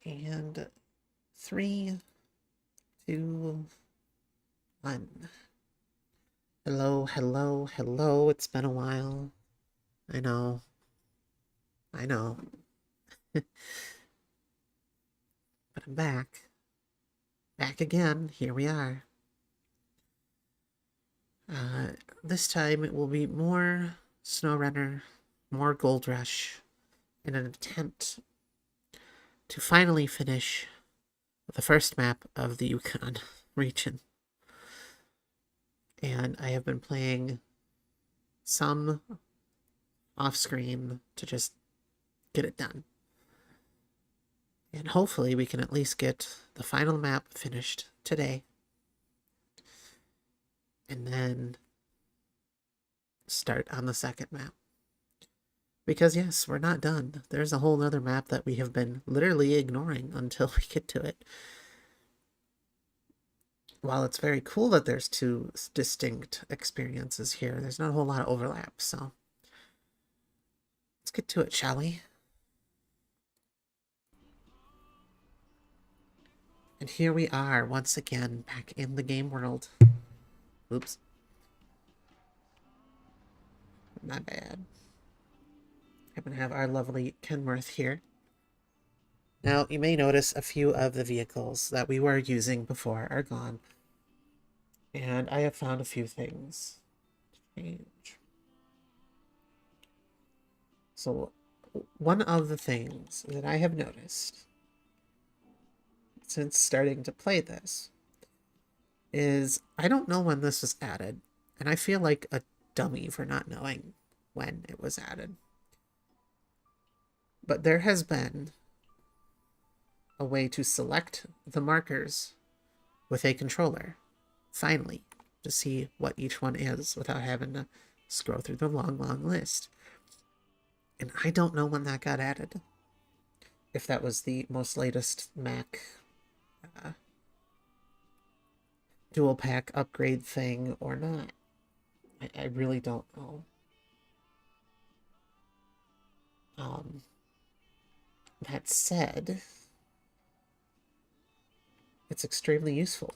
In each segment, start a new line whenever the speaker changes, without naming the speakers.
And 3, 2, 1. Hello, hello, hello. It's been a while. I know. I know. But I'm back. Back again. Here we are. This time it will be more SnowRunner, more Gold Rush, in an attempt to finally finish the first map of the Yukon region. And I have been playing some off screen to just get it done. And hopefully we can at least get the final map finished today. And then start on the second map. Because yes, we're not done. There's a whole other map that we have been literally ignoring until we get to it. While it's very cool that there's two distinct experiences here, there's not a whole lot of overlap, so let's get to it, shall we? And here we are, once again, back in the game world. Oops. My bad. I'm gonna have our lovely Kenworth here. Now, you may notice a few of the vehicles that we were using before are gone. And I have found a few things to change. So, one of the things that I have noticed since starting to play this is I don't know when this was added, and I feel like a dummy for not knowing when it was added. But there has been a way to select the markers with a controller, finally, to see what each one is without having to scroll through the long, long list. And I don't know when that got added. If that was the most latest Mac dual pack upgrade thing or not. I really don't know. That said, it's extremely useful.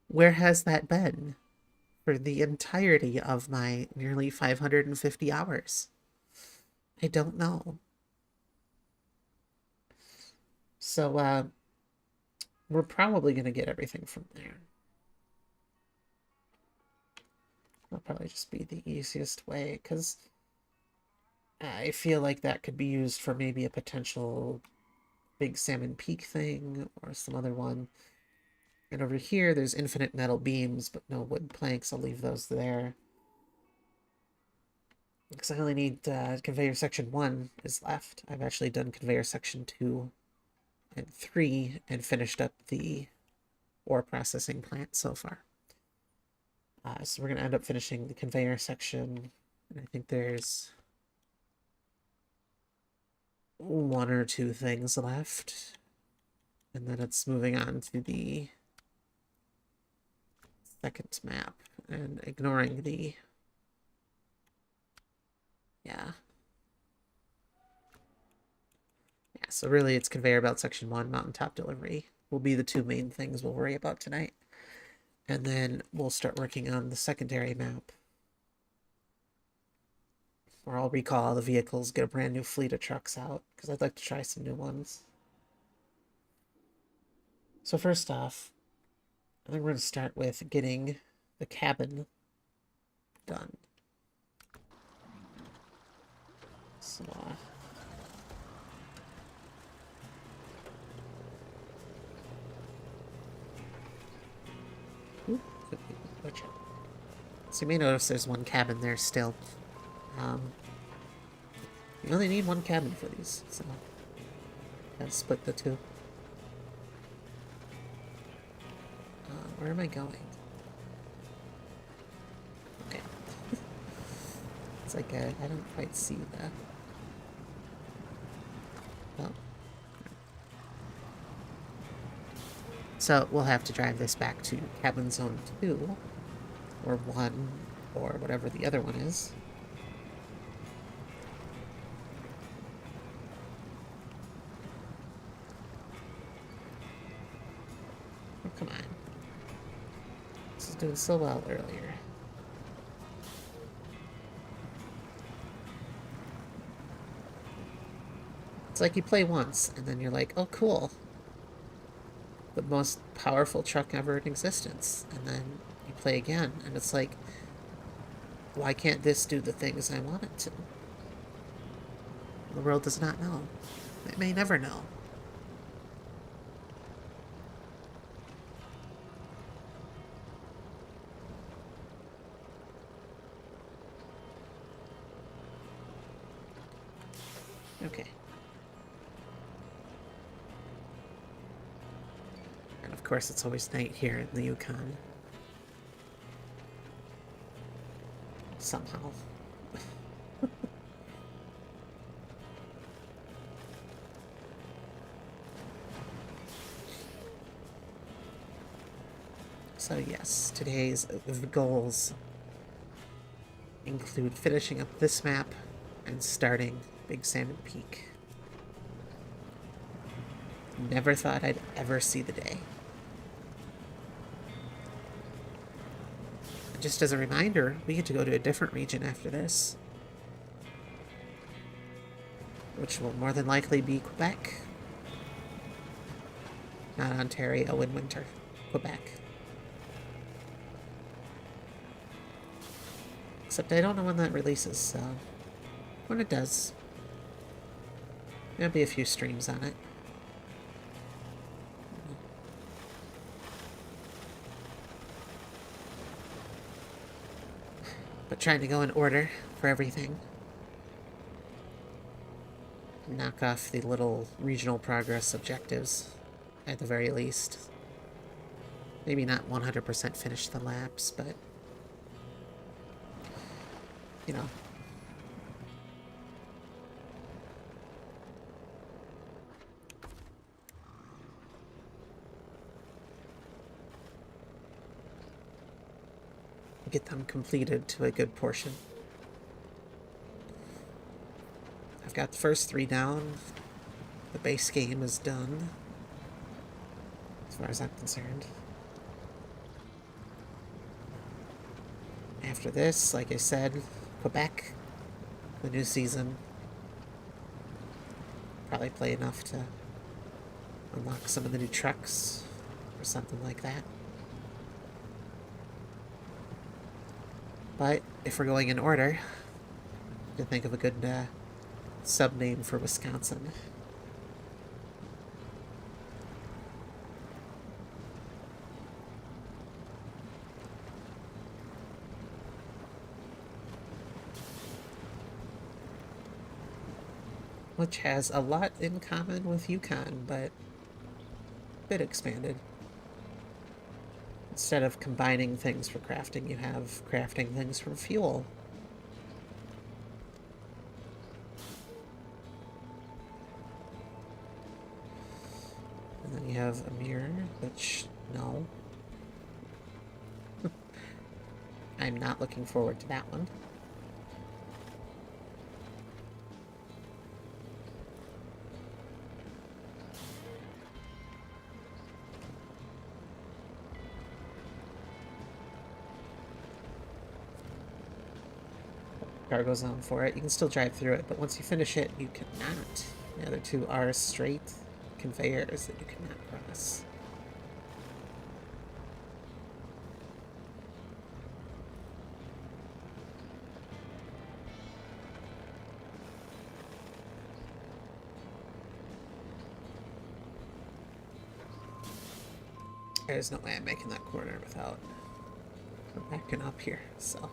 Where has that been for the entirety of my nearly 550 hours? I don't know. So, we're probably going to get everything from there. That'll probably just be the easiest way, because I feel like that could be used for maybe a potential Big Salmon Peak thing or some other one. And over here, there's infinite metal beams, but no wood planks. I'll leave those there. Because I only need conveyor section 1 is left. I've actually done conveyor section 2 and 3 and finished up the ore processing plant so far. So we're going to end up finishing the conveyor section. And I think there's 1 or 2 things left. And then it's moving on to the second map and ignoring the... Yeah, so really it's conveyor belt section 1, mountaintop delivery will be the 2 main things we'll worry about tonight. And then we'll start working on the secondary map, where I'll recall all the vehicles, get a brand new fleet of trucks out, because I'd like to try some new ones. So first off, I think we're going to start with getting the cabin done. So, so you may notice there's 1 cabin there still. You only need 1 cabin for these, so gotta split the 2. Where am I going? Okay. It's like I don't quite see that. Oh. So we'll have to drive this back to cabin zone 2, or 1, or whatever the other one is. Come on. This is doing so well earlier. It's like you play once, and then you're like, oh, cool. The most powerful truck ever in existence. And then you play again, and it's like, why can't this do the things I want it to? The world does not know. It may never know. Okay. And of course, it's always night here in the Yukon. Somehow. So yes, today's goals include finishing up this map and starting Big Salmon Peak. Never thought I'd ever see the day. Just as a reminder, we get to go to a different region after this, which will more than likely be Quebec. Not Ontario in winter. Quebec. Except I don't know when that releases, so when it does, there'll be a few streams on it. But trying to go in order for everything. Knock off the little regional progress objectives, at the very least. Maybe not 100% finish the laps, but, you know. Get them completed to a good portion. I've got the first 3 down. The base game is done, as far as I'm concerned. After this, like I said, Quebec, the new season. Probably play enough to unlock some of the new trucks or something like that. But if we're going in order, I can think of a good sub-name for Wisconsin. Which has a lot in common with Yukon, but a bit expanded. Instead of combining things for crafting, you have crafting things from fuel. And then you have a mirror, which, no. I'm not looking forward to that one. Cargo zone for it. You can still drive through it, but once you finish it, you cannot. The other 2 are straight conveyors that you cannot cross. There's no way I'm making that corner without backing up here, so.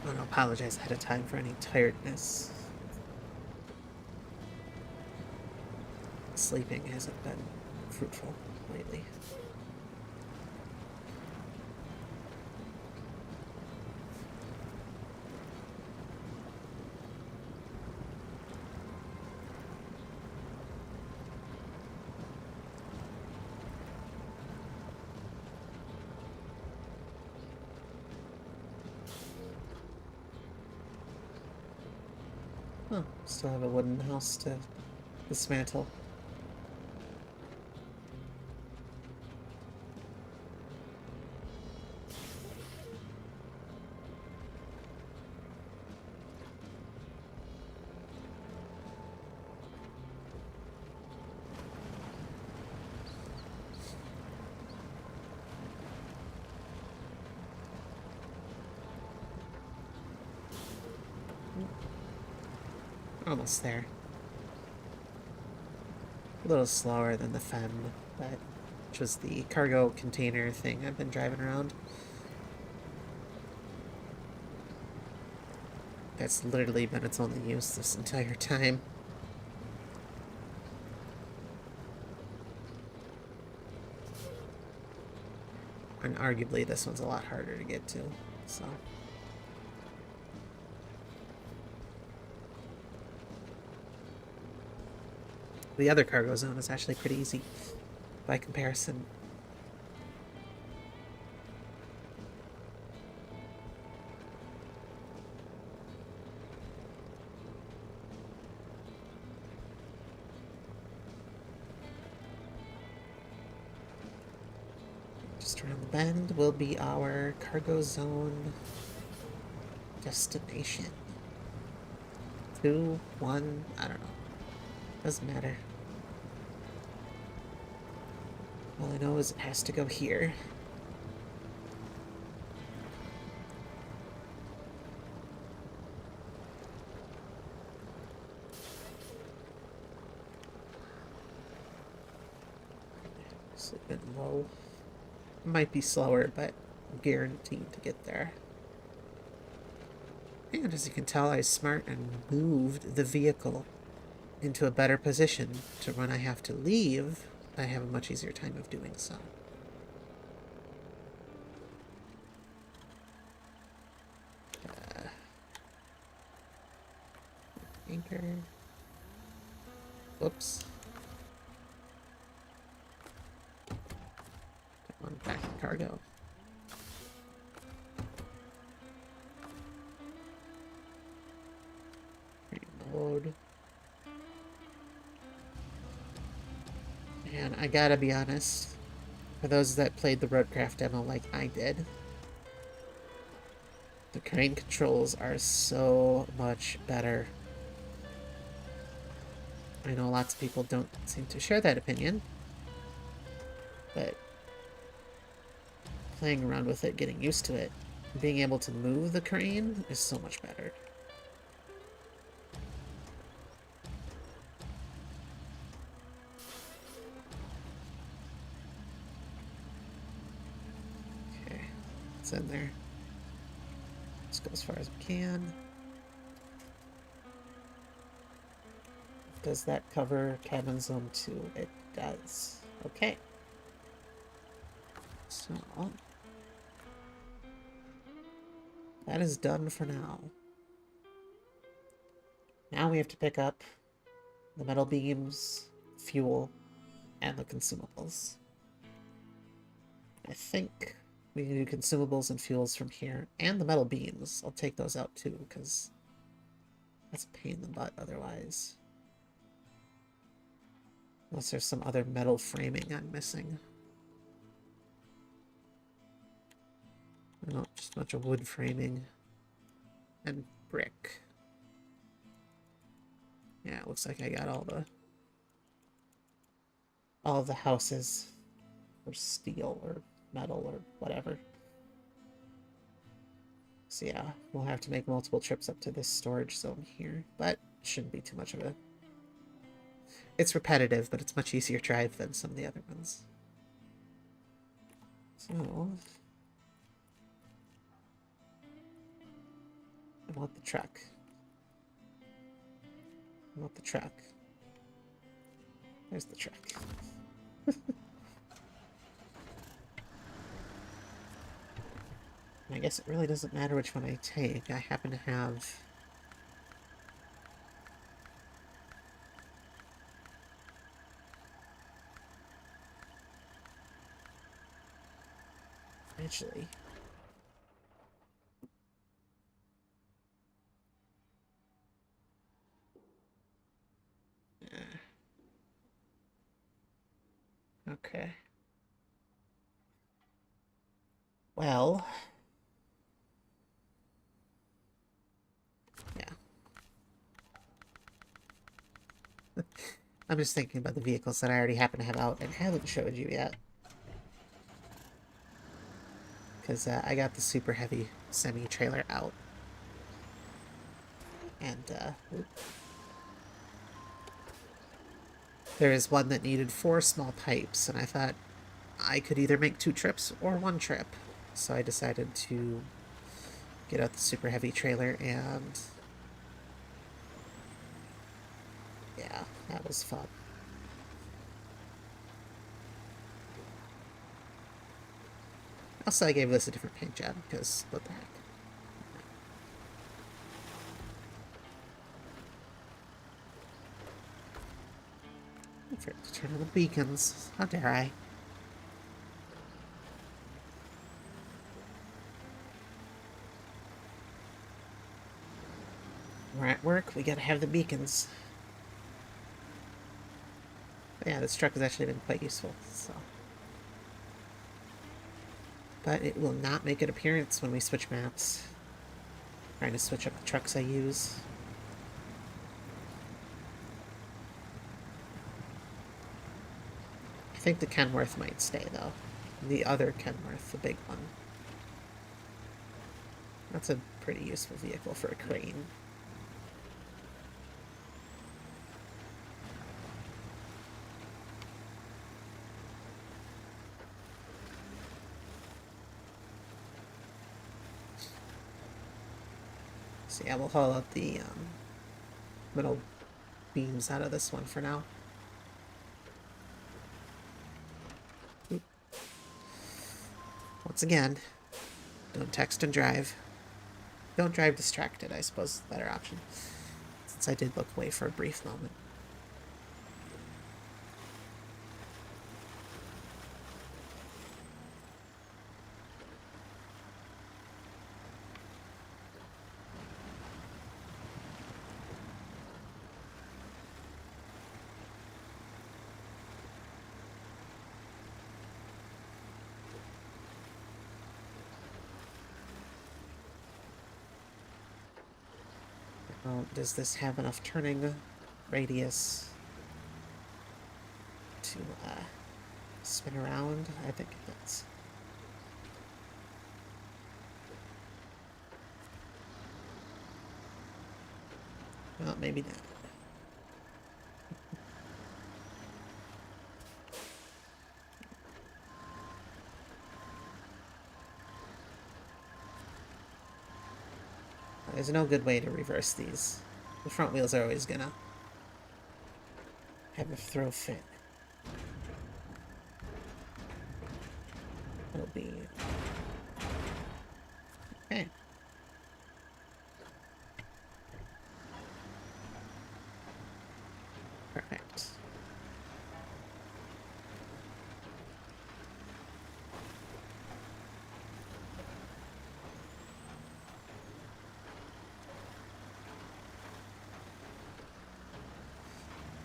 I want to apologize ahead of time for any tiredness. Sleeping hasn't been fruitful lately. Oh, still have a wooden house to dismantle. Almost there. A little slower than the Femme, but which was the cargo container thing I've been driving around. That's literally been its only use this entire time. And arguably this one's a lot harder to get to, so. The other cargo zone is actually pretty easy by comparison. Just around the bend will be our cargo zone destination. 2, 1, I don't know. Doesn't matter. All I know is it has to go here. It's a bit low. It might be slower, but I'm guaranteed to get there. And as you can tell, I was smart and moved the vehicle into a better position to when I have to leave, I have a much easier time of doing so. Anchor. Whoops. Come on, back to cargo. Reload. And I gotta be honest, for those that played the Roadcraft demo like I did, the crane controls are so much better. I know lots of people don't seem to share that opinion, but playing around with it, getting used to it, being able to move the crane is so much better. Okay, it's in there. Let's go as far as we can. Does that cover cabin zone 2? It does. Okay. So that is done for now. Now we have to pick up the metal beams, fuel, and the consumables. I think we can do consumables and fuels from here, and the metal beams. I'll take those out too, because that's a pain in the butt otherwise. Unless there's some other metal framing I'm missing. No, just a bunch of wood framing and brick. Yeah, it looks like I got all the houses or steel or metal or whatever. So yeah, we'll have to make multiple trips up to this storage zone here, but it shouldn't be too much of a... It's repetitive, but it's much easier drive than some of the other ones. So... I want the truck. I want the truck. There's the truck. I guess it really doesn't matter which one I take. I happen to have... Actually... Okay. Well, yeah. I'm just thinking about the vehicles that I already happen to have out and haven't showed you yet. Because I got the super heavy semi-trailer out. And there is one that needed 4 small pipes, and I thought I could either make 2 trips or 1 trip. So I decided to get out the super heavy trailer, and yeah, that was fun. Also, I gave this a different paint job, because what the heck. For it to turn on the beacons. How dare I? We're at work, we gotta have the beacons. But yeah, this truck has actually been quite useful, so. But it will not make an appearance when we switch maps. Trying to switch up the trucks I use. I think the Kenworth might stay, though. The other Kenworth, the big one. That's a pretty useful vehicle for a crane. So yeah, we'll haul out the middle beams out of this one for now. Oop. Once again, don't text and drive. Don't drive distracted, I suppose is the better option. Since I did look away for a brief moment. Does this have enough turning radius to spin around? I think it does. Well, maybe not. There's no good way to reverse these. The front wheels are always gonna have a throw fit. It'll be... Okay. Perfect.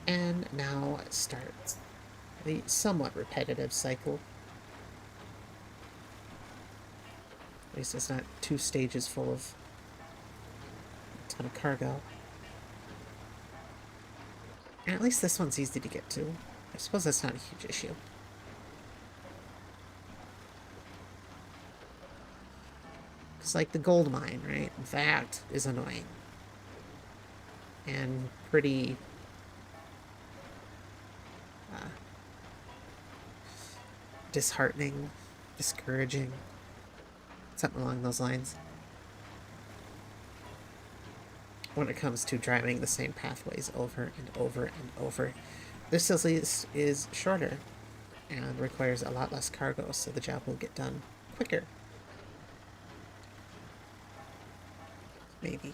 And now it starts the somewhat repetitive cycle. At least it's not 2 stages full of a ton of cargo. And at least this one's easy to get to. I suppose that's not a huge issue. It's like the gold mine, right? That is annoying. And pretty... disheartening, discouraging, something along those lines. When it comes to driving the same pathways over and over and over. This is shorter and requires a lot less cargo, so the job will get done quicker. Maybe.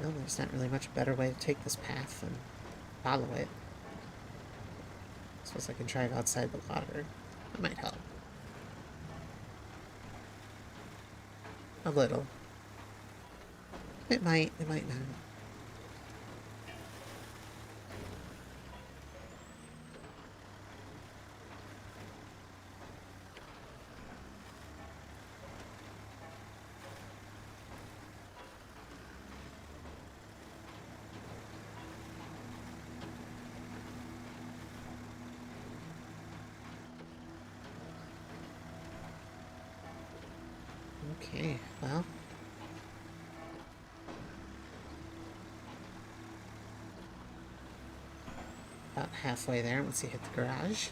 Well, there's not really much better way to take this path than follow it. I suppose I can drive outside the water. That might help. A little. It might not. Okay, well. About halfway there once you hit the garage.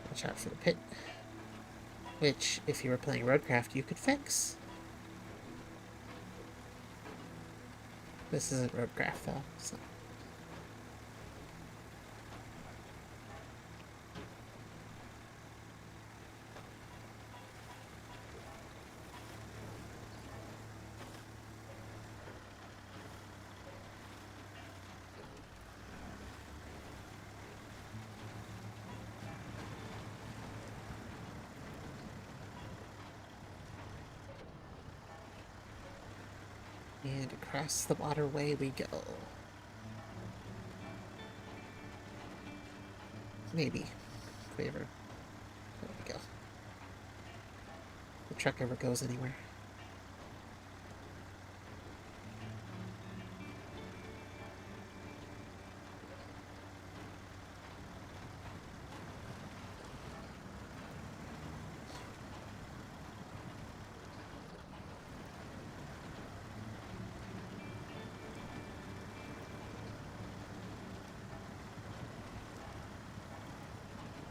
Watch out for the pit. Which, if you were playing Roadcraft, you could fix. This isn't Roadcraft, though, so... And across the waterway we go. Maybe. If we ever... There we go. If the truck ever goes anywhere.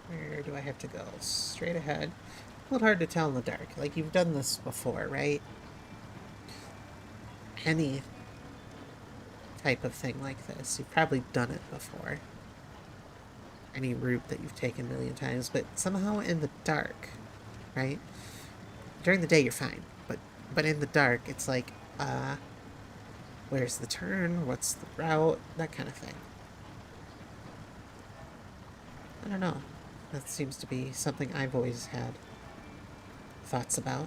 Where do I have to go? Straight ahead. A little hard to tell in the dark. Like, you've done this before, right? Any type of thing like this. You've probably done it before. Any route that you've taken a million times, but somehow in the dark, right? During the day you're fine, but in the dark it's like, where's the turn? What's the route? That kind of thing. I don't know. That seems to be something I've always had thoughts about.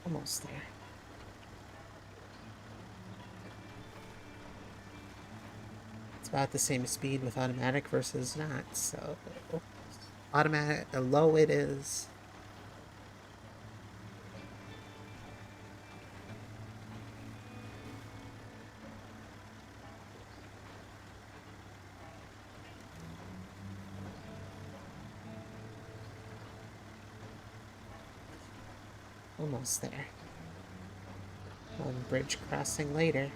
Almost there. It's about the same speed with automatic versus not, so... Automatic, low it is. Almost there. One bridge crossing later.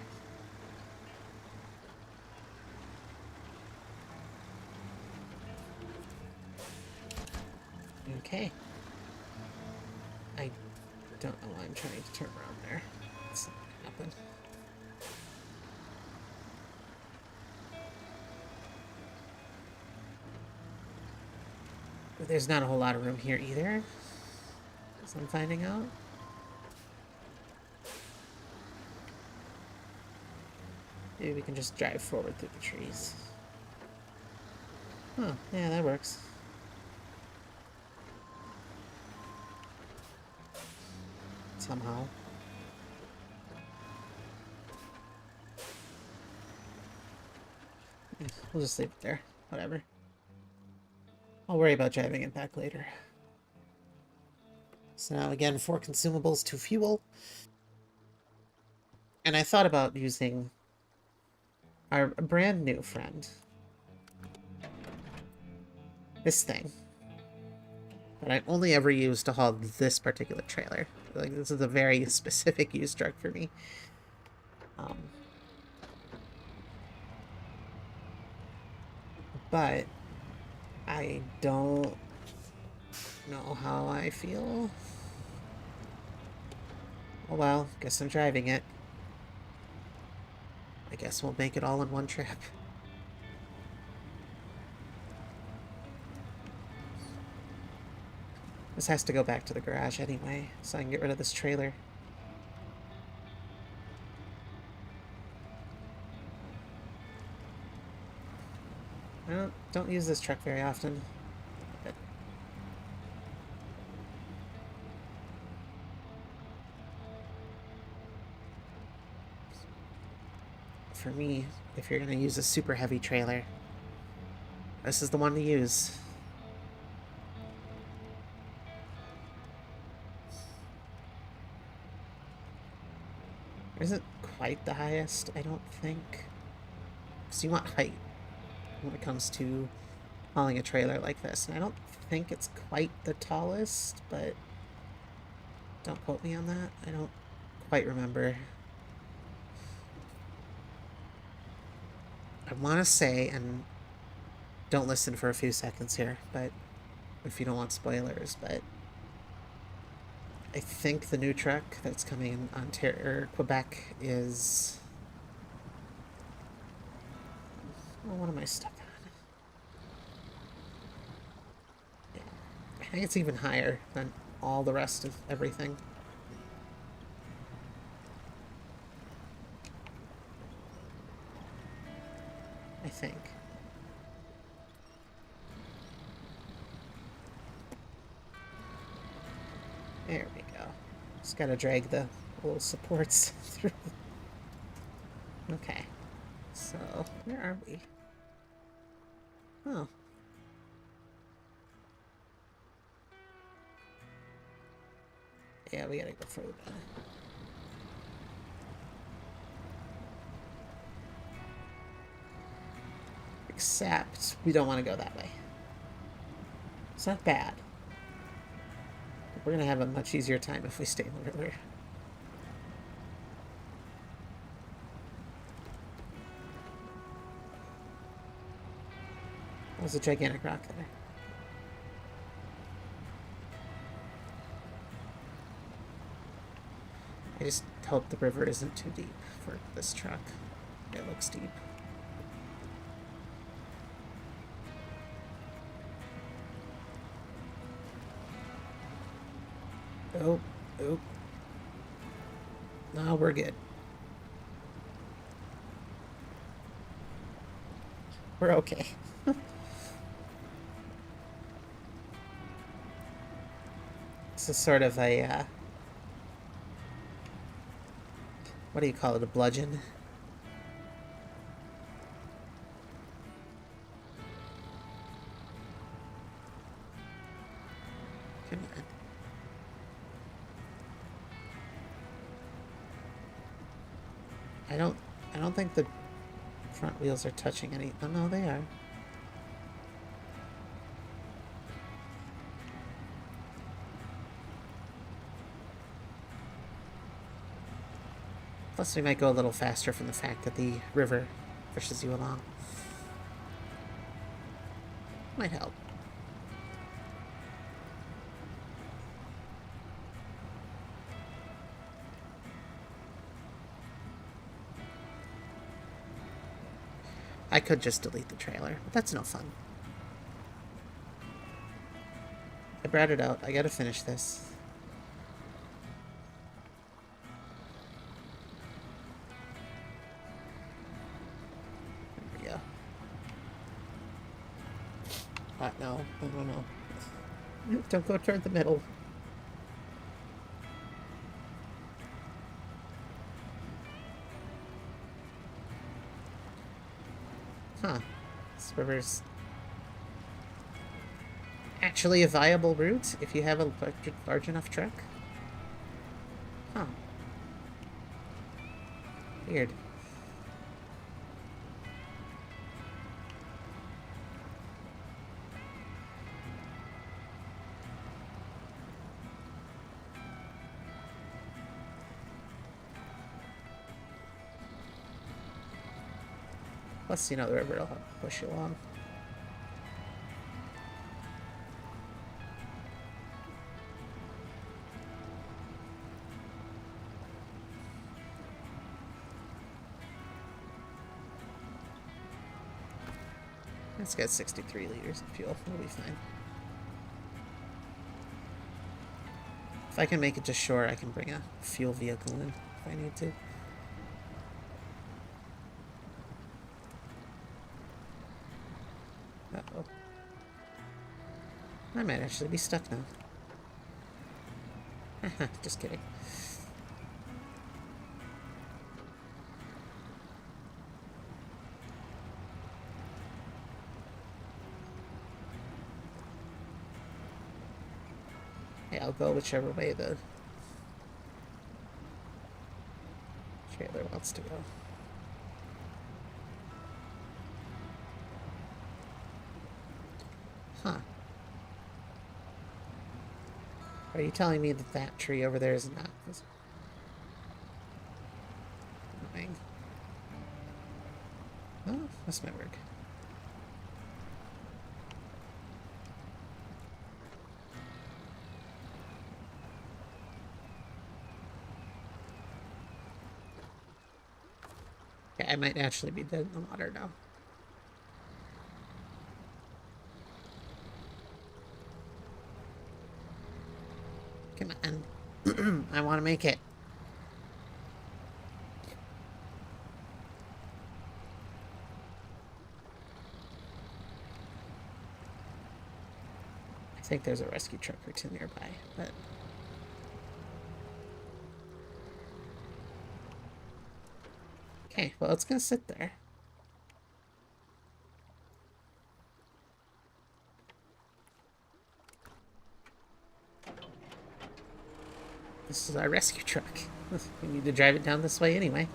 Okay. I don't know why I'm trying to turn around there. It's not gonna happen. But there's not a whole lot of room here either, as I'm finding out. Maybe we can just drive forward through the trees. Oh, yeah, that works. Somehow. We'll just leave it there. Whatever. I'll worry about driving it back later. So now again, 4 consumables to fuel. And I thought about using Our brand new friend. This thing. That I only ever use to haul this particular trailer. Like, this is a very specific use truck for me. But I don't know how I feel. Oh well, guess I'm driving it. I guess we'll make it all in one trip. This has to go back to the garage anyway, so I can get rid of this trailer. I don't use this truck very often. But for me, if you're going to use a super heavy trailer, this is the one to use. It isn't quite the highest, I don't think. Because you want height when it comes to hauling a trailer like this. And I don't think it's quite the tallest, but don't quote me on that. I don't quite remember. I want to say, and don't listen for a few seconds here, but if you don't want spoilers, but I think the new truck that's coming in Ontario, Quebec is... Oh, what am I stuck on? Yeah. I think it's even higher than all the rest of everything. I think. There we go. Just gotta drag the little supports through. Okay. So, where are we? Oh. Yeah, we gotta go further down. Except, we don't want to go that way. It's not bad. But we're gonna have a much easier time if we stay in the river. There's a gigantic rock there. I just hope the river isn't too deep for this truck. It looks deep. Oh, oh. No, we're good. We're okay. This is sort of a, what do you call it, a bludgeon? Come on. I don't think the front wheels are touching any... Oh, no, they are. Plus, we might go a little faster from the fact that the river pushes you along. Might help. I could just delete the trailer, but that's no fun. I brought it out. I gotta finish this. There we go. No. No. Don't go toward the middle. Huh. This river's actually a viable route if you have a large enough truck? Huh. Weird. Plus, you know, the river will help push you along. It's got 63 liters of fuel. We'll be fine. If I can make it to shore, I can bring a fuel vehicle in if I need to. Uh-oh. I might actually be stuck now. Just kidding. Hey, I'll go whichever way the trailer wants to go. Huh. Are you telling me that that tree over there is not visible? Annoying. Oh, this might work. Okay, I might actually be dead in the water now. Come on. I want to make it. I think there's a rescue truck or two nearby, but... Okay, well, it's gonna sit there. This is our rescue truck. We need to drive it down this way anyway.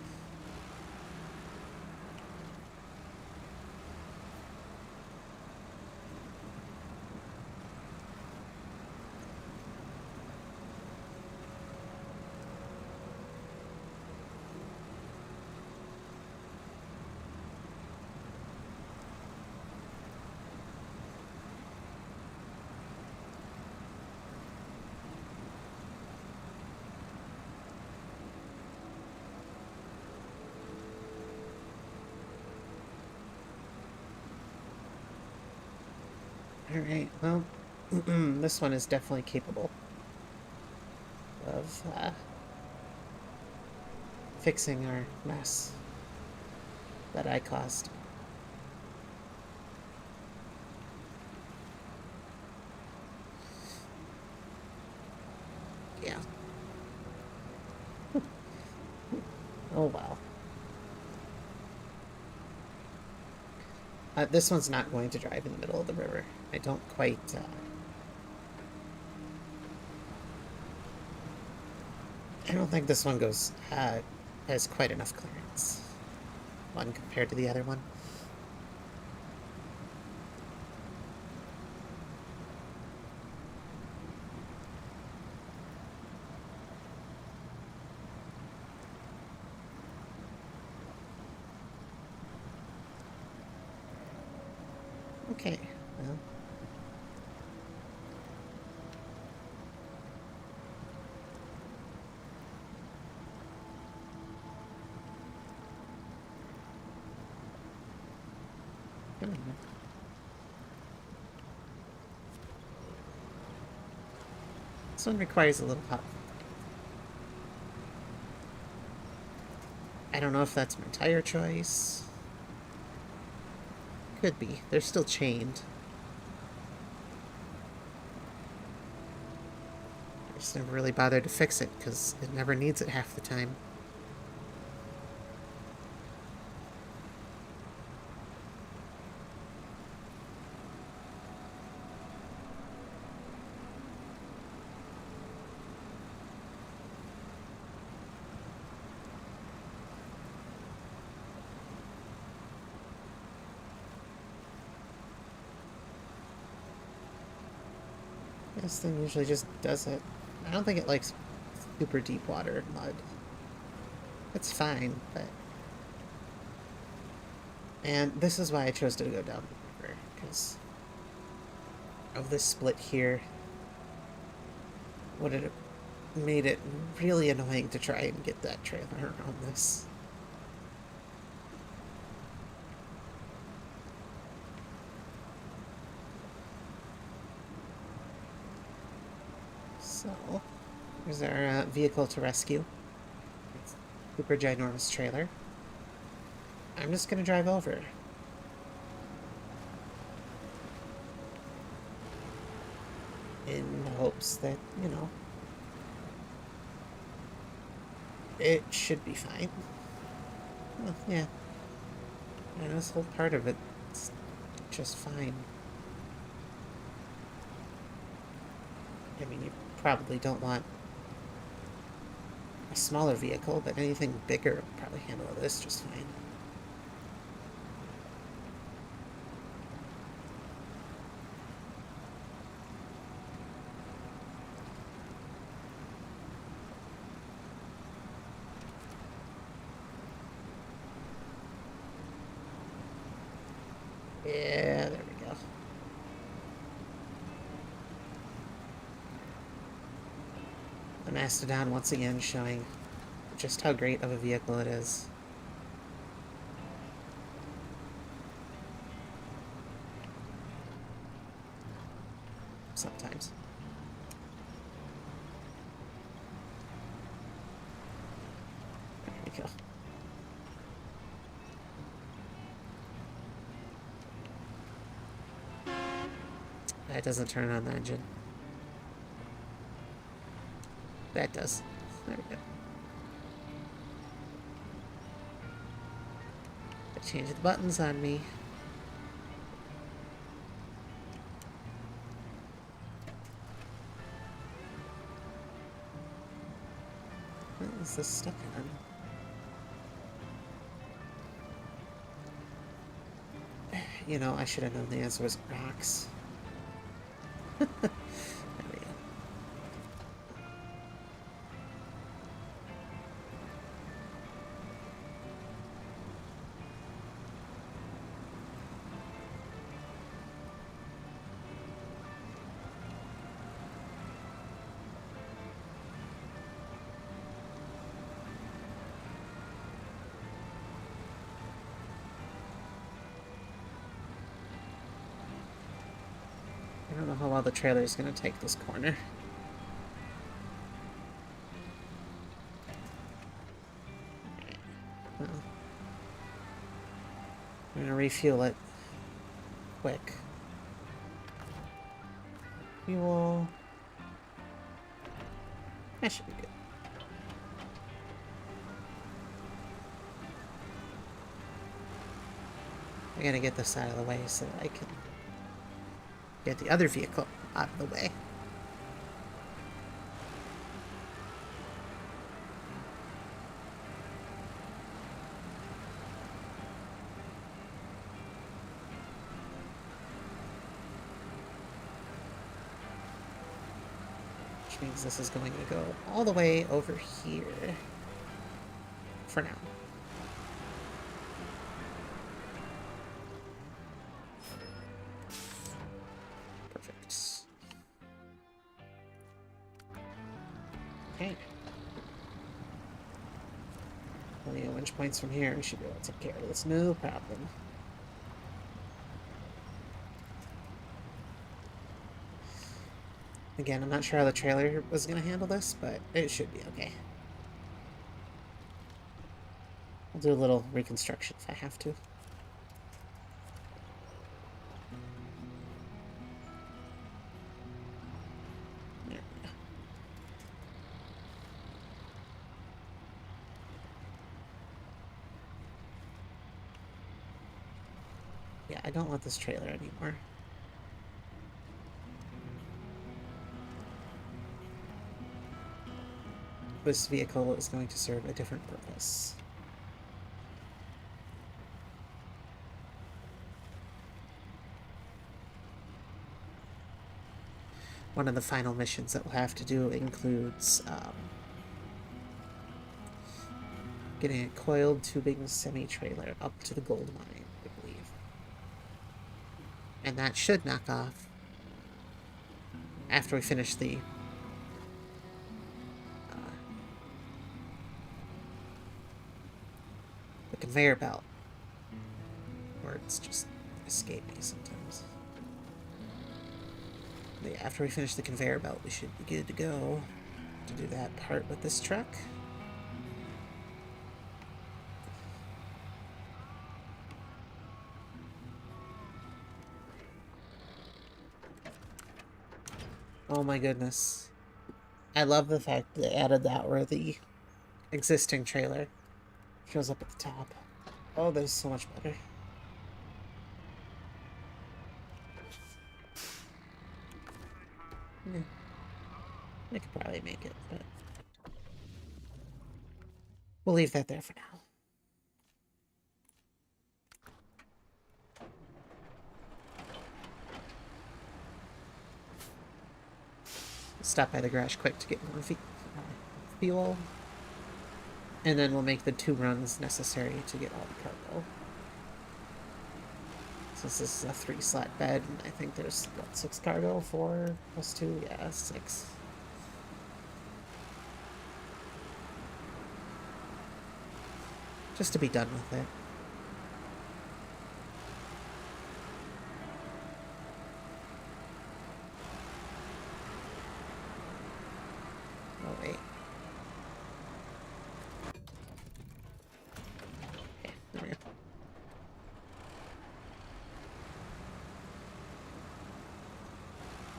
Alright, well, this one is definitely capable of fixing our mess that I caused. Yeah. Oh, well. This one's not going to drive in the middle of the river. I don't quite... I don't think this one goes... has quite enough clearance. One compared to the other one. Okay, well... This one requires a little help. I don't know if that's my tire choice. Could be. They're still chained. I just never really bothered to fix it because it never needs it half the time. This thing usually just does it. I don't think it likes super deep water mud. It's fine, but And this is why I chose to go down the river, because of this split here. Would have made it really annoying to try and get that trailer around this. So, here's our vehicle to rescue. It's a super ginormous trailer. I'm just gonna drive over. In hopes that, you know, it should be fine. Well, yeah. And this whole part of it's just fine. I mean, you probably don't want a smaller vehicle, but anything bigger will probably handle this just fine. Yeah, there we go. The Mastodon once again showing just how great of a vehicle it is. Sometimes. There we go. That doesn't turn on the engine. That does. There we go. I changed the buttons on me. What is this stuck on? You know, I should have known the answer was rocks. There we go. I don't know how well the trailer is going to take this corner. Well, I'm going to refuel it quick. Fuel. That should be good. I gotta get this out of the way so that I can get the other vehicle out of the way. Which means this is going to go all the way over here. For now. Okay. Plenty of winch points from here. We should be able to take care of this. No problem. Again, I'm not sure how the trailer was going to handle this, but it should be okay. I'll do a little reconstruction if I have to. There we go. Yeah, I don't want this trailer anymore. This vehicle is going to serve a different purpose. One of the final missions that we'll have to do includes getting a coiled tubing semi-trailer up to the gold mine, And that should knock off after we finish the conveyor belt. Words just escape me sometimes. But yeah, after we finish the conveyor belt, we should be good to go to do that part with this truck. Oh my goodness. I love the fact that they added that where the existing trailer shows up at the top. Oh, there's so much better. Yeah. I could probably make it, but we'll leave that there for now. Stop by the garage quick to get more fuel. And then we'll make the 2 runs necessary to get all the cargo. Since this is a 3-slot bed, and I think there's, what, 6 cargo? 4 plus 2? Yeah, 6. Just to be done with it. Oh, wait. Okay, there we go.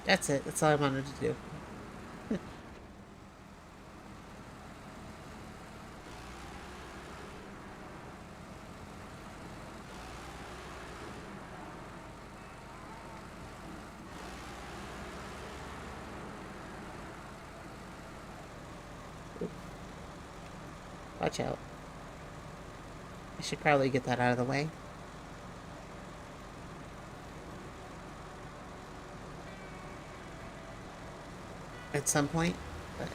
That's it. That's all I wanted to do. Watch out. I should probably get that out of the way. At some point. But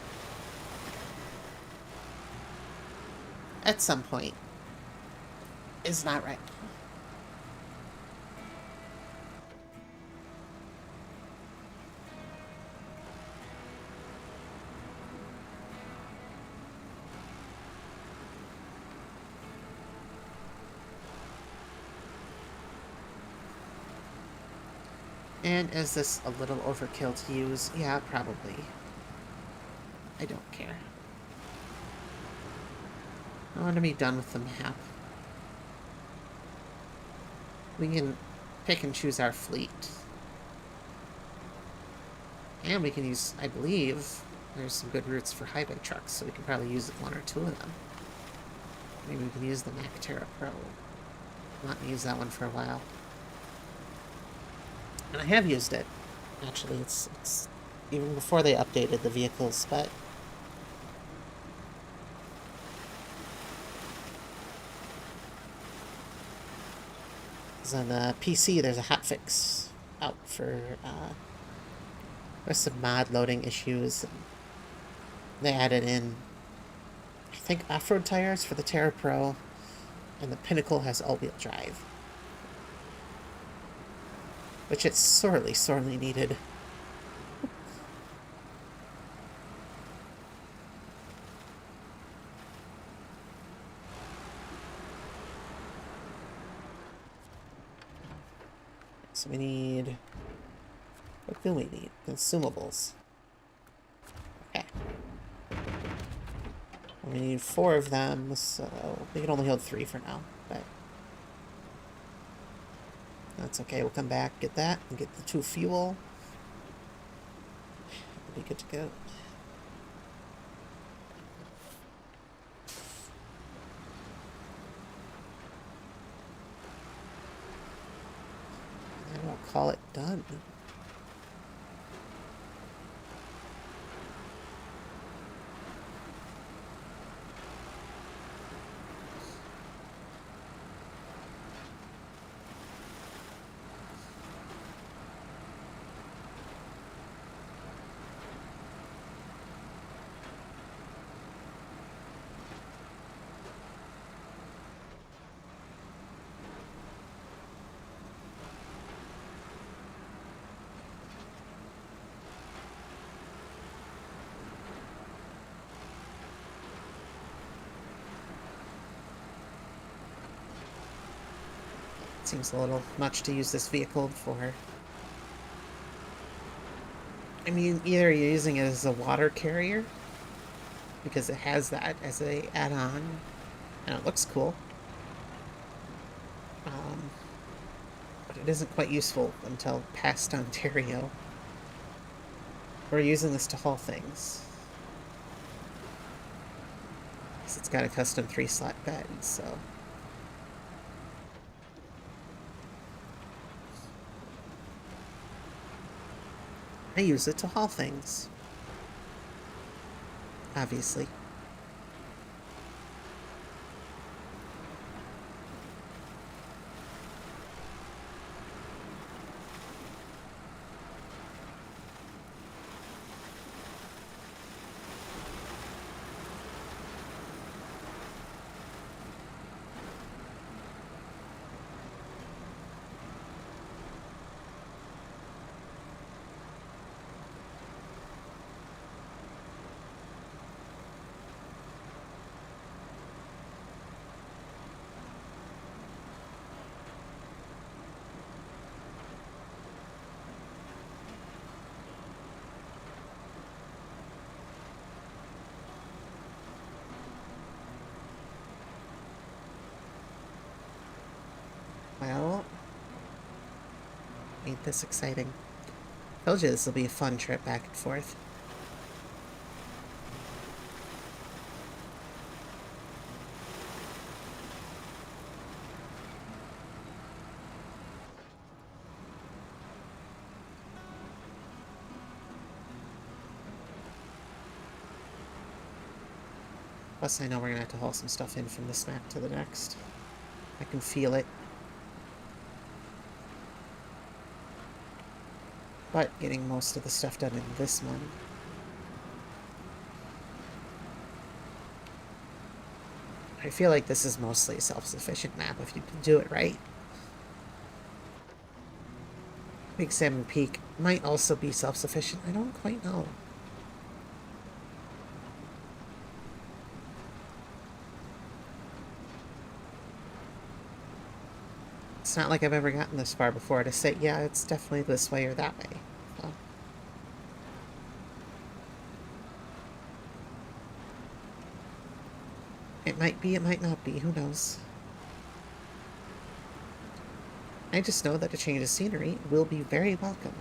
at some point is not right. And is this a little overkill to use? Yeah, probably. I don't care. I want to be done with the map. We can pick and choose our fleet. And we can use, I believe, there's some good routes for highway trucks, so we can probably use 1 or 2 of them. Maybe we can use the Mac Terra Pro. I want to use that one for a while. And I have used it. Actually, it's even before they updated the vehicles, but on the PC, there's a hotfix out for there's some mod loading issues. They added in, I think, off-road tires for the Terra Pro, and the Pinnacle has all-wheel drive, which it's sorely, sorely needed. So we need... what do we need? Consumables. Okay. We need 4 of them, so we can only hold 3 for now, but that's okay. We'll come back, get that, and get the 2 fuel. We'll be good to go. And we'll call it done. Seems a little much to use this vehicle for. I mean, either you're using it as a water carrier, because it has that as a add-on, and it looks cool. But it isn't quite useful until past Ontario. We're using this to haul things. It's got a custom 3-slot bed, so... I use it to haul things. Obviously. Well, ain't this exciting. Told you this will be a fun trip back and forth. Plus, I know we're gonna have to haul some stuff in from this map to the next. I can feel it. But getting most of the stuff done in this one. I feel like this is mostly a self-sufficient map if you can do it right. Big Salmon Peak might also be self-sufficient. I don't quite know. It's not like I've ever gotten this far before to say, yeah, it's definitely this way or that way. So. It might be, it might not be, who knows. I just know that a change of scenery will be very welcome.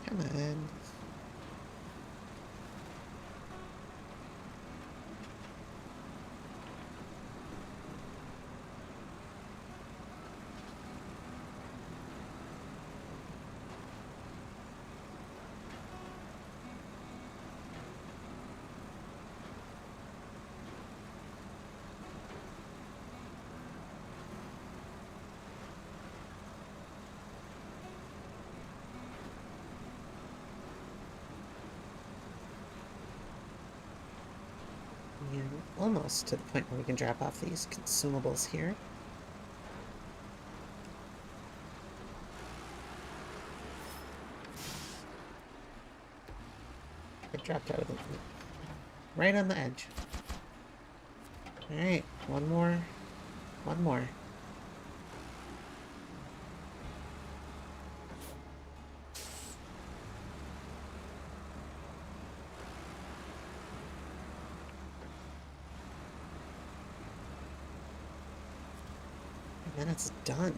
Come on. And almost to the point where we can drop off these consumables here. It dropped out of the... right on the edge. Alright, one more. One more. And then it's done.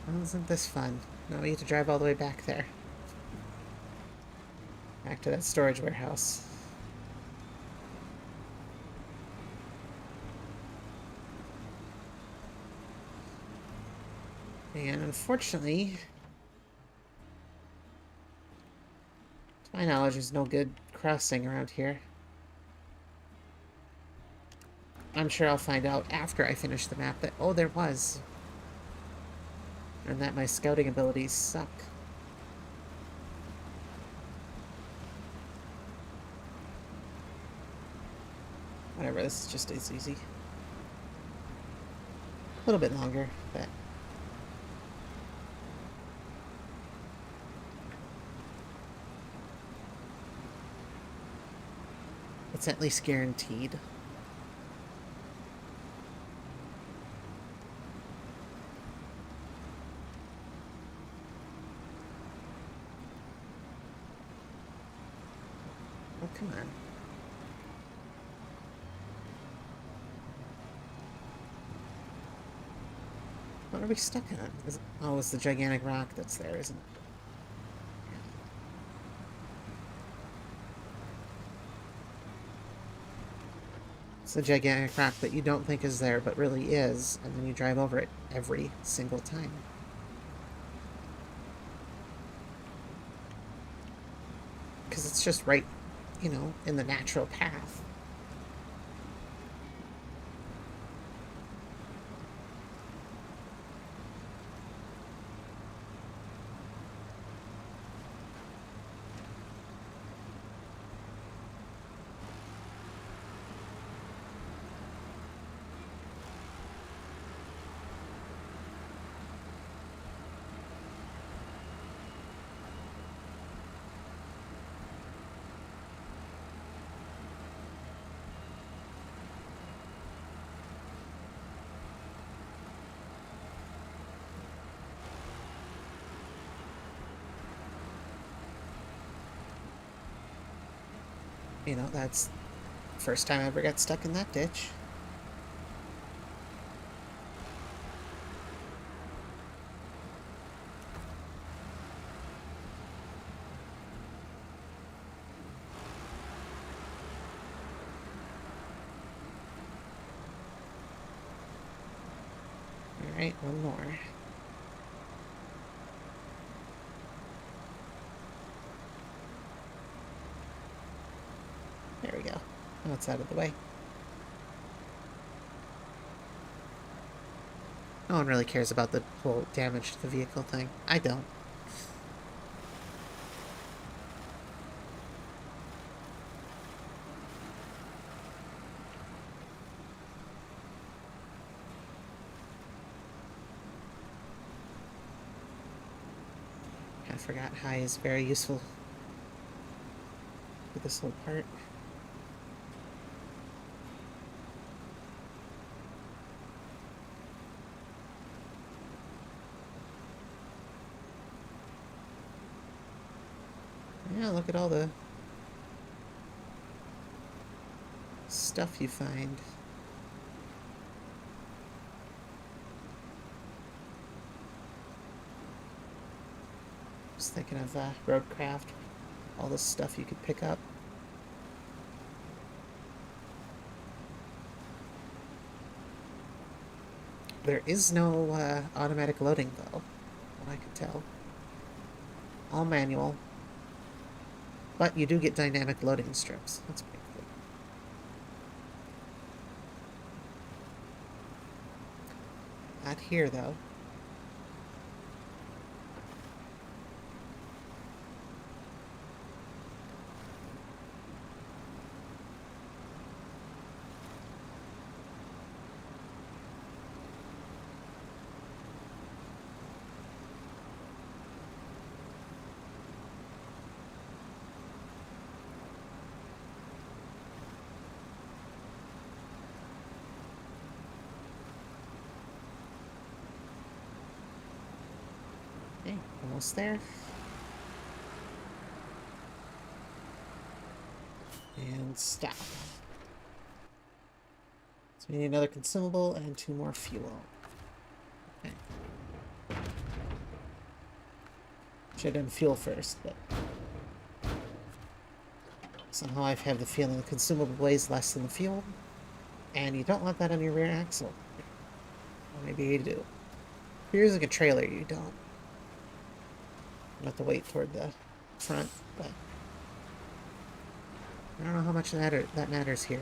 Well, isn't this fun? Now we get to drive all the way back there. Back to that storage warehouse. And unfortunately, to my knowledge, there's no good crossing around here. I'm sure I'll find out after I finish the map that, oh, there was. And that my scouting abilities suck. Whatever, this is just as easy. A little bit longer, but... it's at least guaranteed. Oh, come on. What are we stuck on? Oh, it's the gigantic rock that's there, isn't it? It's a gigantic rock that you don't think is there, but really is, and then you drive over it every single time. Because it's just right, you know, in the natural path. You know, that's the first time I ever got stuck in that ditch. Alright, one more. There we go. Now it's out of the way. No one really cares about the whole damage to the vehicle thing. I don't. I forgot high is very useful for this whole part. Yeah, look at all the stuff you find. Just thinking of roadcraft, all the stuff you could pick up. There is no automatic loading though, what I could tell. All manual. But you do get dynamic loading strips. That's pretty cool. Not here, though. Okay, almost there. And stop. So we need another consumable and 2 more fuel. Okay. Should have done fuel first, but somehow I have the feeling the consumable weighs less than the fuel, and you don't want that on your rear axle. Or maybe you do. If you're using a trailer, you don't. You have to weight toward the front, but I don't know how much that matters here.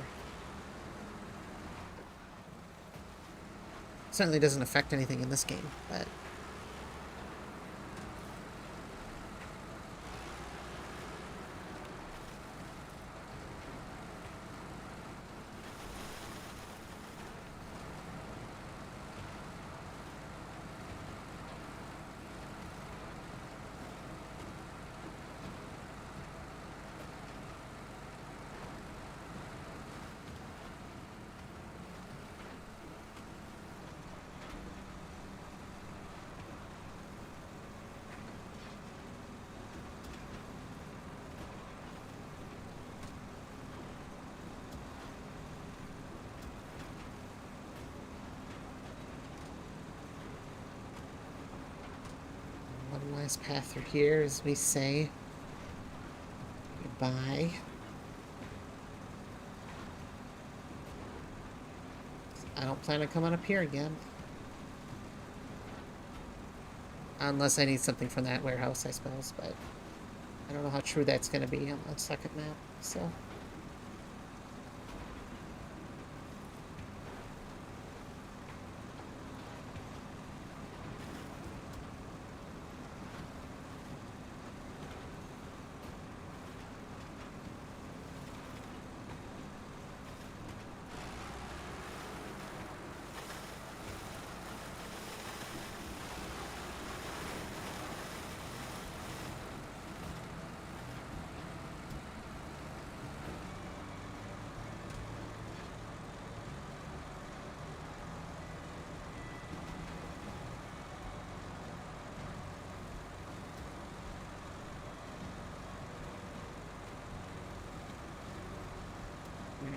Certainly doesn't affect anything in this game, but one wise path through here as we say goodbye. I don't plan on coming up here again. Unless I need something from that warehouse, I suppose, but I don't know how true that's going to be on the second map, so...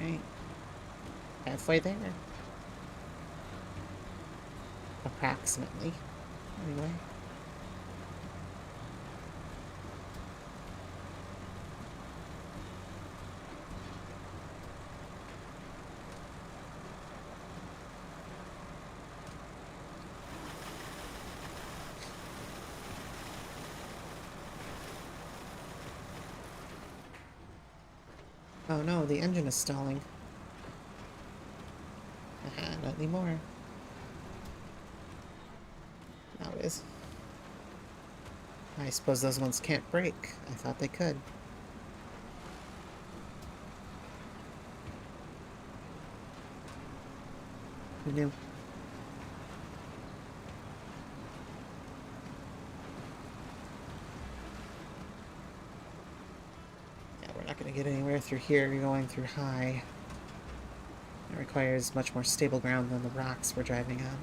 Alright. Halfway there. Approximately. Anyway. Oh no, the engine is stalling. Not anymore. Now it is. I suppose those ones can't brake. I thought they could. Who knew? Yeah, we're not going to get anywhere through here. You're going through high. It requires much more stable ground than the rocks we're driving on.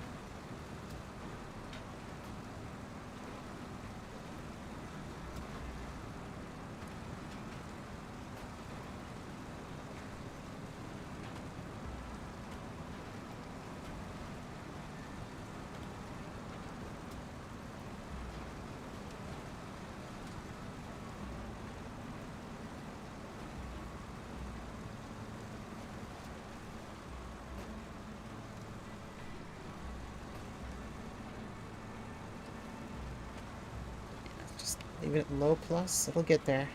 Leave it low plus, it'll get there.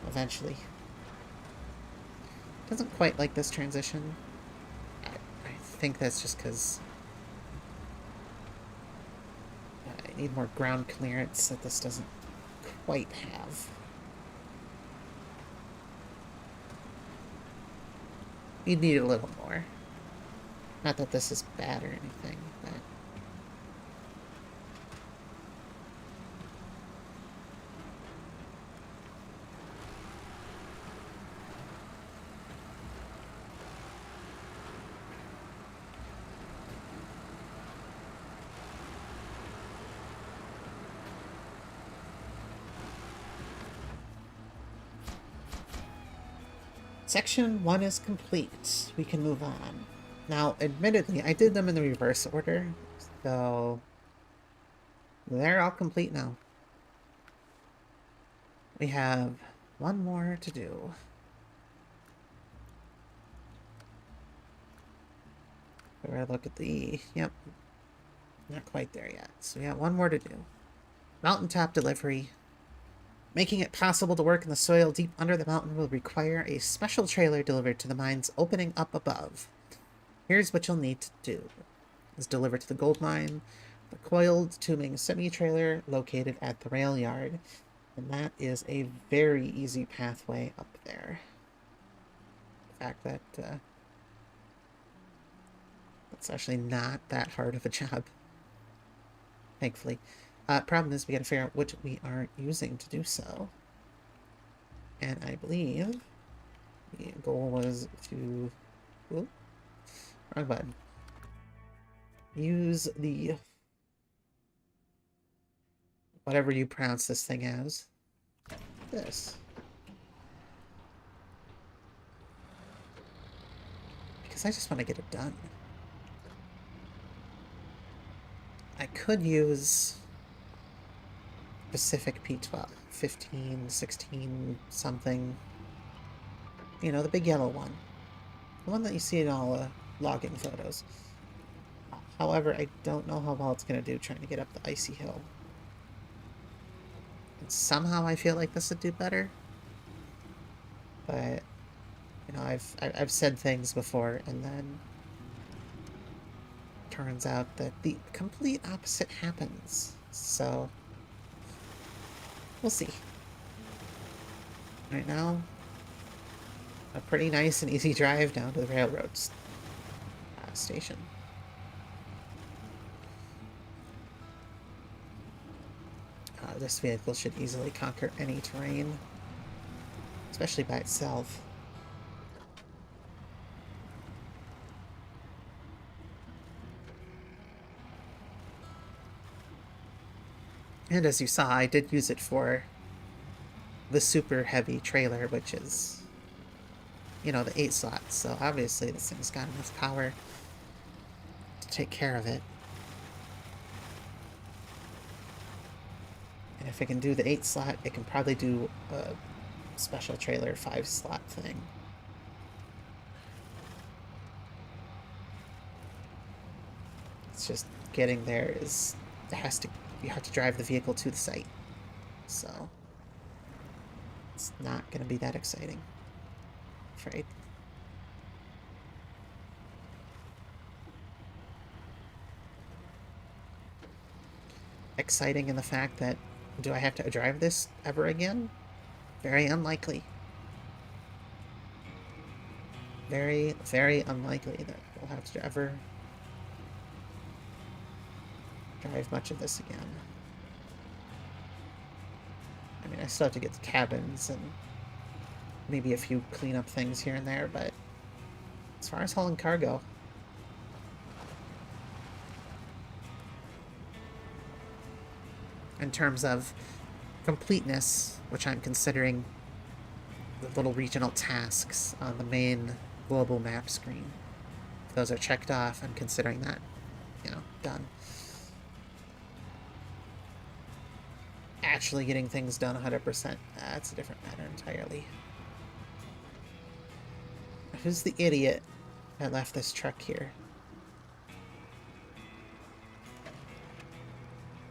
Eventually. Doesn't quite like this transition. I think that's just because I need more ground clearance that this doesn't quite have. You'd need a little more. Not that this is bad or anything, but... Section 1 is complete. We can move on. Now, admittedly, I did them in the reverse order, so they're all complete now. We have one more to do. Where I look at the... Yep. Not quite there yet. So we got one more to do. Mountaintop delivery. Making it possible to work in the soil deep under the mountain will require a special trailer delivered to the mines opening up above. Here's what you'll need to do. Is deliver to the gold mine the coiled tubing semi-trailer located at the rail yard. And that is a very easy pathway up there. The fact that it's actually not that hard of a job. Thankfully. Problem is we gotta figure out what we are using to do so. And I believe the goal was to... Ooh, wrong button. Use the... whatever you pronounce this thing as. This. Because I just want to get it done. I could use Pacific P12, 15, 16, something. You know, the big yellow one. The one that you see in all logging photos. However, I don't know how well it's going to do trying to get up the icy hill. And somehow I feel like this would do better. But, you know, I've said things before, and then turns out that the complete opposite happens. So, we'll see. Right now, a pretty nice and easy drive down to the railroad station. This vehicle should easily conquer any terrain, especially by itself. And as you saw, I did use it for the super heavy trailer, which is, you know, the 8 slots. So obviously this thing's got enough power to take care of it. And if it can do the 8 slot, it can probably do a special trailer 5 slot thing. It's just getting there is, you have to drive the vehicle to the site. So it's not going to be that exciting, I'm afraid. Exciting in the fact that, do I have to drive this ever again? Very unlikely. Very, very unlikely that we'll have to ever drive much of this again. I mean, I still have to get the cabins and maybe a few cleanup things here and there, but as far as hauling cargo, in terms of completeness, which I'm considering the little regional tasks on the main global map screen, if those are checked off, I'm considering that, you know, done. Actually getting things done 100%, that's a different matter entirely. Who's the idiot that left this truck here?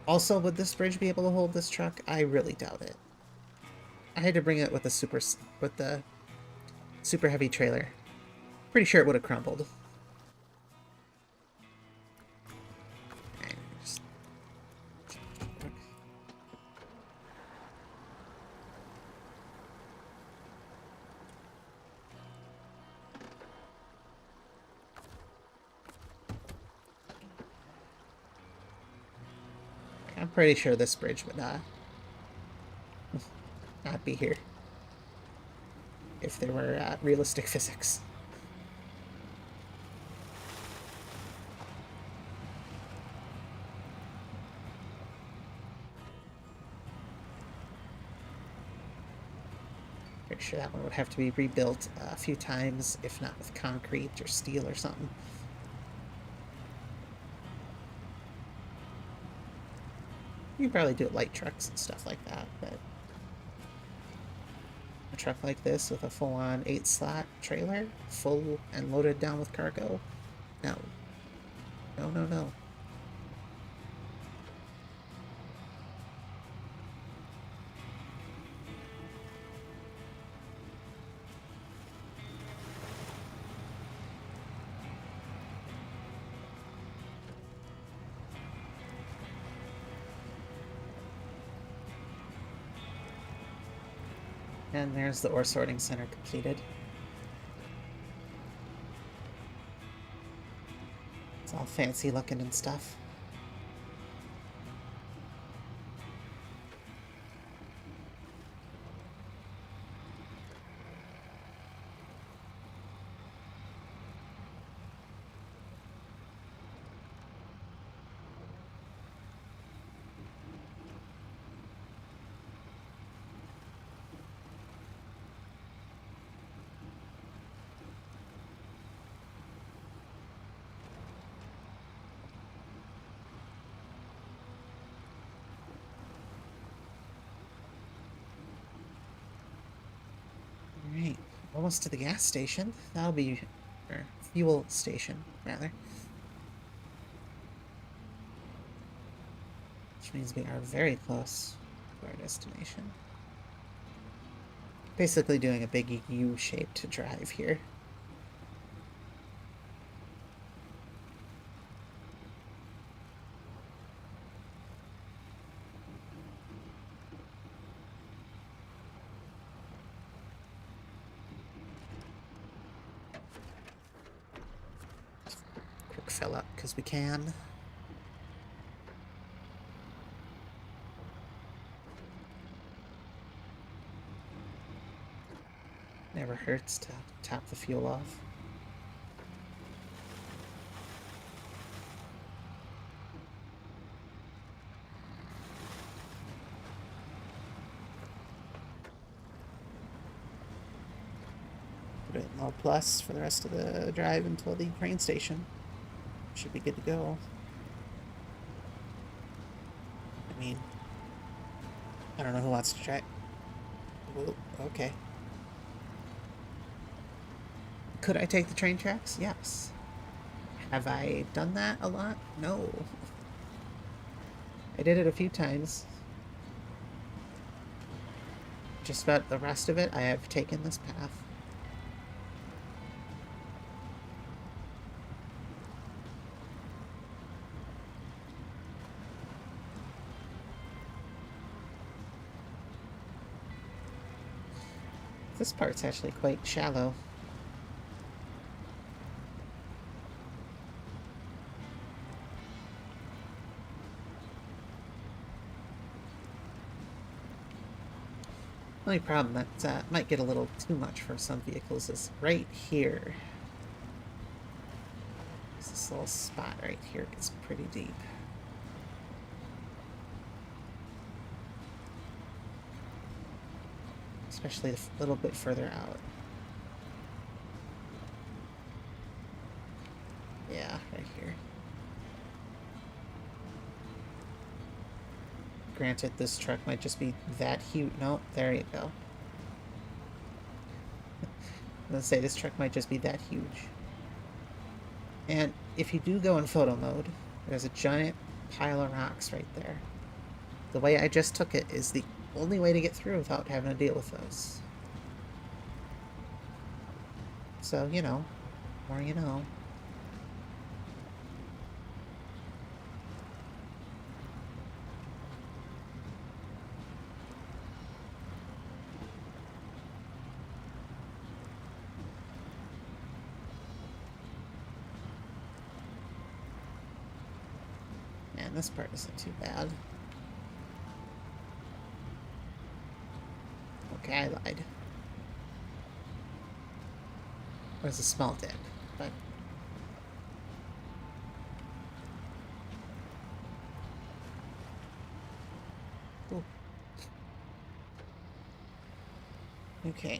Also, would this bridge be able to hold this truck? I really doubt it. I had to bring it with the super heavy trailer. Pretty sure it would have crumbled. I'm pretty sure this bridge would not be here if there were realistic physics. Pretty sure that one would have to be rebuilt a few times, if not with concrete or steel or something. You can probably do it light trucks and stuff like that, but A truck like this with a full-on 8-slot trailer, full and loaded down with cargo? No. No, no, no. And there's the ore sorting center completed. It's all fancy looking and stuff. Alright, almost to the gas station. That'll be... or fuel station, rather. Which means we are very close to our destination. Basically doing a big U-shaped drive here. Quick fill up because we can. Never hurts to top the fuel off. Put it in low plus for the rest of the drive until the train station. Should be good to go. I mean, I don't know who wants to try. Well, okay. Could I take the train tracks? Yes. Have I done that a lot? No. I did it a few times. Just about the rest of it, I have taken this path. This part's actually quite shallow. Only problem that might get a little too much for some vehicles is right here. This little spot right here gets pretty deep. Especially a little bit further out. Yeah, right here. Granted, this truck might just be that huge. No, there you go. Let's say this truck might just be that huge. And if you do go in photo mode, there's a giant pile of rocks right there. The way I just took it is the only way to get through without having to deal with those. So, you know, more you know. Man, this part isn't too bad. Okay, I lied. There's a small dip, but... Ooh. Okay.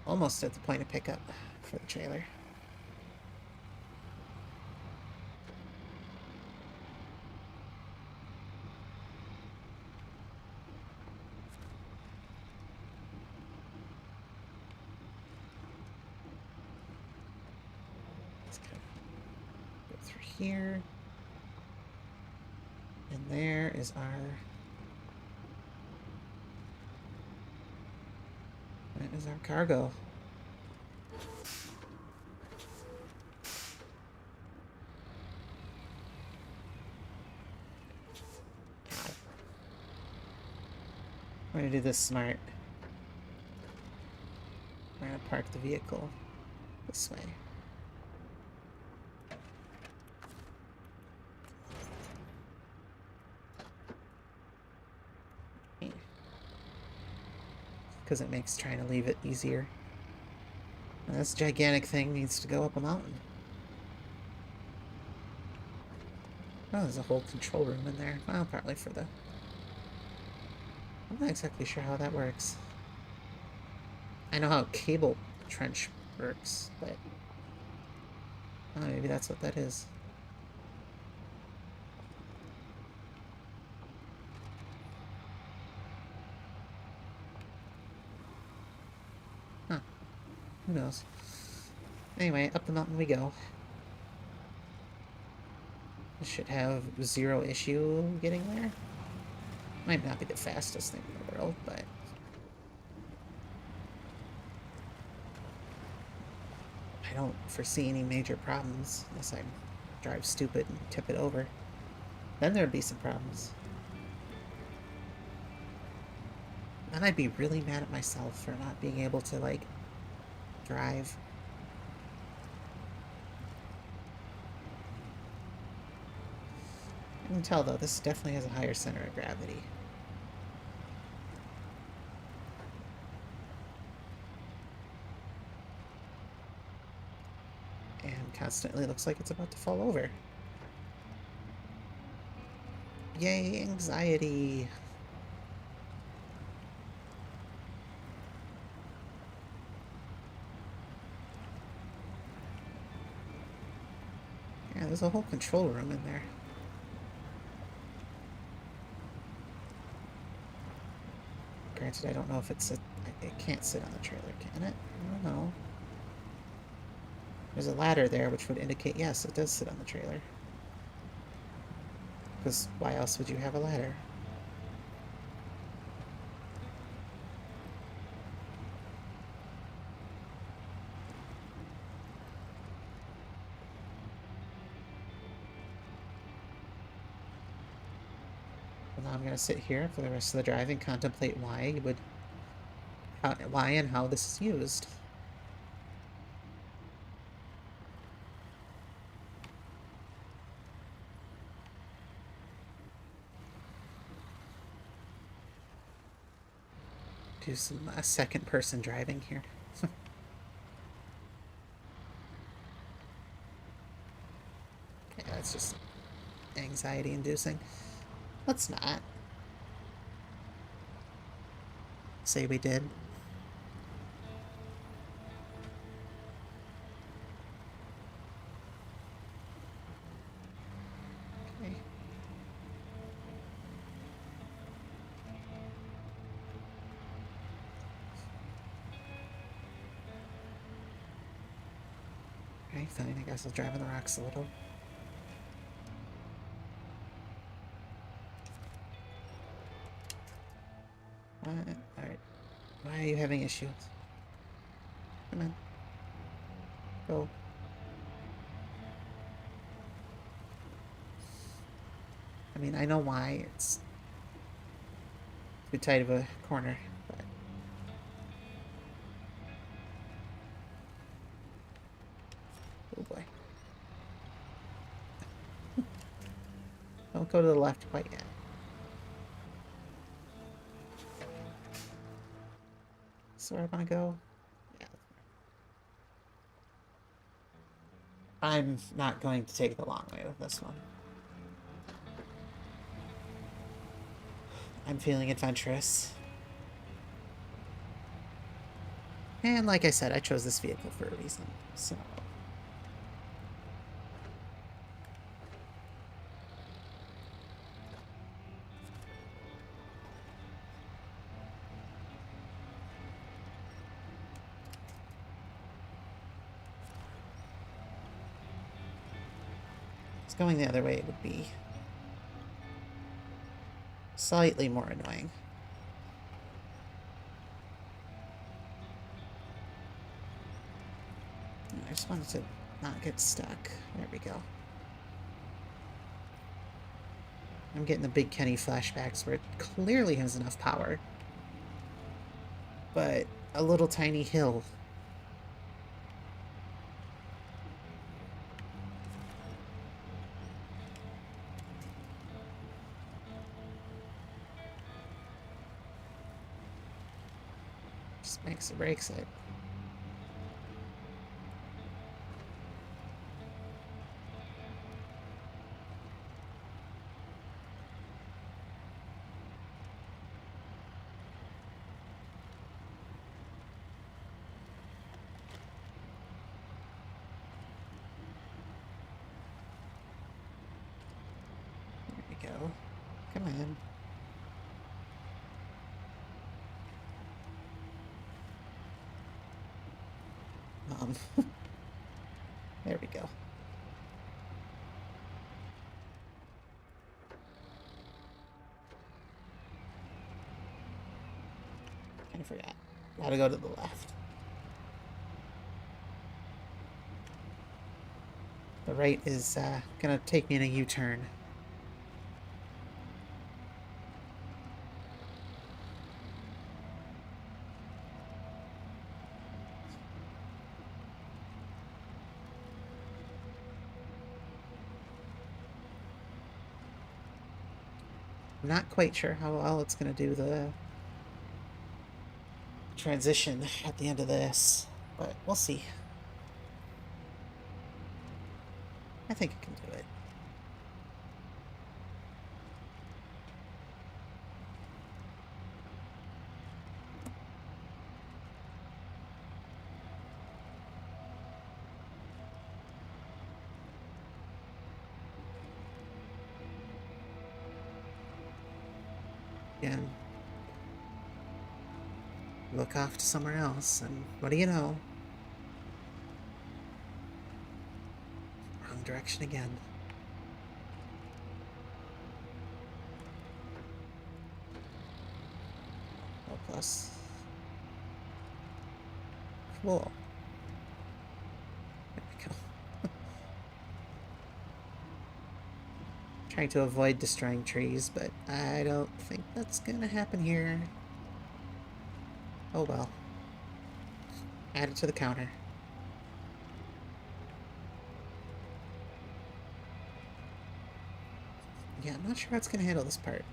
Almost at the point of pickup for the trailer. here. And there is our... That is our cargo. We're gonna do this smart. We're gonna park the vehicle this way. Because it makes trying to leave it easier. And this gigantic thing needs to go up a mountain. Oh, there's a whole control room in there. Well, probably for the... I'm not exactly sure how that works. I know how a cable trench works, but... Oh, maybe that's what that is. Huh. Who knows? Anyway, up the mountain we go. I should have zero issue getting there. Might not be the fastest thing in the world, but... I don't foresee any major problems unless I drive stupid and tip it over. Then there'd be some problems. Then I'd be really mad at myself for not being able to, like, drive. I can tell, though, this definitely has a higher center of gravity. And constantly looks like it's about to fall over. Yay, anxiety! Yeah, there's a whole control room in there. Granted, I don't know if it's a... It can't sit on the trailer, can it? I don't know. There's a ladder there, which would indicate, yes, it does sit on the trailer. Because why else would you have a ladder? Well, now I'm going to sit here for the rest of the drive and contemplate why you would... why and how this is used. Do some second person driving here. Yeah, that's just anxiety inducing. Let's not say we did. Okay. Okay, fine. I guess I'll drive on the rocks a little. Alright. Why are you having issues? Come on. Go. I mean, I know why. It's too tight of a corner, but... Oh boy. Don't go to the left quite yet. That's where I want to go. Yeah. I'm not going to take the long way with this one. I'm feeling adventurous. And like I said, I chose this vehicle for a reason, so... Going the other way would be slightly more annoying. I just wanted to not get stuck. There we go. I'm getting the Big Kenny flashbacks where it clearly has enough power. But a little tiny hill. Just makes or breaks it. Go. Come on. There we go. Kind of forgot. Gotta go to the left. The right is gonna take me in a U-turn. I'm not quite sure how well it's going to do the transition at the end of this, but we'll see. I think it can do it. Again, look off to somewhere else, and what do you know? Wrong direction again. Oh, plus. Cool. There we go. Trying to avoid destroying trees, but I don't think that's gonna happen here. Oh well. Add it to the counter. Yeah, I'm not sure how it's gonna handle this part.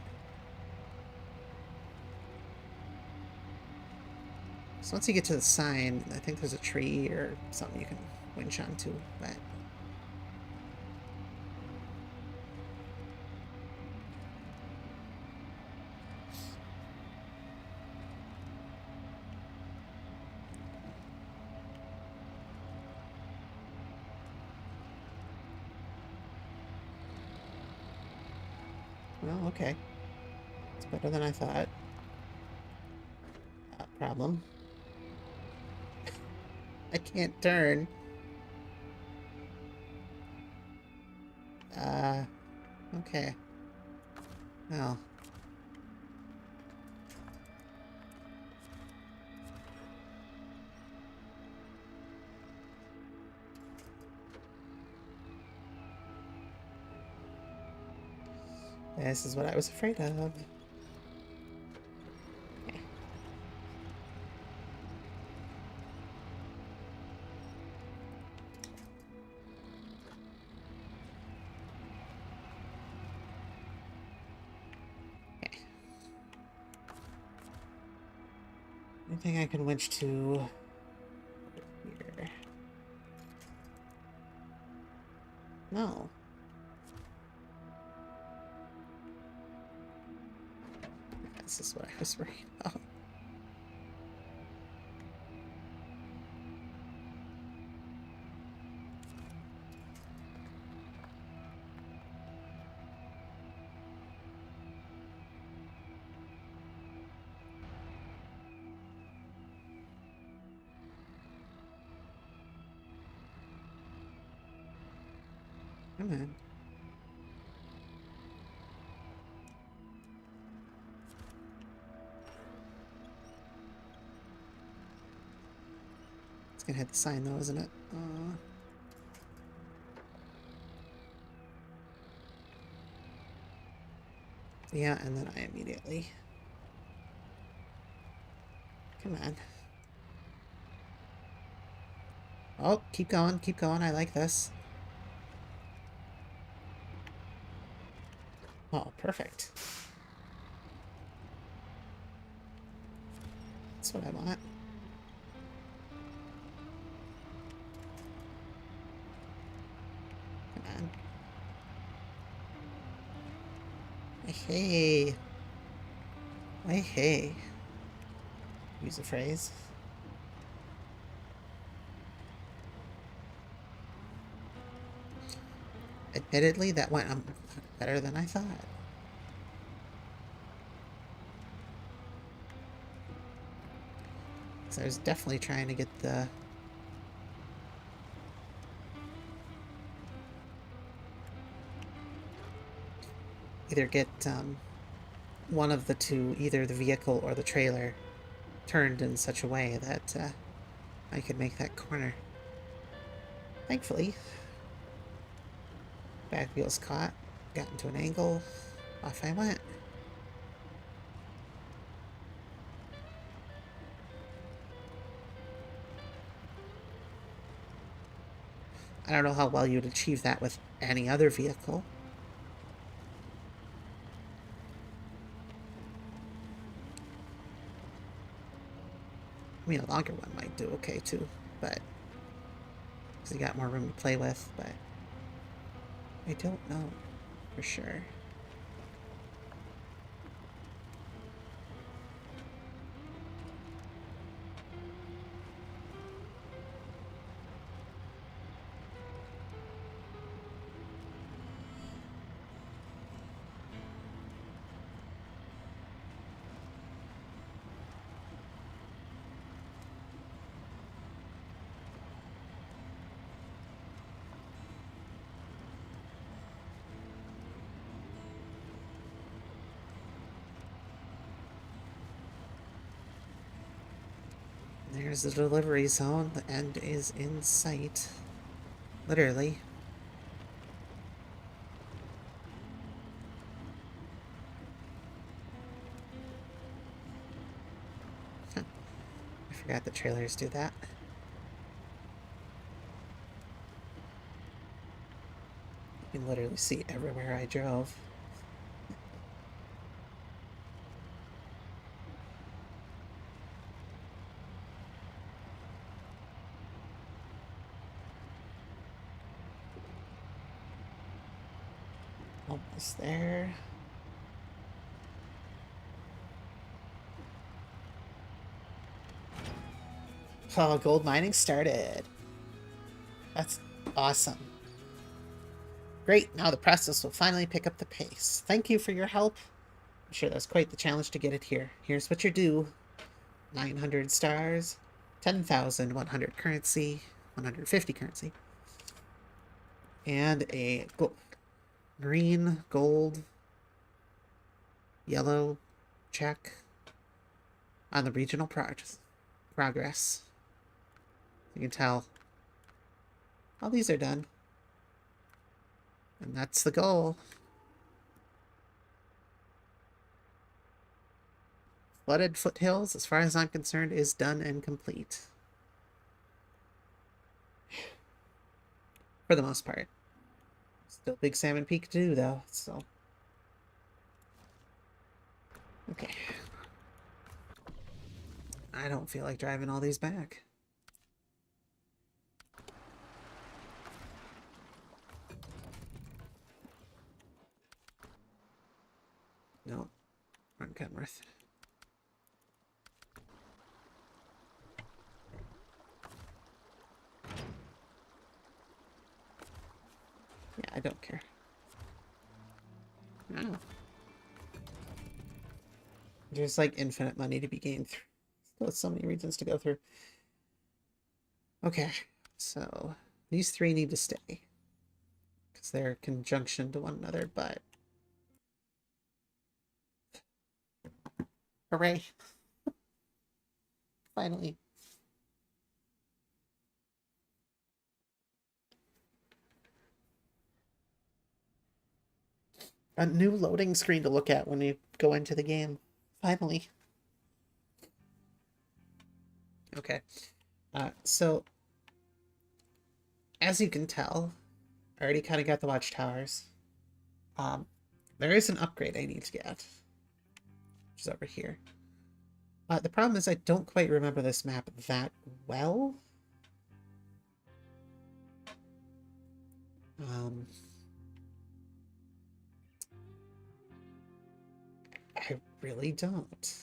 So once you get to the sign, I think there's a tree or something you can winch onto, but... Well, okay. It's better than I thought. Problem. I can't turn. Okay. Well. This is what I was afraid of. Okay. Okay. Anything I can winch to here? No. This is what I was worried about. Come on. gonna hit the sign though, isn't it? Yeah, and then I immediately... Come on. Oh, keep going, keep going. I like this. Oh, perfect. That's what I want. Come on. Hey. Hey, hey. Use a phrase. Admittedly, that went better than I thought. So I was definitely trying to get the... Either get one of the two, either the vehicle or the trailer, turned in such a way that I could make that corner. Thankfully, back wheels caught, got into an angle, off I went. I don't know how well you'd achieve that with any other vehicle. I mean, a longer one might do okay too, but because you got more room to play with, but I don't know for sure. There's the delivery zone. The end is in sight. Literally. I forgot the trailers do that. You can literally see everywhere I drove. Almost there. Oh, gold mining started. That's awesome. Great, now the process will finally pick up the pace. Thank you for your help. I'm sure that's quite the challenge to get it here. Here's what you're due. 900 stars, 10,100 currency, 150 currency, and a green, gold, yellow check on the regional progress. You can tell all these are done. And that's the goal. Flooded Foothills, as far as I'm concerned, is done and complete. For the most part. Still Big Salmon Peak to do, though, so... Okay. I don't feel like driving all these back. No. Run Kenworth. Yeah, I don't care. Oh. There's like infinite money to be gained through. Still so many regions to go through. Okay, so these three need to stay. Because they're conjunction to one another, but... Hooray. Finally. A new loading screen to look at when you go into the game. Finally. Okay. So, as you can tell, I already kind of got the watchtowers. There is an upgrade I need to get, which is over here. The problem is I don't quite remember this map that well. I really don't.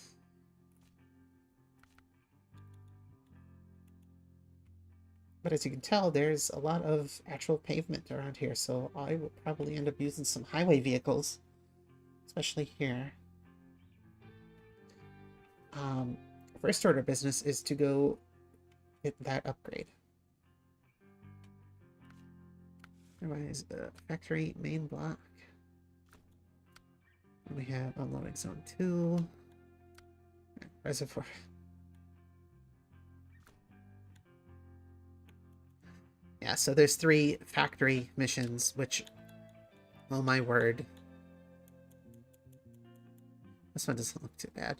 But as you can tell, there's a lot of actual pavement around here, so I will probably end up using some highway vehicles, especially here. First order of business is to go get that upgrade. Otherwise, factory main block. And we have unloading zone 2. Reservoir. Yeah, so there's 3 factory missions, which, oh my word. This one doesn't look too bad.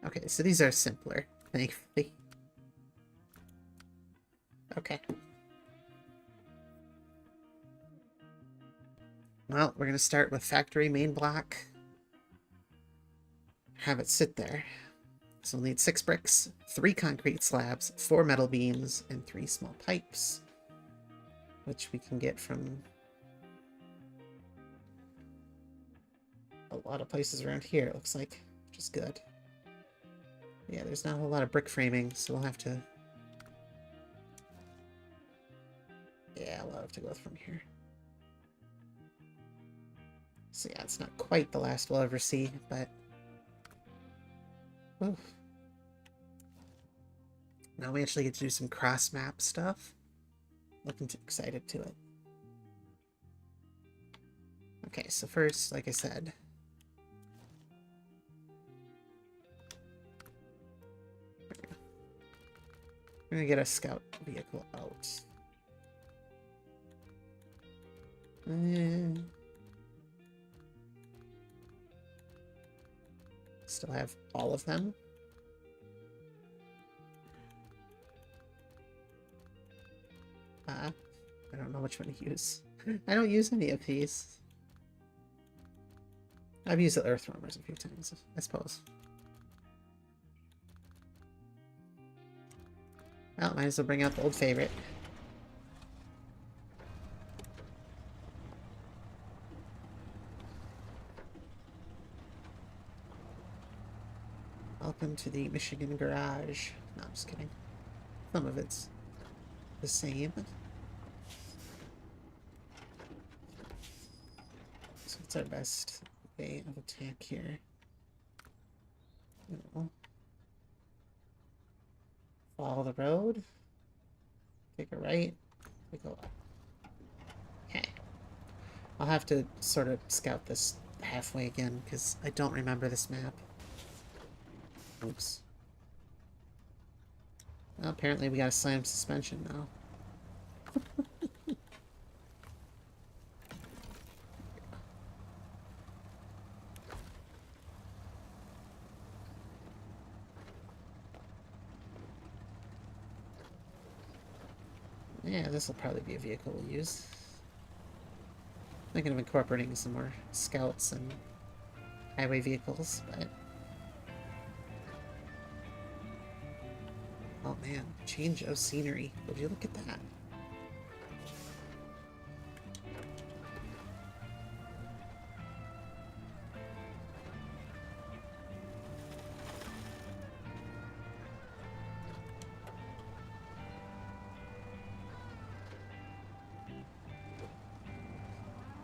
Okay, so these are simpler, thankfully. Okay. Well, we're going to start with factory main block. Have it sit there. So we'll need 6 bricks, 3 concrete slabs, 4 metal beams, and 3 small pipes. Which we can get from a lot of places around here, it looks like. Which is good. Yeah, there's not a whole lot of brick framing, so we'll have to... Yeah, we'll have to go from here. So yeah, it's not quite the last we'll ever see, but... Oof. Now we actually get to do some cross-map stuff. Looking too excited to it. Okay, so first, like I said... We're gonna get a scout vehicle out. Still have all of them. I don't know which one to use. I don't use any of these. I've used the earth roamers a few times, I suppose. Well, might as well bring out the old favorite. Welcome to the Michigan garage. No, I'm just kidding. Some of it's the same. So what's our best way of attack here? Follow the road. Take a right. Take a left. Okay. I'll have to sort of scout this halfway again, because I don't remember this map. Oops. Well, apparently we got a slam suspension now. Yeah, this will probably be a vehicle we'll use. Thinking of incorporating some more scouts and highway vehicles, but... Oh man, change of scenery. Would you look at that?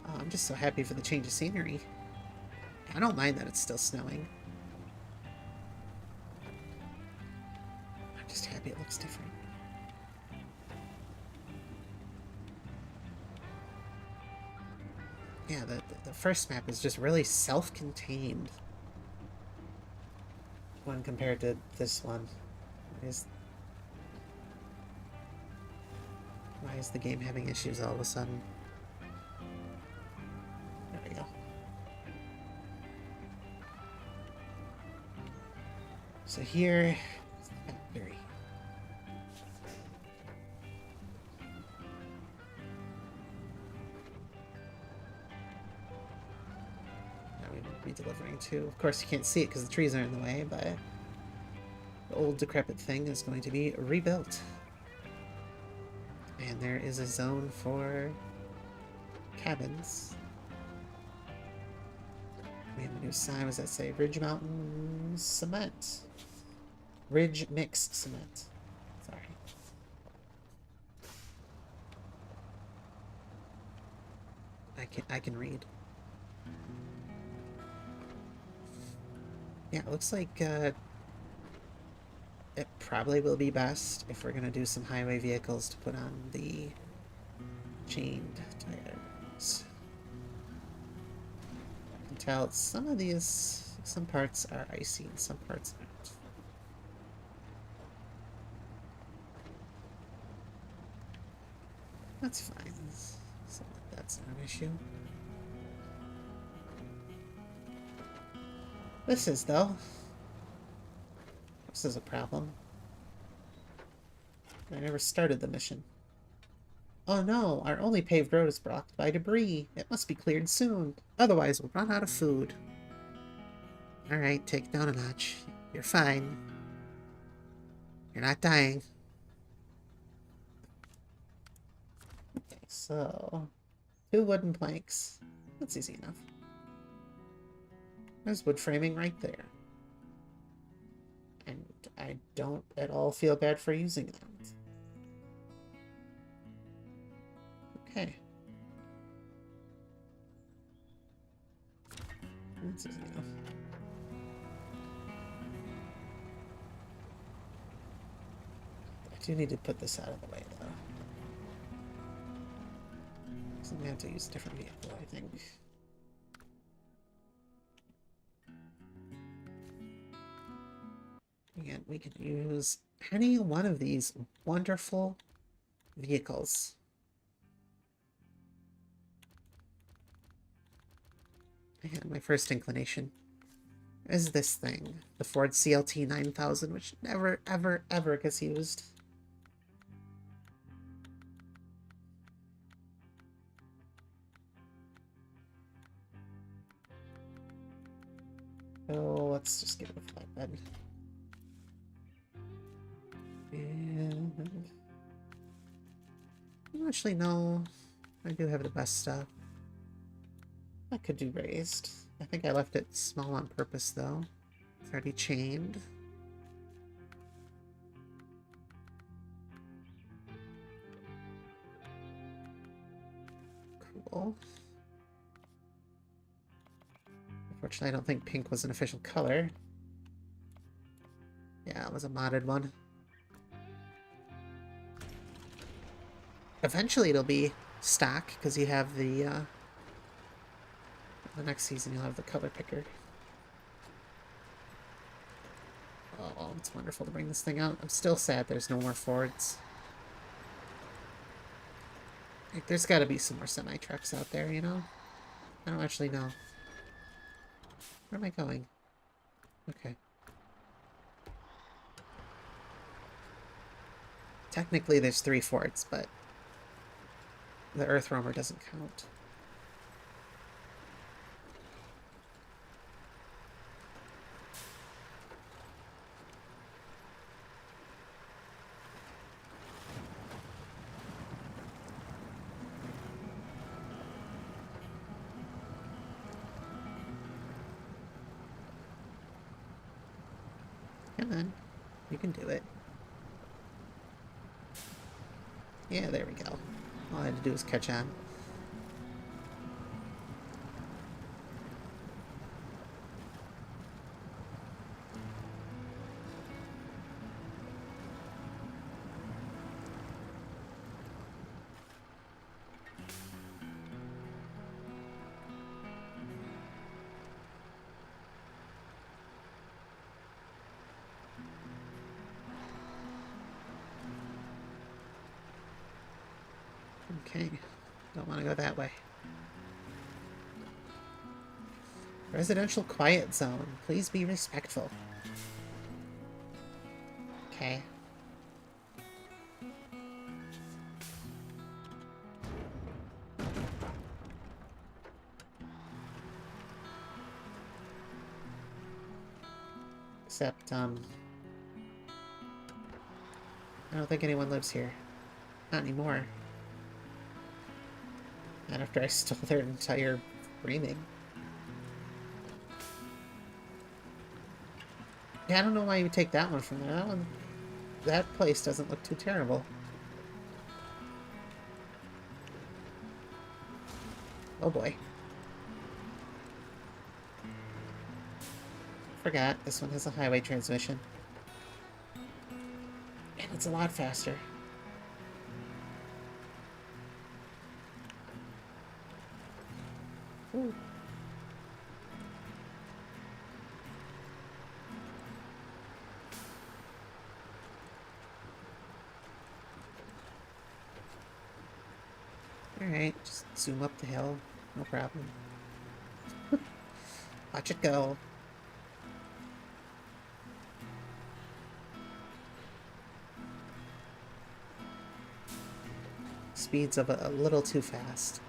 Oh, I'm just so happy for the change of scenery. I don't mind that it's still snowing. I'm just happy it looks different. Yeah, the first map is just really self-contained when compared to this one. It is... Why is the game having issues all of a sudden? There we go. So here, factory. Now we will be delivering to. Of course, you can't see it because the trees are in the way, but the old decrepit thing is going to be rebuilt. And there is a zone for cabins. We have a new sign. What does that say? Ridge Mountain Cement. Ridge Mix Cement. Sorry. I can read. Yeah, it looks like it probably will be best if we're gonna do some highway vehicles to put on the chained tires. You can tell some of these, some parts are icy and some parts aren't. That's fine. So that's not an issue. This is, though. This is a problem. I never started the mission. Oh no, our only paved road is blocked by debris. It must be cleared soon. Otherwise, we'll run out of food. Alright, take it down a notch. You're fine. You're not dying. Okay, so 2 wooden planks. That's easy enough. There's wood framing right there. And I don't at all feel bad for using them. Okay. That's easy enough. I do need to put this out of the way, though. So I'm going to have to use a different vehicle, I think. And we can use any one of these wonderful vehicles. I had my first inclination. Is this thing, the Ford CLT 9000, which never, ever, ever gets used. Oh, let's just give it a flatbed. And actually, no. I do have the best stuff. I could do raised. I think I left it small on purpose, though. It's already chained. Cool. Unfortunately, I don't think pink was an official color. Yeah, it was a modded one. Eventually it'll be stock, because you have the next season you'll have the color picker. Oh, it's wonderful to bring this thing out. I'm still sad there's no more Fords. Like, there's got to be some more semi-trucks out there, you know? I don't actually know. Where am I going? Okay. Technically there's 3 Fords, but the Earth Roamer doesn't count. Come on. You can do it. Yeah, there we go. All I had to do was catch on. Okay. Don't want to go that way. Residential quiet zone. Please be respectful. Okay. Except, I don't think anyone lives here. Not anymore. Not after I stole their entire framing. Yeah, I don't know why you would take that one from there. That place doesn't look too terrible. Oh boy. Forgot, this one has a highway transmission. And it's a lot faster. Ooh. Alright, just zoom up the hill. No problem. Watch it go. Speeds of a little too fast.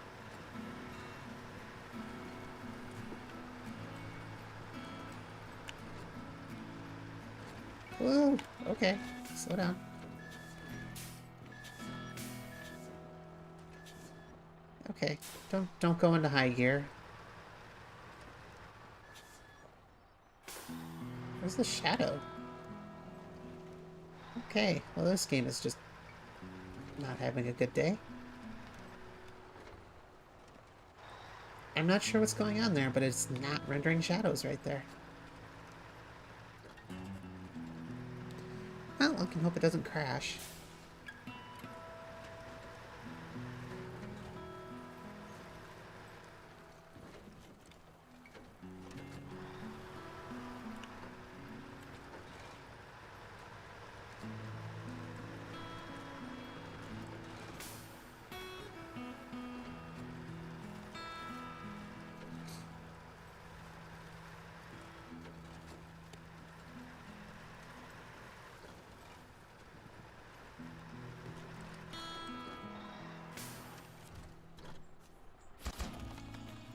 Whoa, okay, slow down. Okay, don't go into high gear. Where's the shadow? Okay, well this game is just not having a good day. I'm not sure what's going on there, but it's not rendering shadows right there. Well, I can hope it doesn't crash.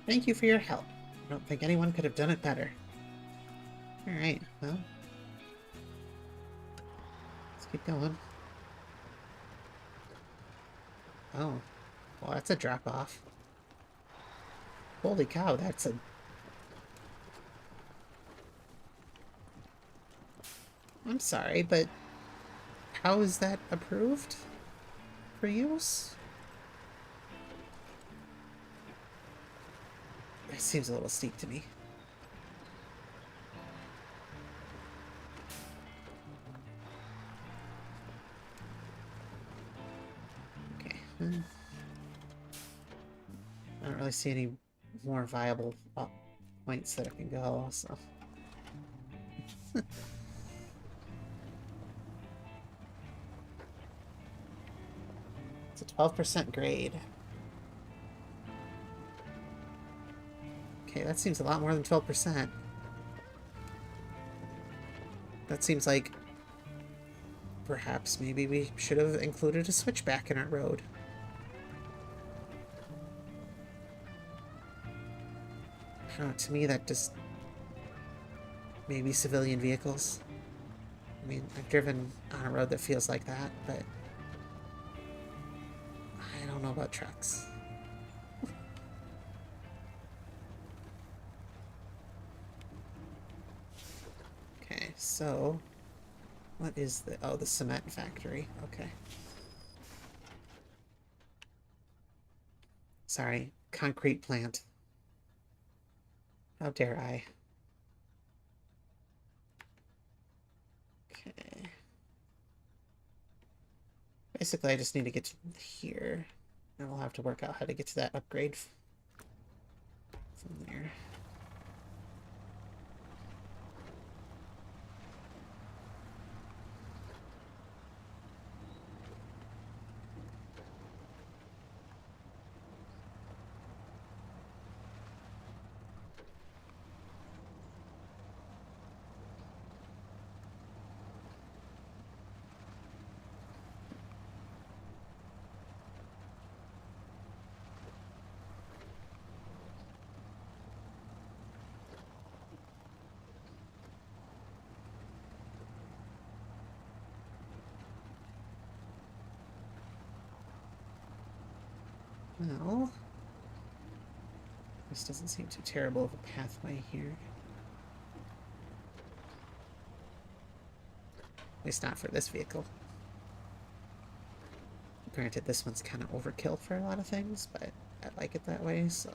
Thank you for your help. I don't think anyone could have done it better. Alright, well. Let's keep going. Oh. Well, that's a drop-off. Holy cow, that's a... I'm sorry, but... how is that approved? For use? It seems a little steep to me. Okay. I don't really see any more viable points that I can go, so... It's a 12% grade. Okay, that seems a lot more than 12%. That seems like perhaps maybe we should have included a switchback in our road. I don't know, to me that just... maybe civilian vehicles. I mean, I've driven on a road that feels like that, but I don't know about trucks. Okay, so what is the... oh, the cement factory. Okay. Sorry, concrete plant. How dare I? Okay. Basically, I just need to get to here. And we'll have to work out how to get to that upgrade from there. Well, this doesn't seem too terrible of a pathway here. At least not for this vehicle. Granted, this one's kind of overkill for a lot of things, but I like it that way, so...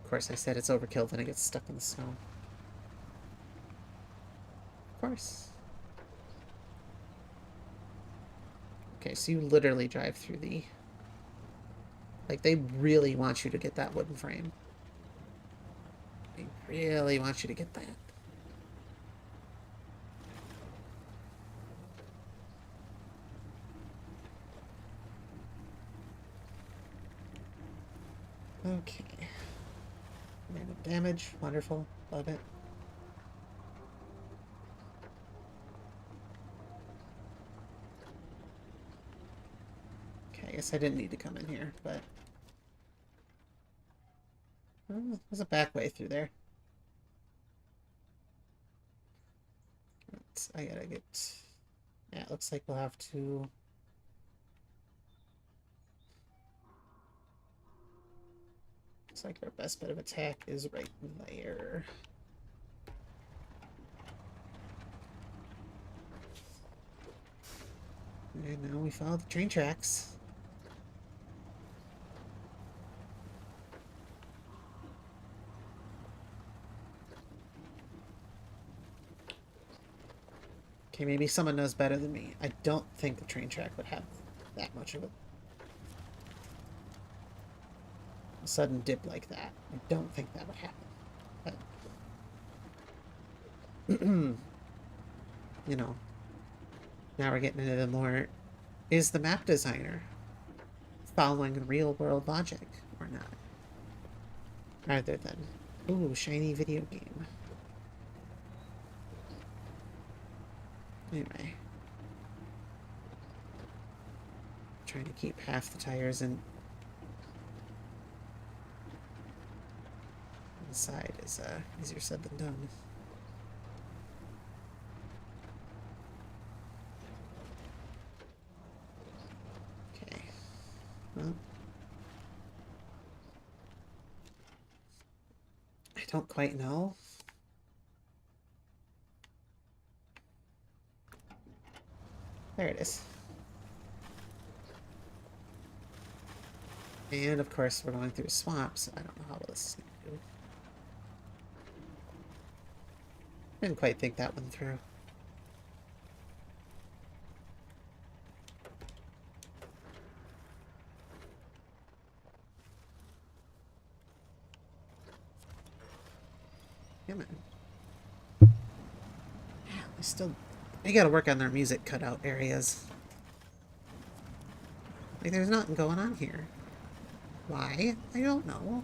Of course, I said it's overkill, then it gets stuck in the snow. Of course. Okay, so you literally drive through the... Like, they really want you to get that wooden frame. They really want you to get that. Okay. Random damage. Wonderful. Love it. Okay, I guess I didn't need to come in here, but... Oh, there's a back way through there. I gotta get... Yeah, it looks like we'll have to... Looks like our best bet of attack is right there. And now we follow the train tracks. Okay, maybe someone knows better than me. I don't think the train track would have that much of a sudden dip like that. I don't think that would happen. But you know, now we're getting into the more, is the map designer following real world logic or not? Rather than, ooh, shiny video game. Anyway. Trying to keep half the tires in. The side is easier said than done. Okay. Well, I don't quite know. There it is. And of course we're going through a swamp, so I don't know how well this is going to do. Didn't quite think that one through. Come on. They gotta work on their music cutout areas. Like, there's nothing going on here. Why? I don't know.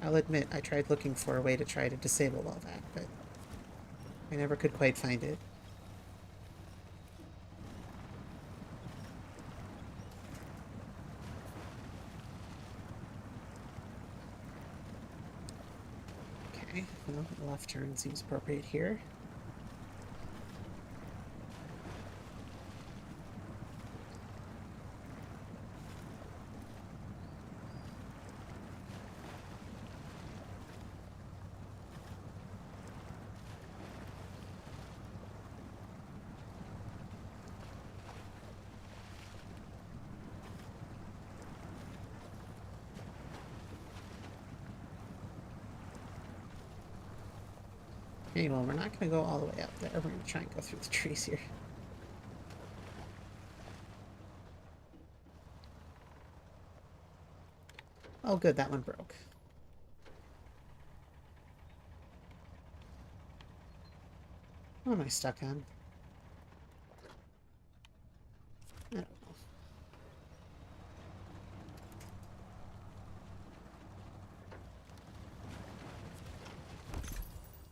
I'll admit, I tried looking for a way to try to disable all that, but I never could quite find it. Okay, well, the left turn seems appropriate here. Okay, well, we're not going to go all the way up there. We're going to try and go through the trees here. Oh, good, that one broke. What am I stuck on? I don't know.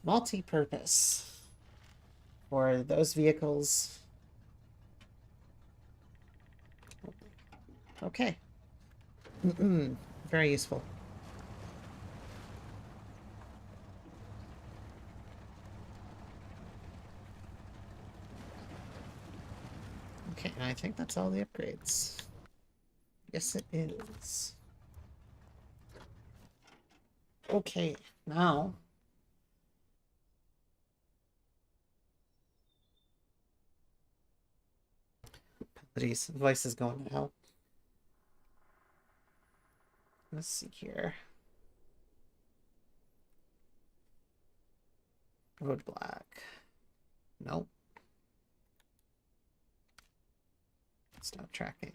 Multi-purpose. For those vehicles. Okay. Very useful. I think that's all the upgrades. Yes, it is. Okay, now... Apologies, voice is going to hell. Let's see here. Roadblock. Nope. Stop tracking.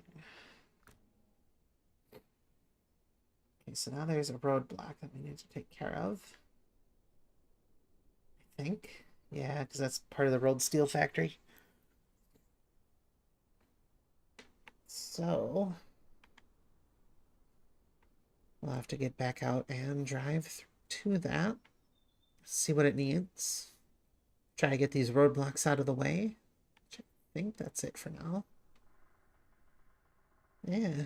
Okay, so now there's a roadblock that we need to take care of. I think. Yeah, because that's part of the rolled steel factory. So... we'll have to get back out and drive to that. See what it needs. Try to get these roadblocks out of the way. I think that's it for now. Yeah.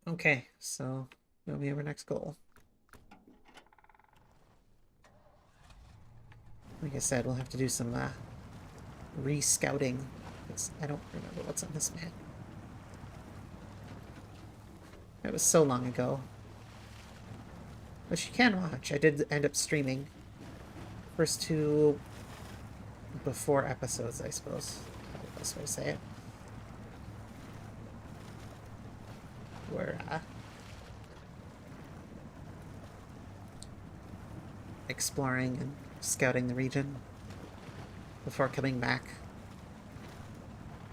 Okay, so that'll be our next goal. Like I said, we'll have to do some re-scouting, because I don't remember what's on this map. It was so long ago. Which you can watch. I did end up streaming. First two before episodes, I suppose. Probably the best way to say it. We're exploring and scouting the region before coming back.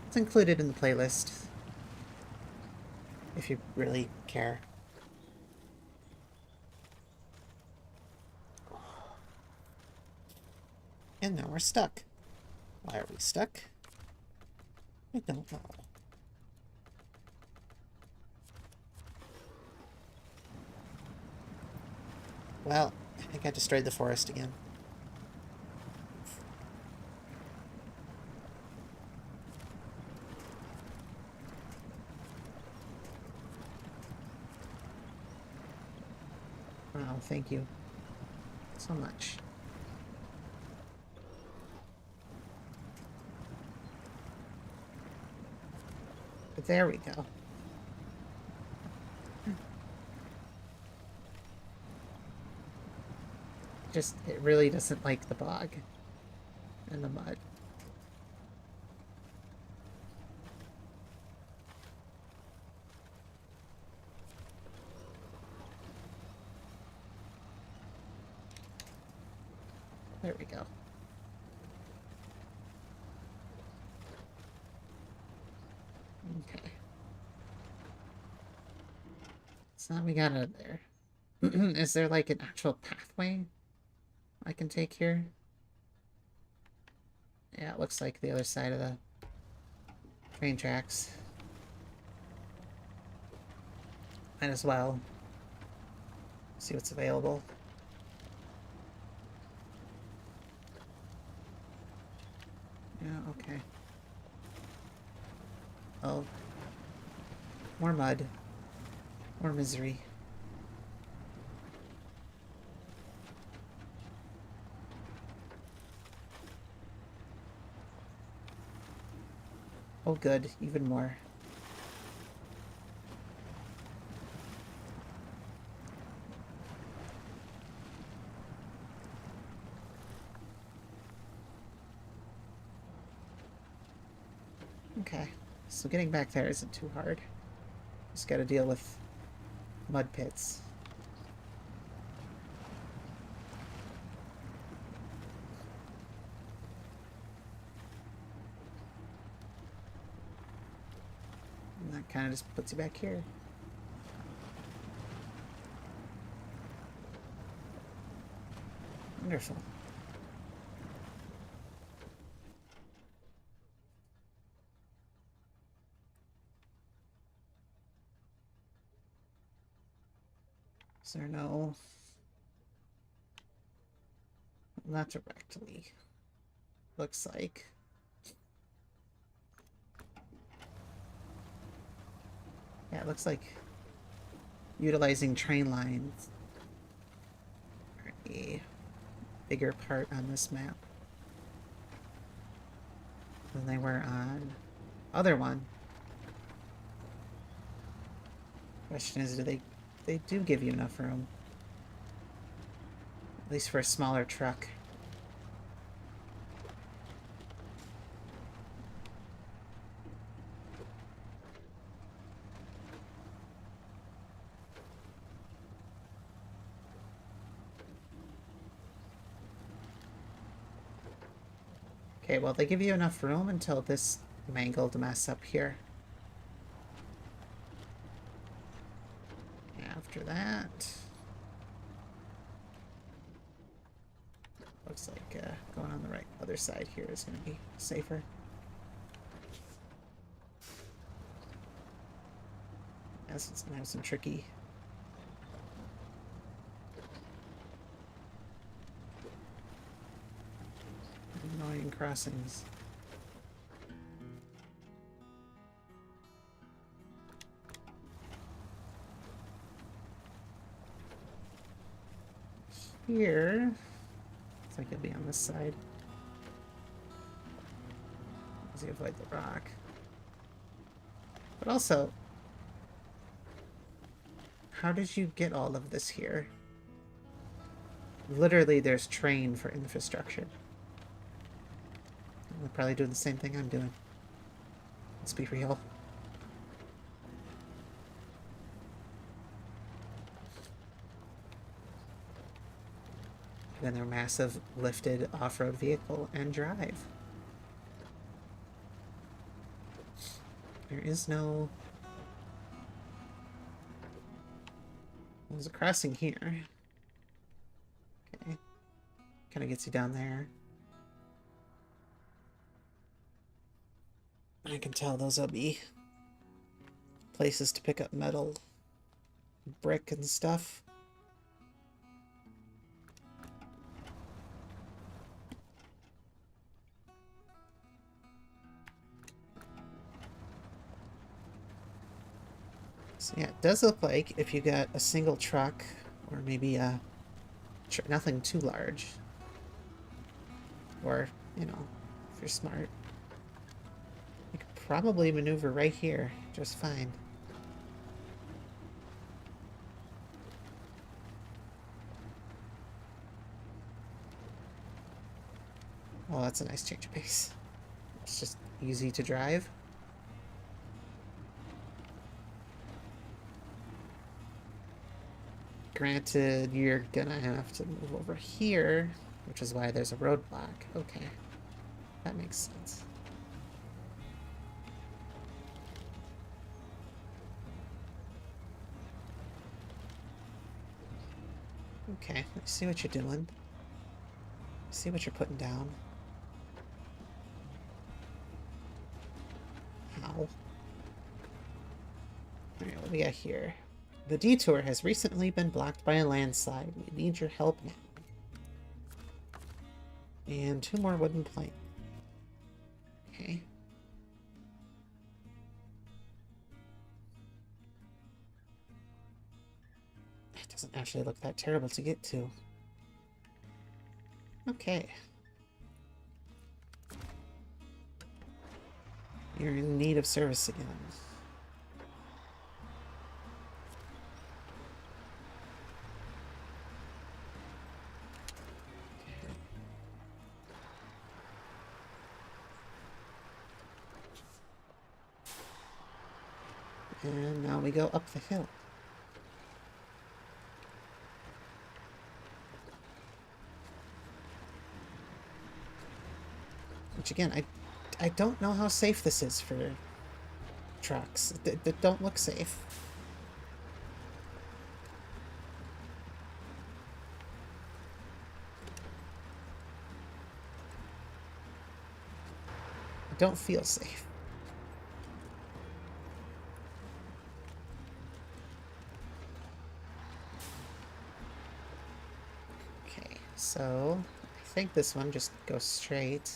It's included in the playlist if you really care. And now we're stuck. Why are we stuck? I don't know. Well, I think I destroyed the forest again. Wow, thank you so much. But there we go. Just, it really doesn't like the bog and the mud. There we go. Okay. So now we got out of there. Is there like an actual pathway I can take here? Yeah, it looks like the other side of the train tracks. Might as well see what's available. Yeah, okay. Oh. More mud. More misery. Oh good, even more. Okay, so getting back there isn't too hard. Just gotta deal with mud pits. And that kind of just puts you back here. Wonderful. Is there no... Not directly. Looks like. Yeah, it looks like utilizing train lines are a bigger part on this map. than they were on other one. Question is, they do give you enough room? At least for a smaller truck. Okay, well, they give you enough room until this mangled mess up here. After that, looks like going on the right other side here is going to be safer. Yes, it's going to have some tricky annoying crossings. Here, looks like it'll be on this side. As you avoid the rock. But also, how did you get all of this here? Literally, there's train for infrastructure. They'll probably do the same thing I'm doing. Let's be real. And their massive lifted off-road vehicle and drive. There is no... There's a crossing here. Okay. Kind of gets you down there. I can tell those will be places to pick up metal, brick and stuff. So yeah, it does look like if you got a single truck, or maybe nothing too large, or, you know, if you're smart, you could probably maneuver right here just fine. Oh, that's a nice change of pace. It's just easy to drive. Granted, you're gonna have to move over here, which is why there's a roadblock. Okay, that makes sense. Okay, let's see what you're doing. See what you're putting down. Ow. Alright, what do we got here? The detour has recently been blocked by a landslide. We need your help now. And 2 more wooden planks. Okay. It doesn't actually look that terrible to get to. Okay. You're in need of service again. And now we go up the hill. Which again, I don't know how safe this is for trucks. They don't look safe. I don't feel safe. Okay, so I think this one just goes straight.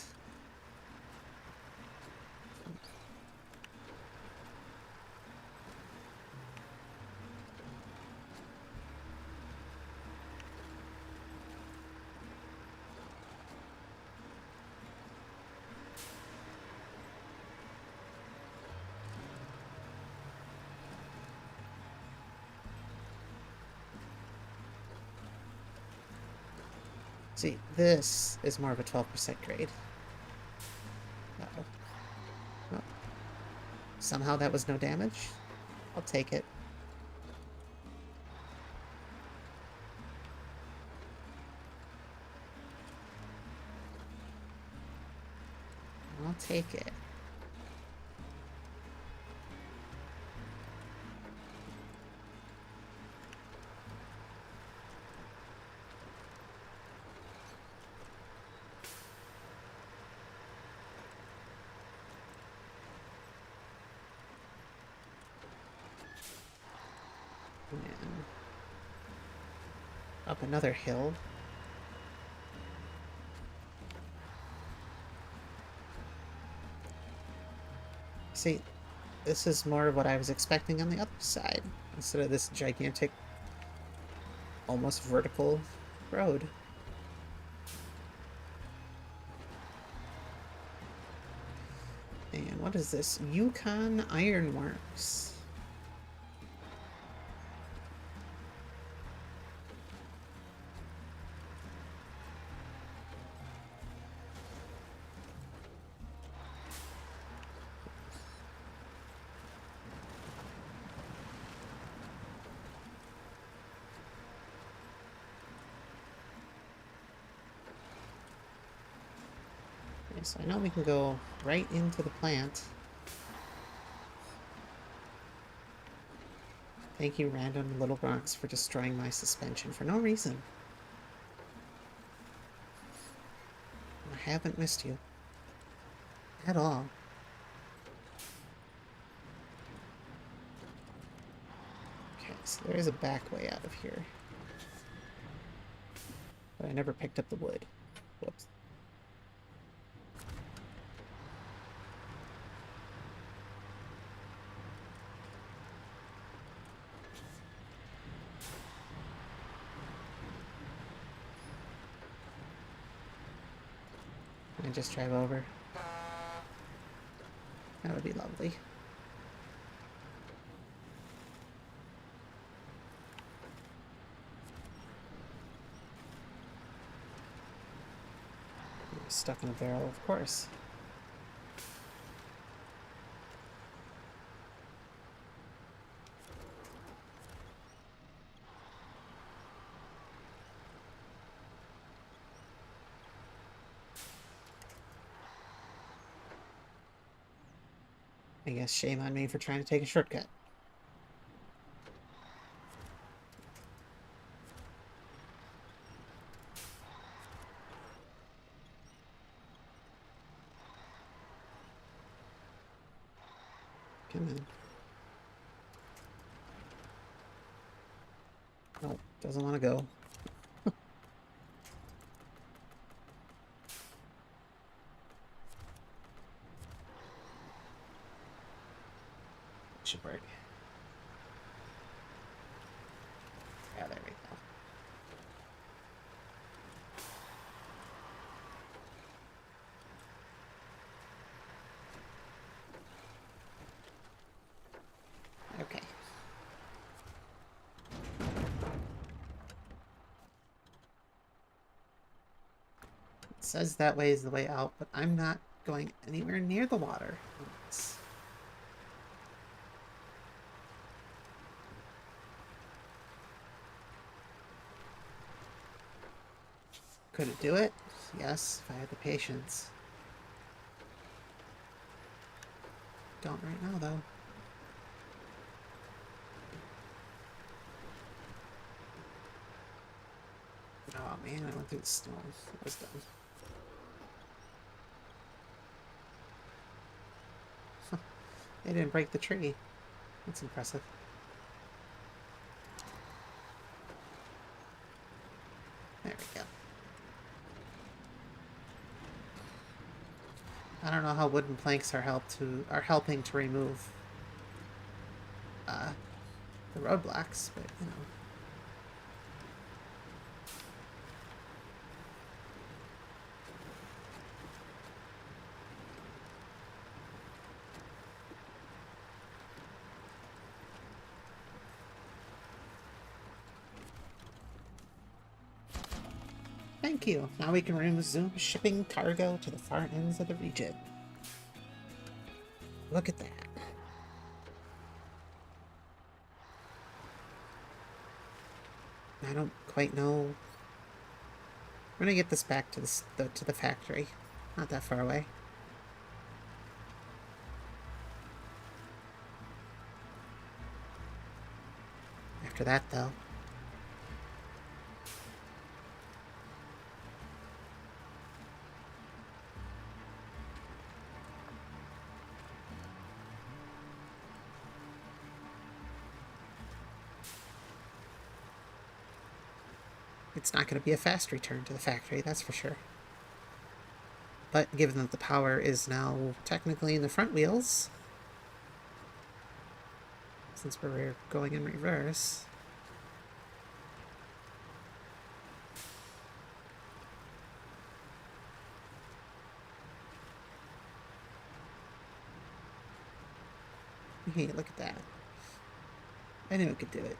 See, this is more of a 12% grade. Uh-oh. Oh. Somehow that was no damage. I'll take it. I'll take it. And up another hill. See, this is more of what I was expecting on the other side, instead of this gigantic, almost vertical road. And what is this? Yukon Ironworks. Okay, so I know we can go right into the plant. Thank you, random little rocks, for destroying my suspension for no reason. I haven't missed you. At all. Okay, so there is a back way out of here. But I never picked up the wood. Whoops. Can I just drive over? That would be lovely. Stuck in a barrel, of course. I guess shame on me for trying to take a shortcut. Come on. Oh, doesn't want to go. Should work. Yeah, there we go. Okay. It says that way is the way out, but I'm not going anywhere near the water. Could it do it? Yes, if I had the patience. Don't right now, though. Oh man, I went through the snow. That was dumb. They didn't break the tree. That's impressive. There we go. I don't know how wooden planks are helping to remove the roadblocks, but you know. Thank you. Now we can resume shipping cargo to the far ends of the region. Look at that. I don't quite know. We're gonna get this back to the factory. Not that far away. After that, though. It's not going to be a fast return to the factory, that's for sure. But given that the power is now technically in the front wheels, since we're going in reverse, hey, look at that. I knew it could do it.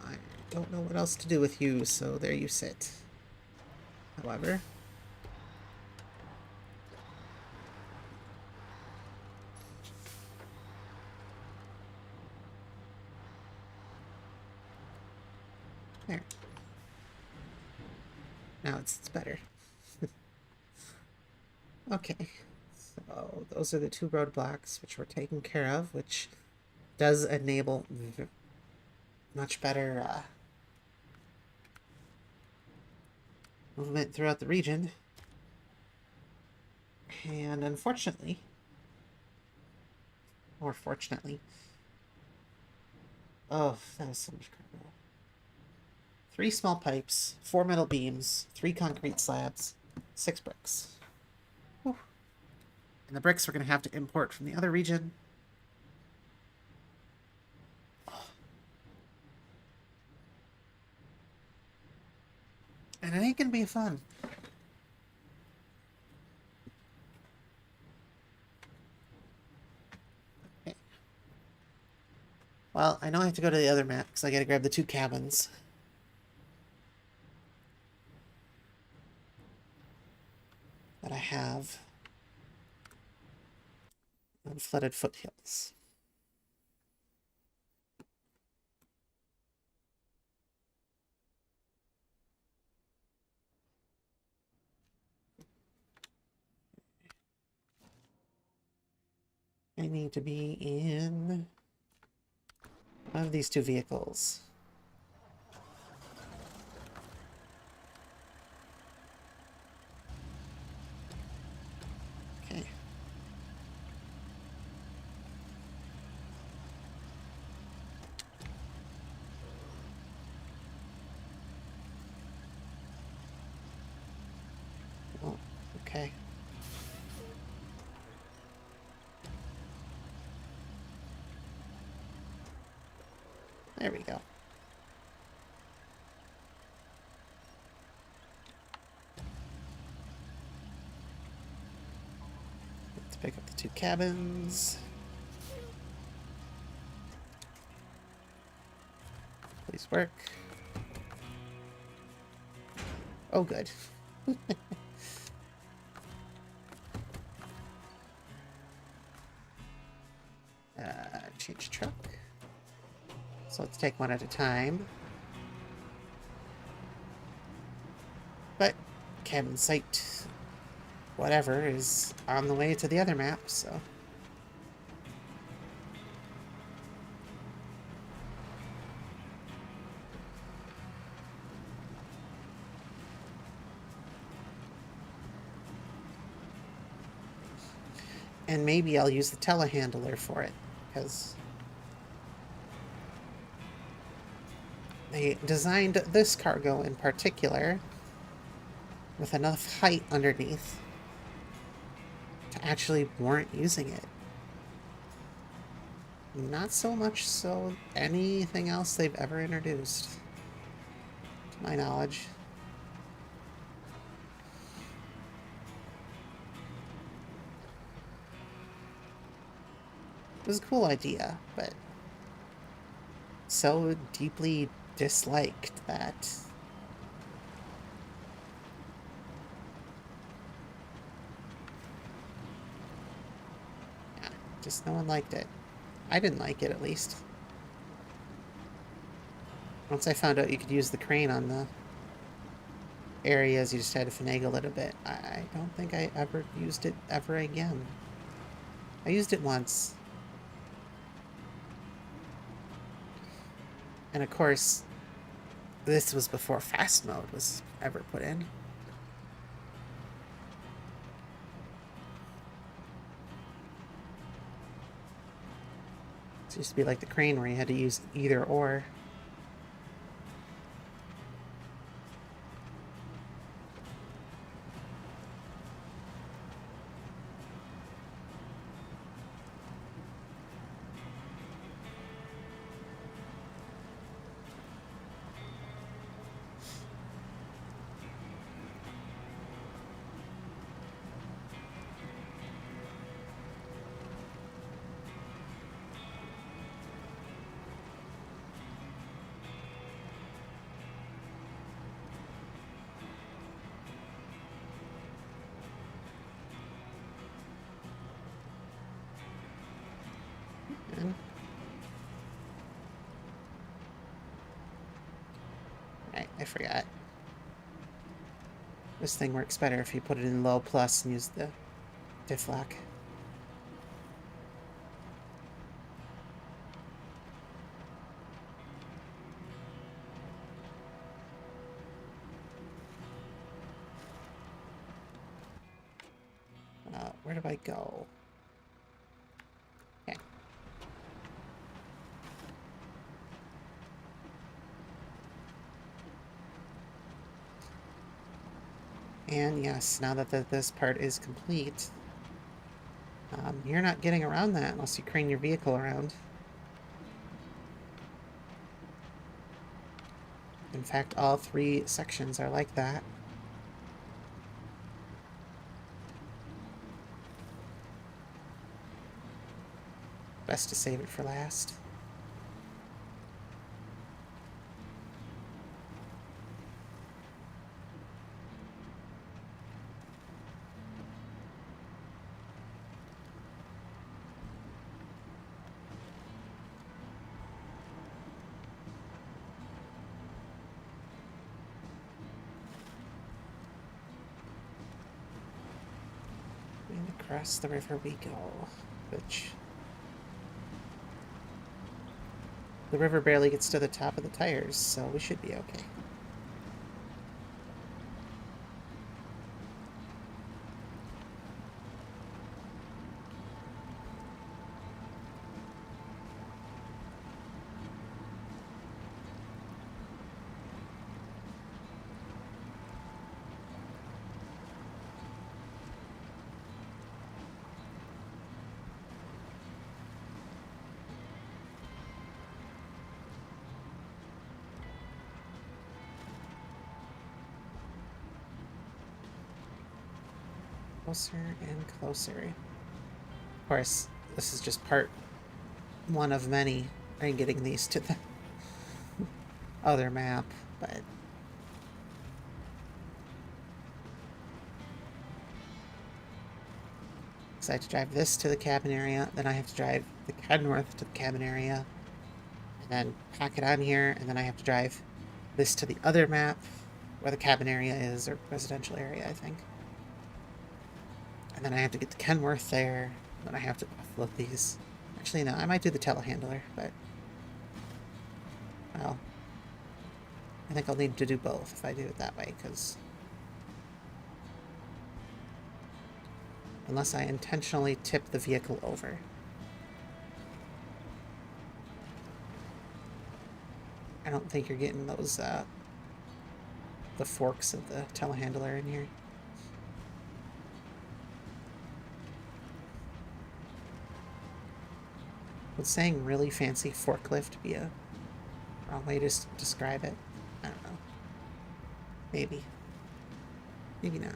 I don't know what else to do with you, so there you sit. However, there. Now it's better. Okay, so those are the two roadblocks which were taken care of, which does enable much better movement throughout the region. And unfortunately, or fortunately, oh, that was so much cargo. 3 small pipes, 4 metal beams, 3 concrete slabs, 6 bricks. Whew. And the bricks we're going to have to import from the other region. And it ain't going to be fun. Okay. Well, I know I have to go to the other map because I got to grab the 2 cabins. That I have on flooded foothills. I need to be in one of these 2 vehicles. Okay. Oh, okay. There we go. Let's pick up the 2 cabins. Please work. Oh, good. Change truck. So let's take one at a time. But cabin site, whatever, is on the way to the other map, so. And maybe I'll use the telehandler for it, because they designed this cargo in particular with enough height underneath to actually warrant using it. Not so much so anything else they've ever introduced, to my knowledge. It was a cool idea, but so deeply disliked that. Yeah, just no one liked it. I didn't like it, at least. Once I found out you could use the crane on the areas, you just had to finagle it a bit. I don't think I ever used it ever again. I used it once. And of course, this was before fast mode was ever put in. It used to be like the crane where you had to use either or. Right, I forgot. This thing works better if you put it in low plus and use the diff lock. Where do I go? Okay. And yes, now that this part is complete, you're not getting around that unless you crane your vehicle around. In fact, all 3 sections are like that. Best to save it for last. And across the river we go, which... the river barely gets to the top of the tires, so we should be okay. Closer and closer. Of course, this is just part 1 of many in getting these to the other map, but... so I have to drive this to the cabin area, then I have to drive the Kenworth to the cabin area, and then pack it on here, and then I have to drive this to the other map, where the cabin area is, or residential area, I think. And then I have to get the Kenworth there, and then I have to offload these. Actually, no, I might do the telehandler, but... well... I think I'll need to do both if I do it that way, because... unless I intentionally tip the vehicle over. I don't think you're getting those, the forks of the telehandler in here. Would saying really fancy forklift be a wrong way to describe it? I don't know. Maybe. Maybe not.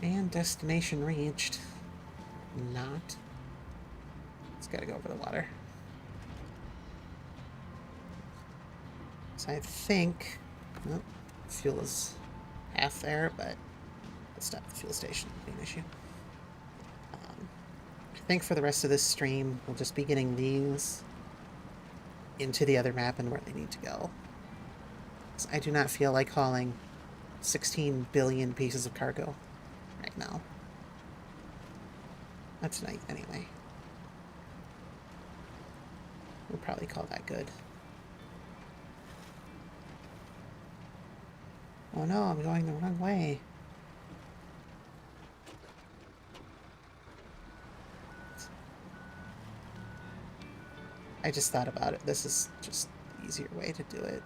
And destination reached. Not. It's gotta go over the water. So I think... Well, fuel is half there, but let's stop the fuel station. It'll be an issue. I think for the rest of this stream, we'll just be getting these into the other map and where they need to go. So I do not feel like hauling 16 billion pieces of cargo right now. Not tonight, anyway. We'll probably call that good. Oh no, I'm going the wrong way. I just thought about it. This is just the easier way to do it.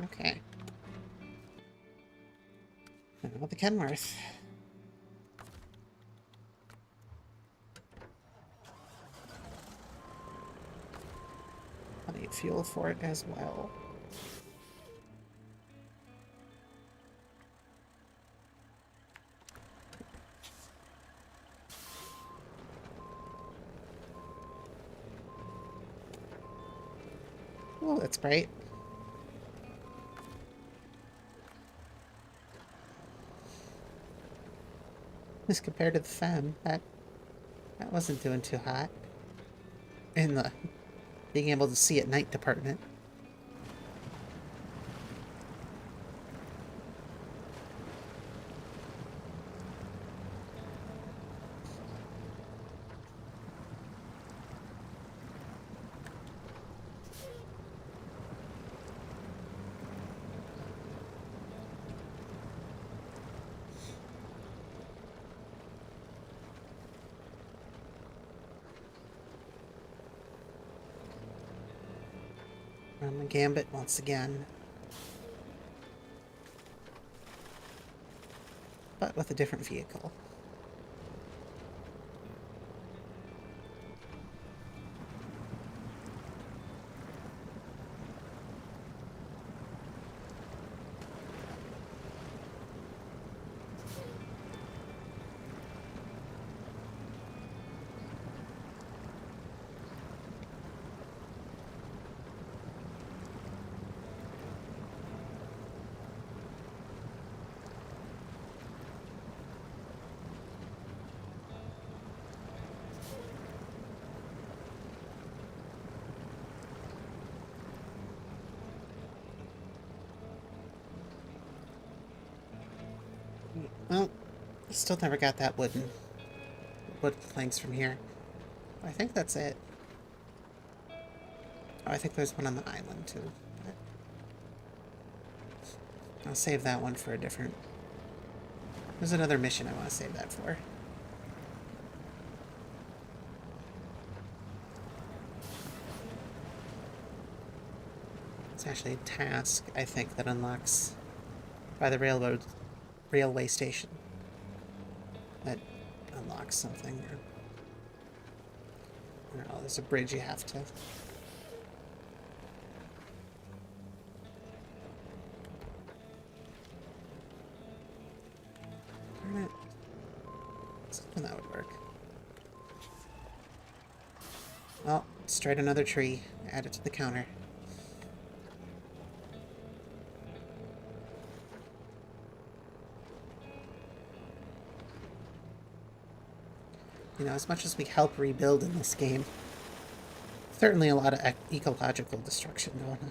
Okay. Now the Kenworth. I need fuel for it as well. Oh, that's bright. As compared to the Femme, that wasn't doing too hot. In the being able to see at night department. Run the gambit once again. But with a different vehicle. Well, still never got that wood planks from here. I think that's it. Oh, I think there's one on the island too. But I'll save that one for a different... There's another mission I want to save that for. It's actually a task, I think, that unlocks by the railway station. That unlocks something. Or, I don't know, there's a bridge you have to... Darn it. Something that would work. Well, destroyed another tree. Add it to the counter. You know, as much as we help rebuild in this game, certainly a lot of ecological destruction going on.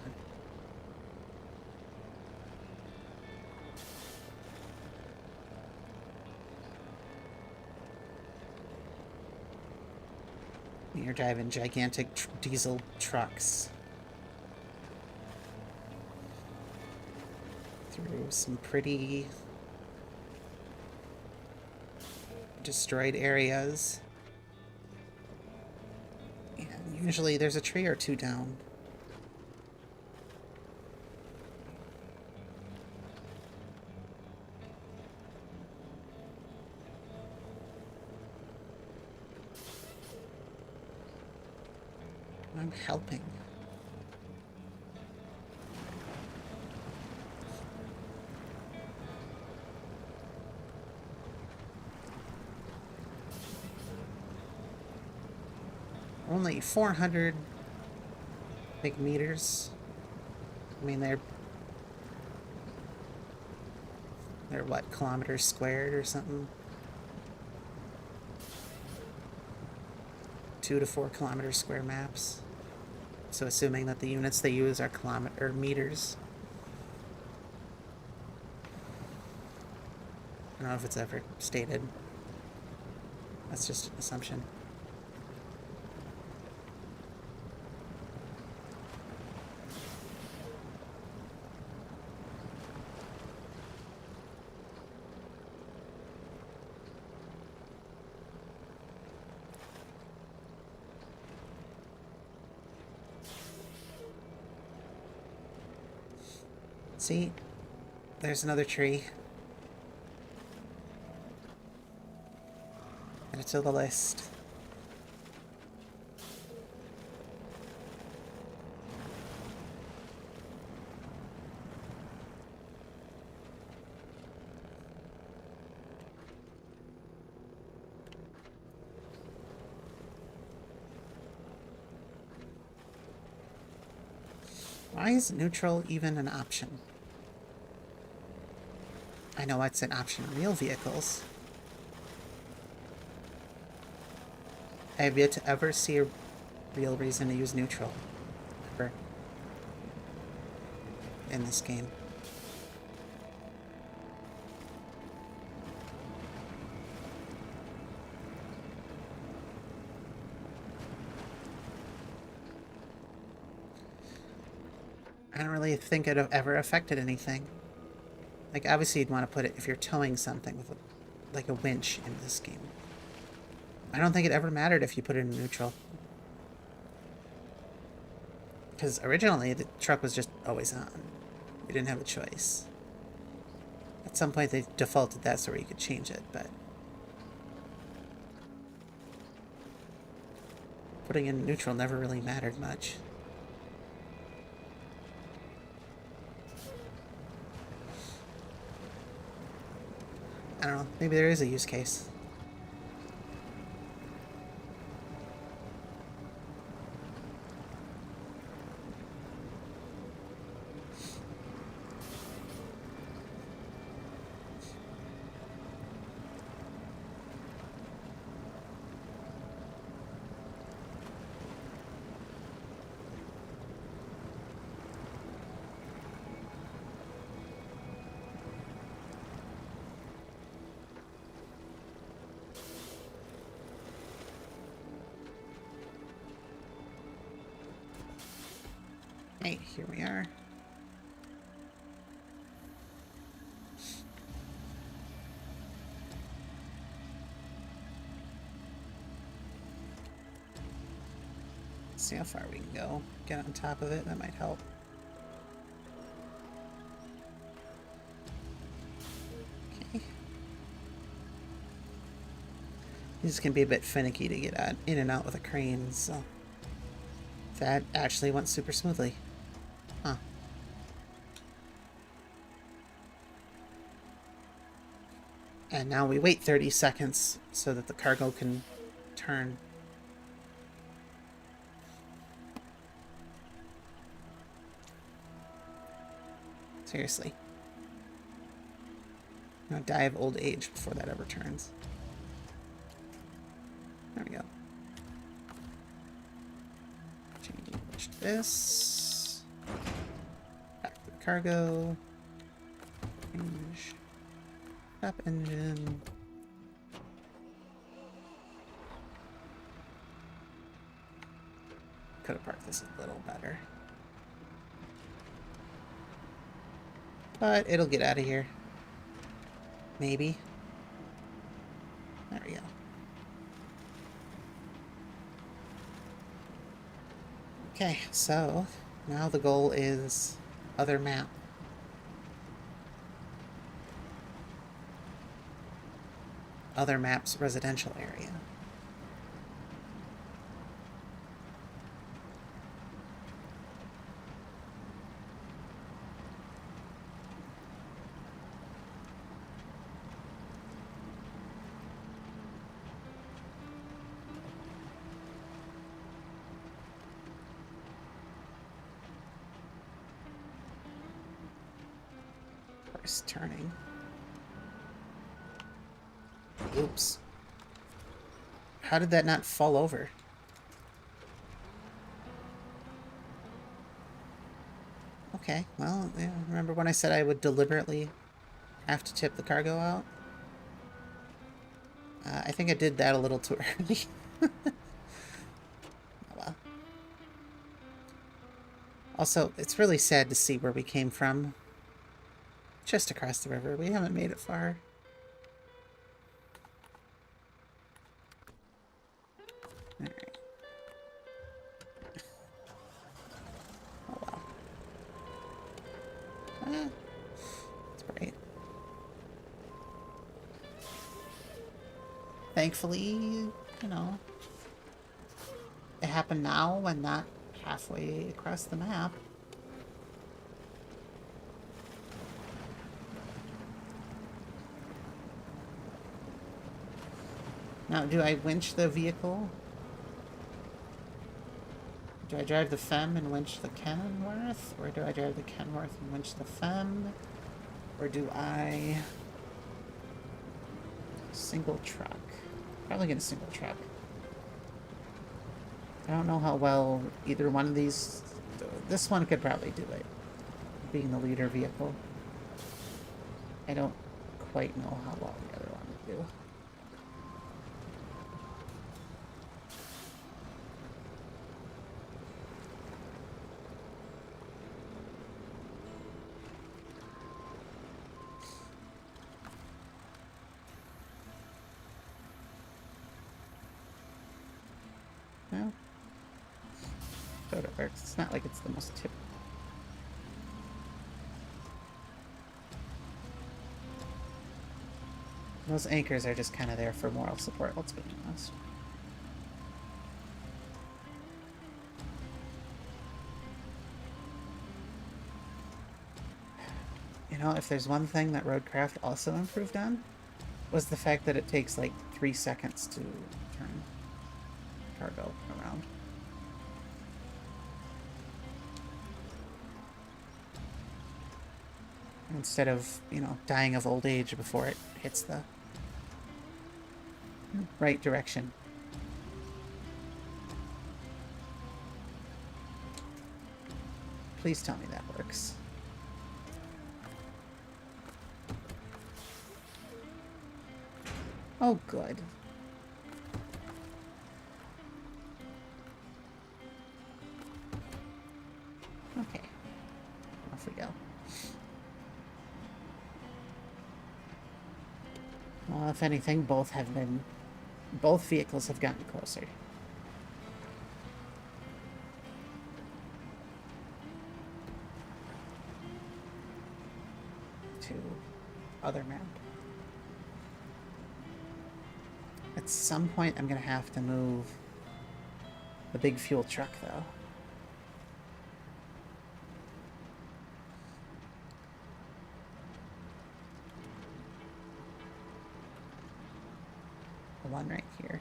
You're driving gigantic diesel trucks through some pretty destroyed areas. And usually there's a tree or two down. I'm helping. only 400 big meters. I mean, they're what, kilometers squared or something? 2 to 4 kilometer square maps. So assuming that the units they use are kilometer or meters. I don't know if it's ever stated. That's just an assumption. See? There's another tree. Add it to the list. Why is neutral even an option? I know it's an option in real vehicles. I have yet to ever see a real reason to use neutral. Ever. In this game. I don't really think it ever affected anything. Like, obviously you'd want to put it if you're towing something with like a winch in this game. I don't think it ever mattered if you put it in neutral. Because originally the truck was just always on. You didn't have a choice. At some point they defaulted that so where you could change it, but putting in neutral never really mattered much. I don't know, maybe there is a use case. Hey, here we are. See how far we can go. Get on top of it, that might help. Okay. These can be a bit finicky to get in and out with a crane, so that actually went super smoothly. Huh. And now we wait 30 seconds so that the cargo can turn. Seriously. I'm gonna die of old age before that ever turns. There we go. Change this. Back to the cargo. Change. Stop engine. Could have parked this a little better. But it'll get out of here. Maybe. There we go. Okay, so now the goal is other map. Other map's residential area. It's turning. Oops. How did that not fall over? Okay, well, yeah, remember when I said I would deliberately have to tip the cargo out? I think I did that a little too early. Oh well. Also, it's really sad to see where we came from. Just across the river. We haven't made it far. Alright. Oh well. It's great. Thankfully, you know, it happened now and not halfway across the map. Now, do I winch the vehicle? Do I drive the Femme and winch the Kenworth? Or do I drive the Kenworth and winch the Femme? Or do I... single truck? Probably get a single truck. I don't know how well either one of these... This one could probably do it, being the leader vehicle. I don't quite know how well the other one would do. Well, so it works. It's not like it's the most typical. Those anchors are just kind of there for moral support, let's be honest. You know, if there's one thing that Roadcraft also improved on, was the fact that it takes like 3 seconds to turn cargo around. Instead of, you know, dying of old age before it hits the right direction. Please tell me that works. Oh, good. Okay. Off we go. Well, if anything, both vehicles have gotten closer. To other map. At some point, I'm gonna have to move the big fuel truck, though. The one right here.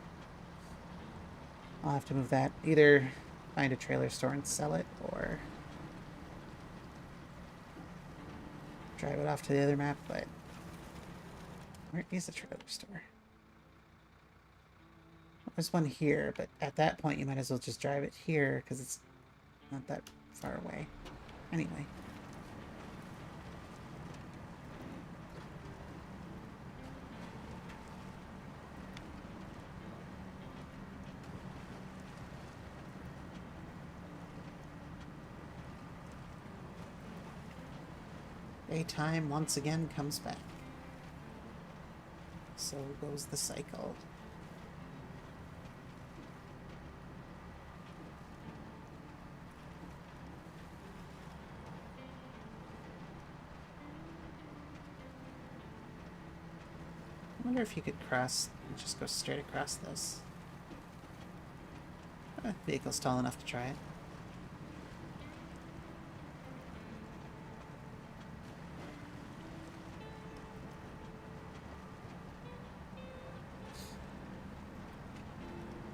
I'll have to move that. Either find a trailer store and sell it, or drive it off to the other map, but where is the trailer store? There's one here, but at that point you might as well just drive it here, because it's not that far away. Anyway. Daytime once again comes back. So goes the cycle. I wonder if you could cross and just go straight across this. Vehicle's tall enough to try it.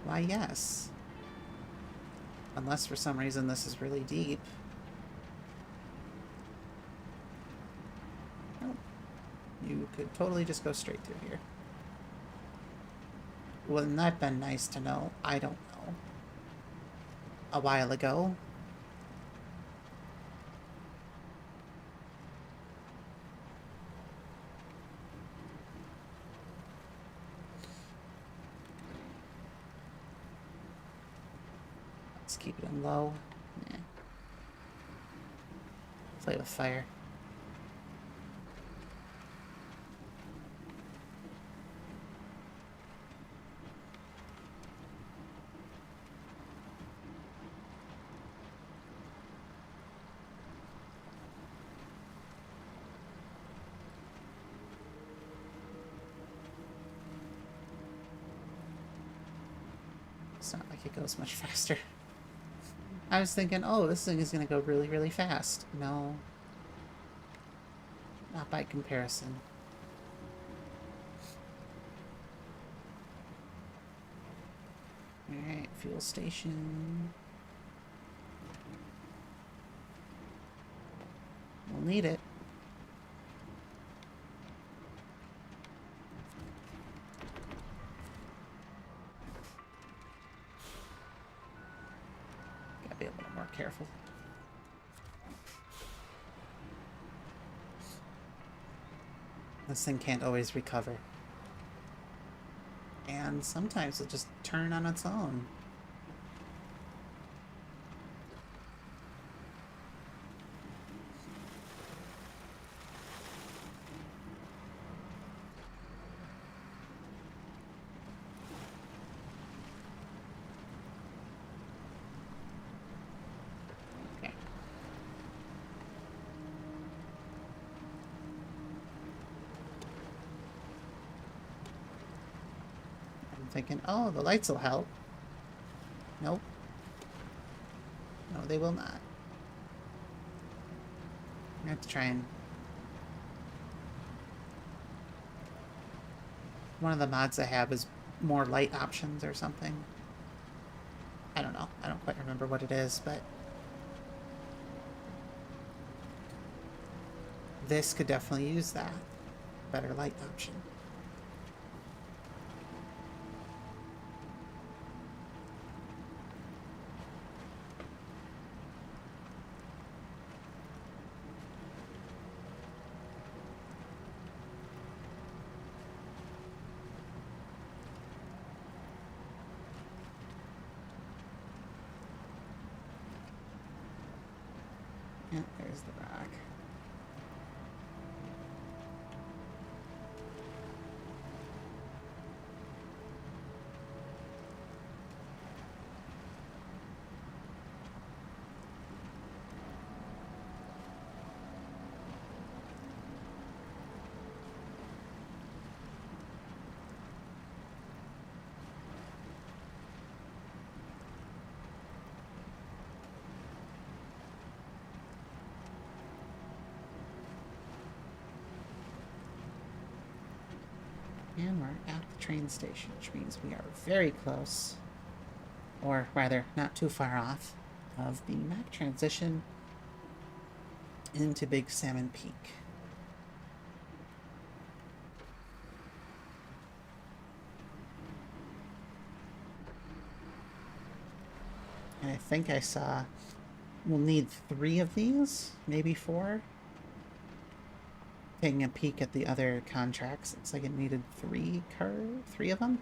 Why, yes. Unless for some reason this is really deep. Oh, You could totally just go straight through here. Wouldn't that been nice to know? I don't know. A while ago. Let's keep it in low. Yeah. Play with fire. It's not like it goes much faster. I was thinking, oh, this thing is going to go really, really fast. No. Not by comparison. Alright, fuel station. We'll need it. Gotta be a little more careful. This thing can't always recover. And sometimes it'll just turn on its own. Okay. I'm thinking, oh, the lights will help. Nope. No, they will not. I have to try and... One of the mods I have is more light options or something. I don't know. I don't quite remember what it is, but... This could definitely use that. Better light option. Yeah, there's the rock. And we're at the train station, which means we are very close, or rather, not too far off, of the map transition into Big Salmon Peak. And I think I saw we'll need 3 of these, maybe 4. Taking a peek at the other contracts, looks like it needed 3 of them.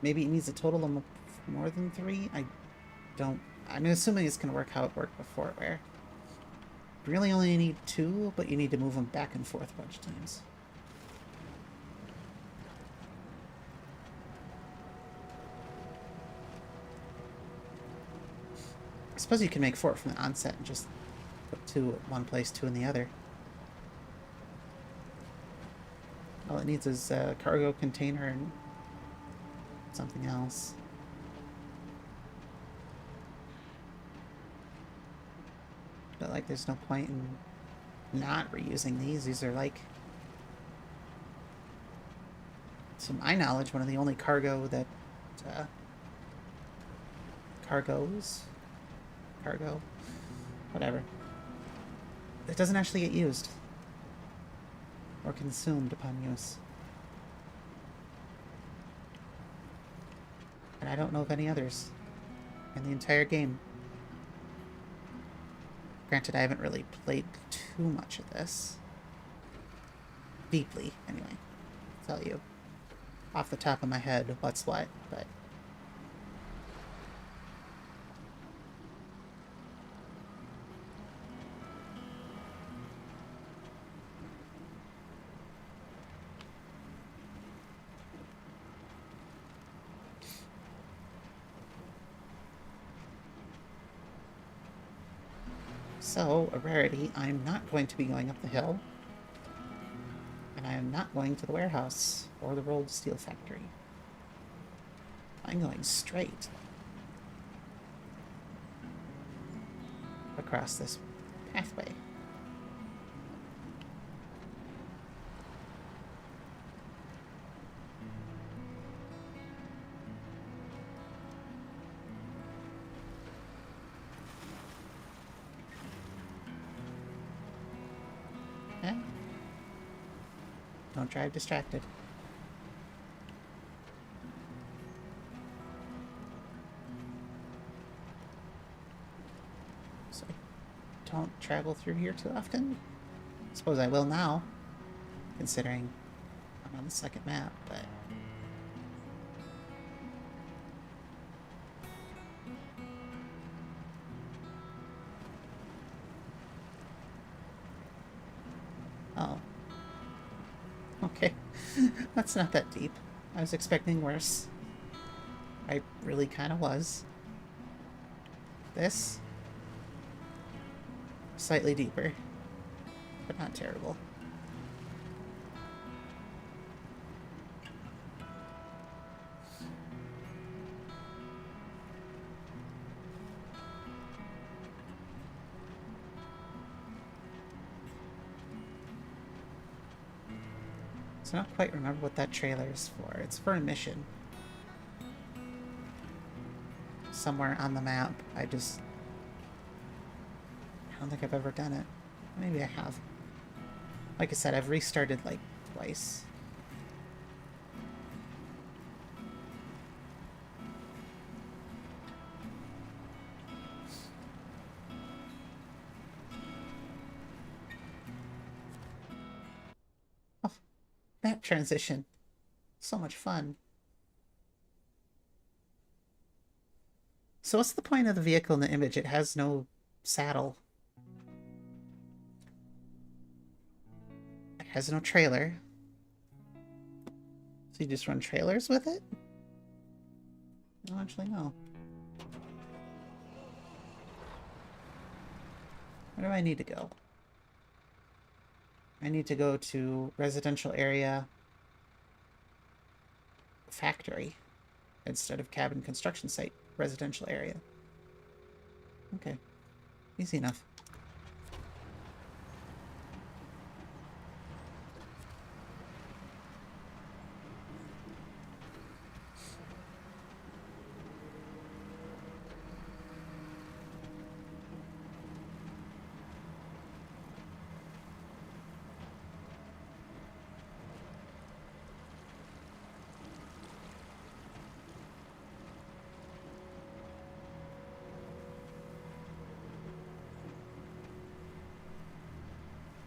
Maybe it needs a total of more than 3. I'm assuming it's gonna work how it worked before, where you really only need 2, but you need to move them back and forth a bunch of times. I suppose you can make 4 from the onset and just put 2 at one place, 2 in the other. All it needs is a cargo container and something else. But like, there's no point in not reusing these. These are like, to my knowledge, one of the only cargo that cargo, whatever, that doesn't actually get used. or consumed upon use. And I don't know of any others in the entire game. Granted, I haven't really played too much of this. Deeply, anyway. I'll tell you off the top of my head what's what, but... So, a rarity, I'm not going to be going up the hill. And I am not going to the warehouse or the rolled steel factory. I'm going straight across this pathway. Eh? Don't drive distracted. So I don't travel through here too often. Suppose I will now, considering I'm on the second map, but... Oh. Okay. That's not that deep. I was expecting worse. I really kind of was. This? Slightly deeper. But not terrible. So I don't quite remember what that trailer is for. It's for a mission. Somewhere on the map. I don't think I've ever done it. Maybe I have. Like I said, I've restarted like twice. Oh, map transition. So much fun. So what's the point of the vehicle in the image? It has no saddle. It has no trailer. So you just run trailers with it? I don't actually know. Where do I need to go? I need to go to residential area factory instead of cabin construction site. Residential area. Okay. Easy enough.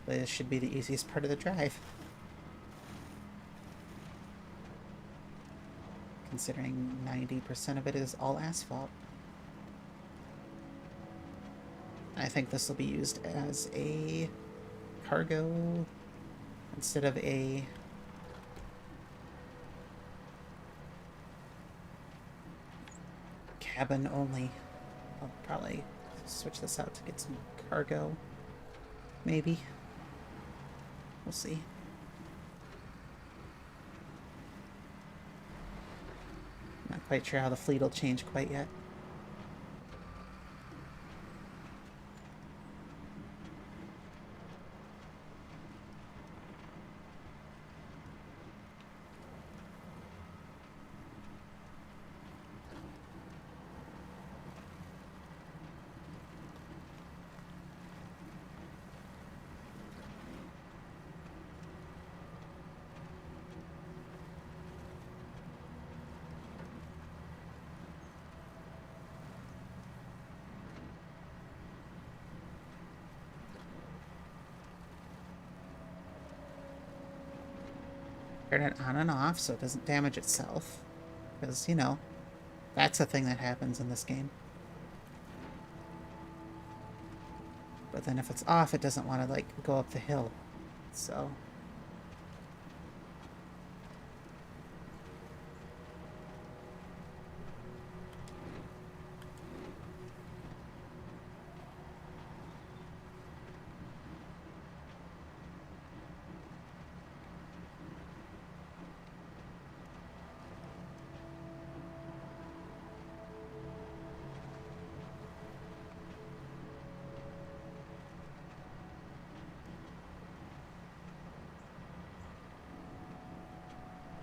This should be the easiest part of the drive. Considering 90% of it is all asphalt. I think this will be used as a cargo instead of a cabin only. I'll probably switch this out to get some cargo. Maybe. We'll see. Not quite sure how the fleet will change quite yet. Turn it on and off so it doesn't damage itself. Because, you know, that's a thing that happens in this game. But then if it's off, it doesn't want to, like, go up the hill. So...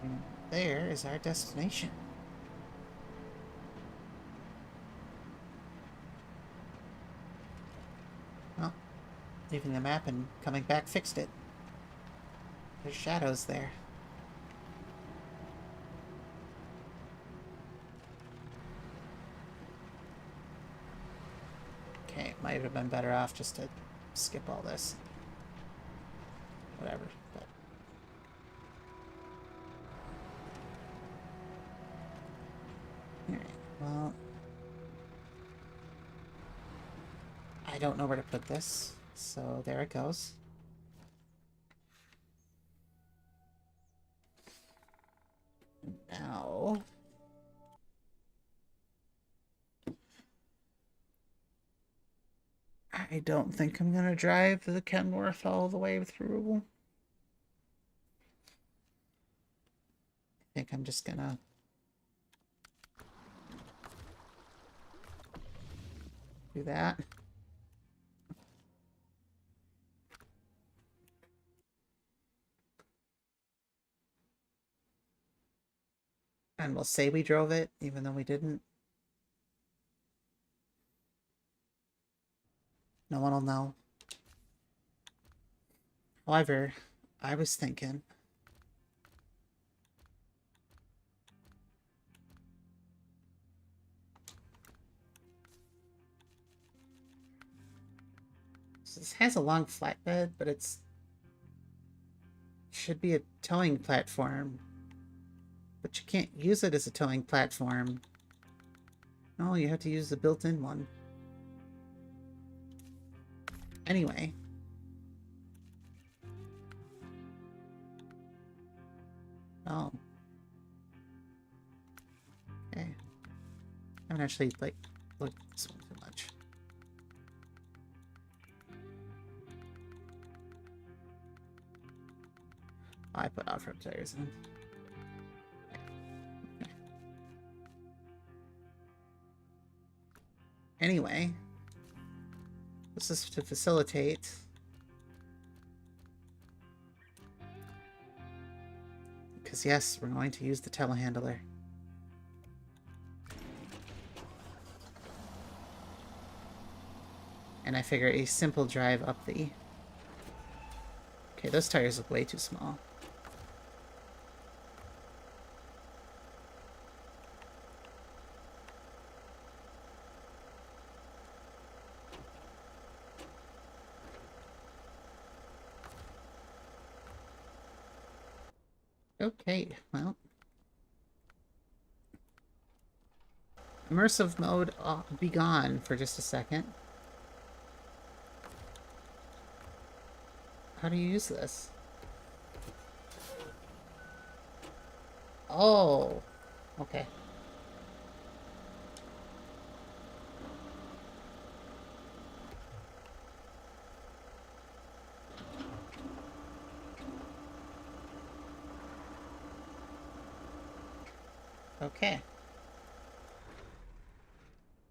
And there is our destination. Well, leaving the map and coming back fixed it. There's shadows there. Okay, might have been better off just to skip all this. Whatever. But... Alright, well... I don't know where to put this, so there it goes. Now... I don't think I'm gonna drive the Kenworth all the way through. I think I'm just gonna... do that. And we'll say we drove it, even though we didn't. No one will know. However, I was thinking... So this has a long flatbed, but it's... should be a towing platform. But you can't use it as a towing platform. No, you have to use the built-in one. Anyway. Oh. Okay. I haven't actually, like, looked at this one too much. Oh, I put off-road tires in. Okay. Anyway. This is to facilitate... because yes, we're going to use the telehandler. And I figure a simple drive up the... Okay, those tires look way too small. Okay, well... Immersive mode, be gone for just a second. How do you use this? Oh, okay. Okay.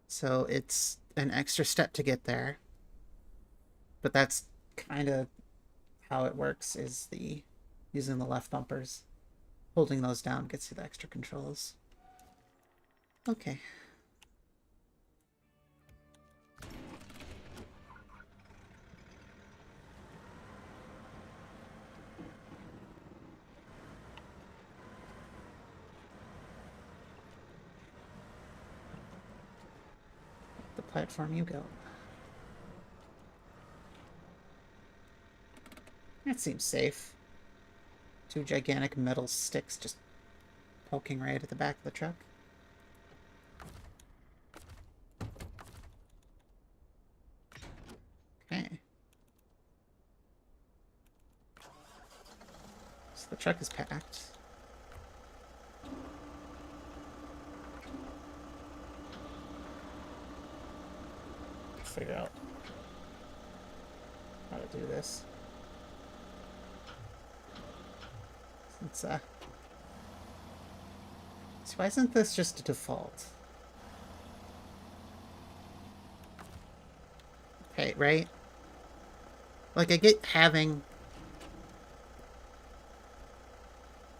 So it's an extra step to get there. But that's kind of how it works, is the using the left bumpers. Holding those down gets you the extra controls. Okay. The platform you go. That seems safe. Two gigantic metal sticks just poking right at the back of the truck. Okay. So the truck is packed. Figure out how to do this. Since, so why isn't this just a default? Okay, right? Like, I get having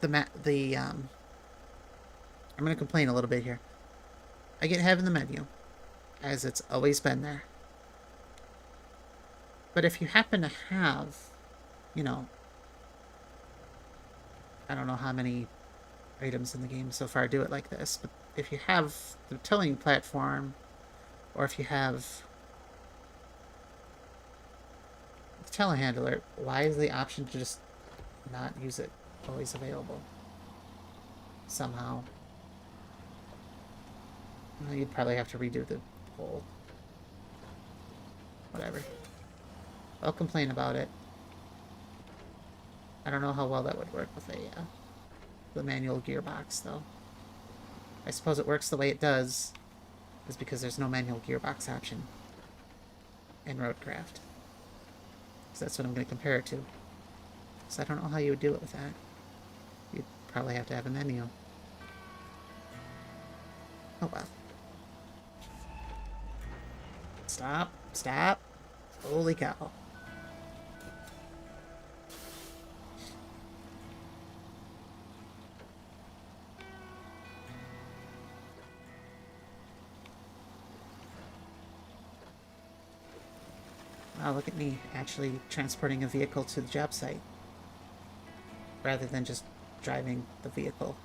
I'm gonna complain a little bit here. I get having the menu, as it's always been there. But if you happen to have, you know, I don't know how many items in the game so far do it like this, but if you have the towing platform, or if you have the telehandler, why is the option to just not use it always available? Somehow. Well, you'd probably have to redo the whole... whatever. I'll complain about it. I don't know how well that would work with the manual gearbox, though. I suppose it works the way it does, is because there's no manual gearbox option in Roadcraft. So that's what I'm going to compare it to. So I don't know how you would do it with that. You'd probably have to have a menu. Oh well. Stop. Stop. Holy cow. Wow, look at me actually transporting a vehicle to the job site rather than just driving the vehicle.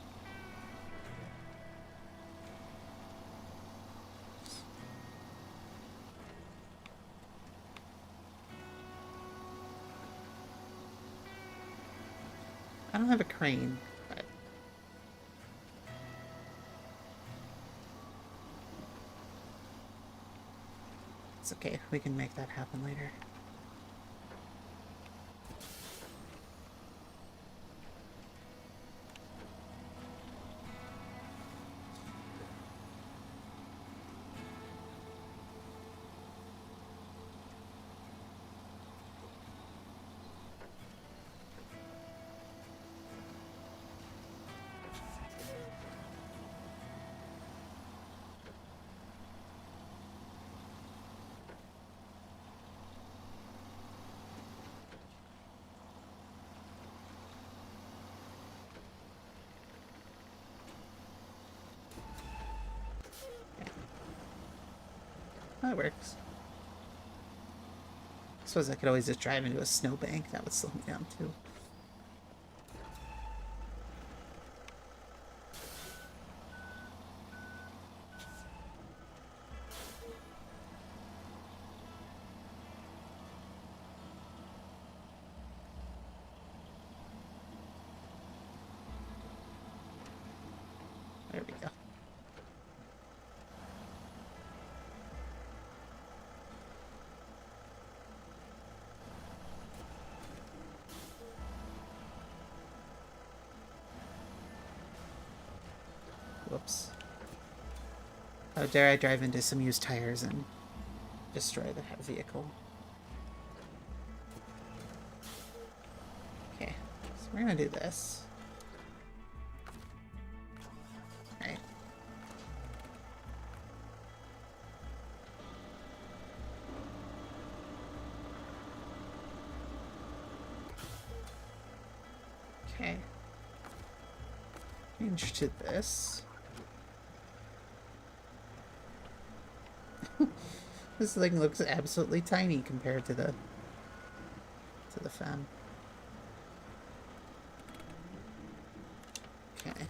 I don't have a crane, but it's okay. We can make that happen later. That works. I suppose I could always just drive into a snowbank. That would slow me down too. There we go. Whoops. How dare I drive into some used tires and destroy the vehicle. Okay, so we're gonna do this. Right. Okay. Change to this. This thing looks absolutely tiny compared to the Femme. Okay.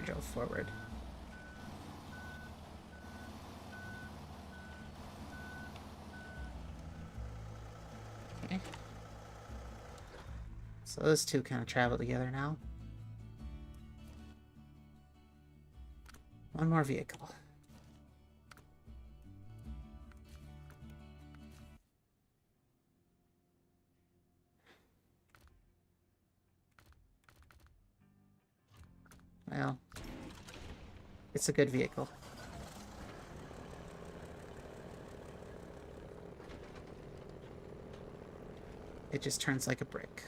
drove forward. Okay. So those two kind of travel together now. One more vehicle. Well, it's a good vehicle. It just turns like a brick.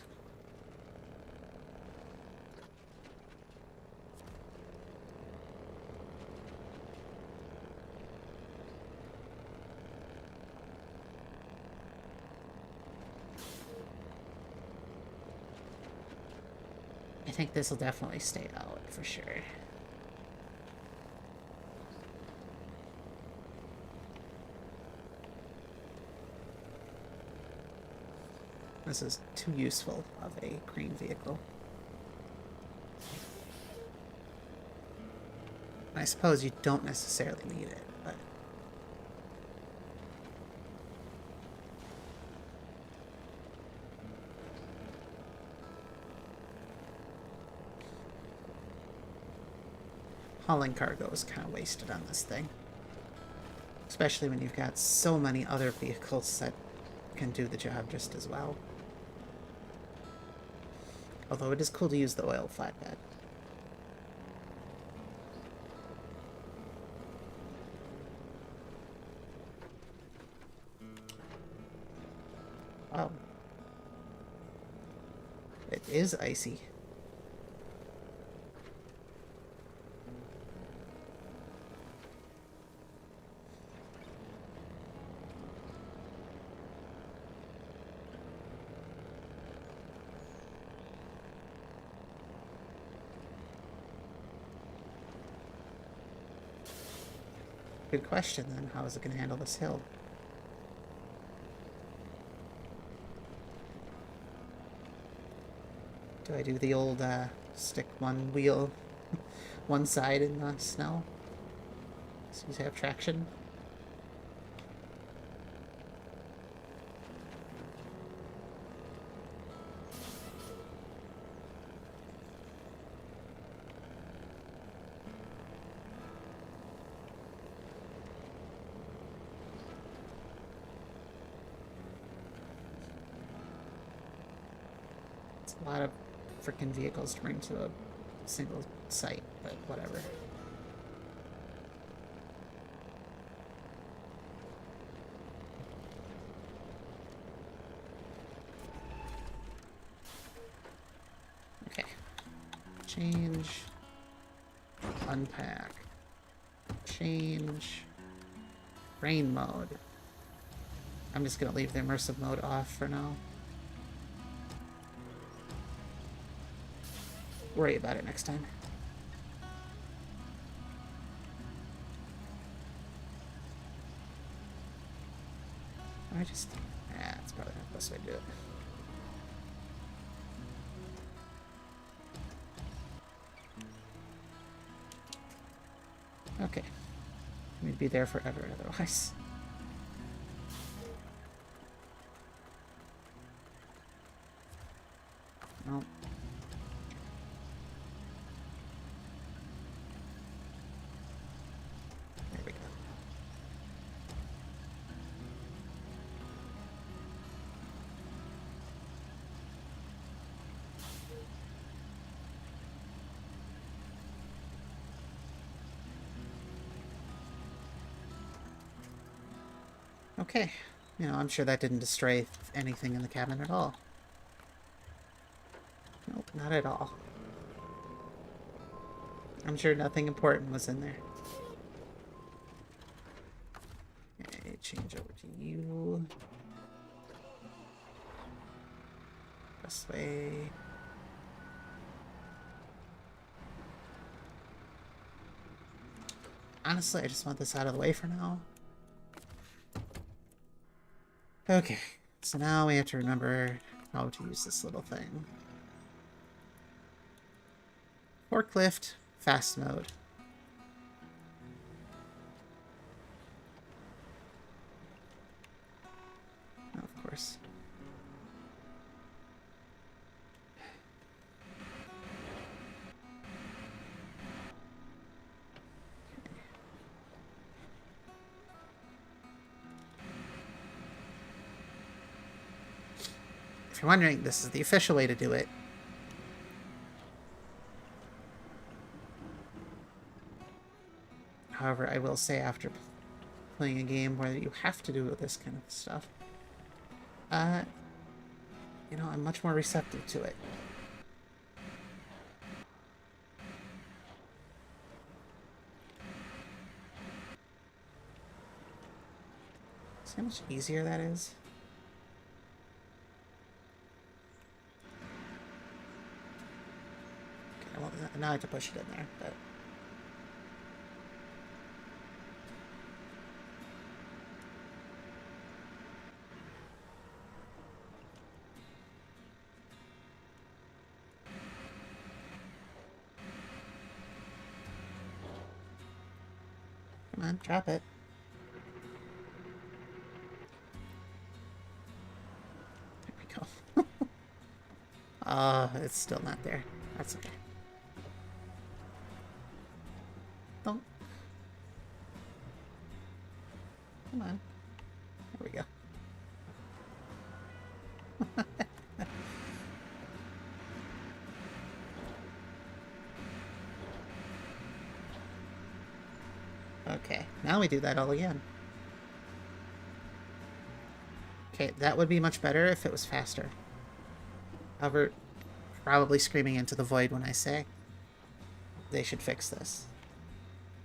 I think this will definitely stay out for sure. This is too useful of a green vehicle. I suppose you don't necessarily need it, but... hauling cargo is kind of wasted on this thing. Especially when you've got so many other vehicles that can do the job just as well. Although it is cool to use the oil flatbed. Oh. It is icy. Good question, then. How is it going to handle this hill? Do I do the old, stick one wheel, one side in the snow? So you have traction? A lot of freaking vehicles to bring to a single site, but whatever. Okay. Change. Unpack. Change. Rain mode. I'm just gonna leave the immersive mode off for now. Worry about it next time. I just... that's probably not the best way to do it. Okay. We'd be there forever otherwise. Well... there we go. Okay. You know, I'm sure that didn't destroy anything in the cabin at all. Nope, not at all. I'm sure nothing important was in there. Okay, change over to you. This way. Honestly, I just want this out of the way for now. Okay, so now we have to remember how to use this little thing. Forklift fast mode. Oh, of course. If you're wondering, this is the official way to do it. However, I will say after playing a game where you have to do this kind of stuff, you know, I'm much more receptive to it. See how much easier that is? Okay, well, now I have to push it in there, but... Come on, drop it. There we go. It's still not there. That's okay. Don't. Come on. There we go. Okay, now we do that all again. Okay, that would be much better if it was faster. However, probably screaming into the void when I say they should fix this.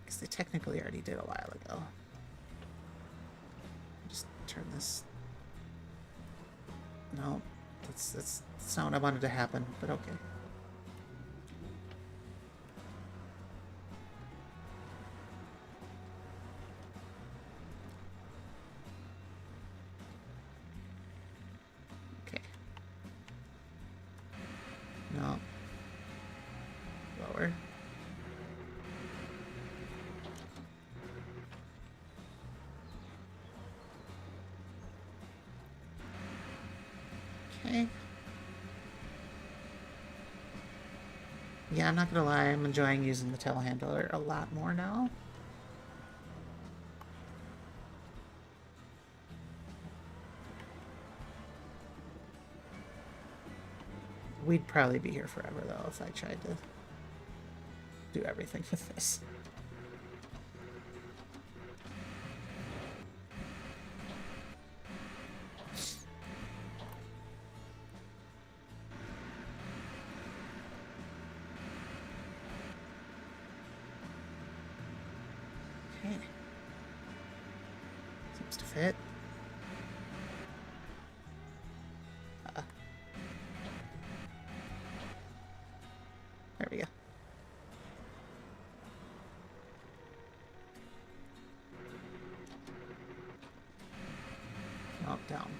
Because they technically already did a while ago. Just turn this... No, that's not what I wanted to happen, but okay. No. Lower. Okay. Yeah, I'm not gonna lie, I'm enjoying using the telehandler a lot more now. We'd probably be here forever, though, if I tried to do everything with this. Okay. Seems to fit. There we go. Oh, down.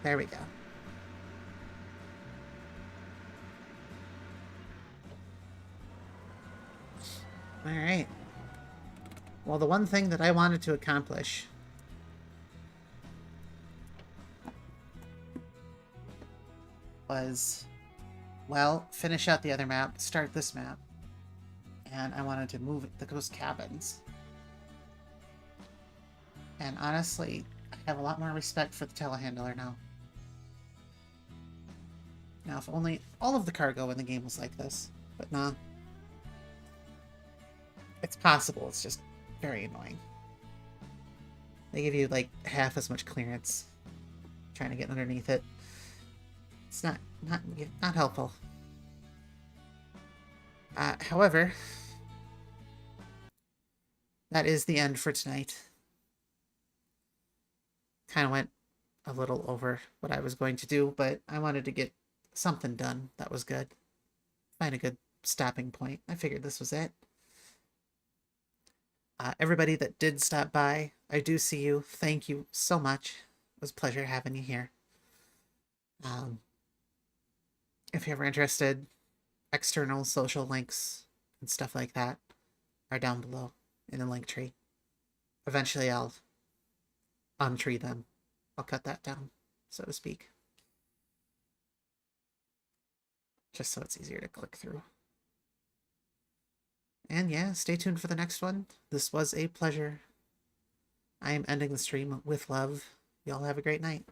There we go. All right. Well, the one thing that I wanted to accomplish was, well, finish out the other map, start this map. And I wanted to move those cabins. And honestly, I have a lot more respect for the telehandler now. Now, if only all of the cargo in the game was like this. But nah. It's possible, it's just very annoying. They give you, like, half as much clearance trying to get underneath it. It's not helpful. However, that is the end for tonight. Kind of went a little over what I was going to do, but I wanted to get something done that was good. Find a good stopping point. I figured this was it. Everybody that did stop by, I do see you. Thank you so much. It was a pleasure having you here. Um, if you're ever interested, external social links and stuff like that are down below in the link tree. Eventually, I'll untree them. I'll cut that down, so to speak. Just so it's easier to click through. And yeah, stay tuned for the next one. This was a pleasure. I am ending the stream with love. Y'all have a great night.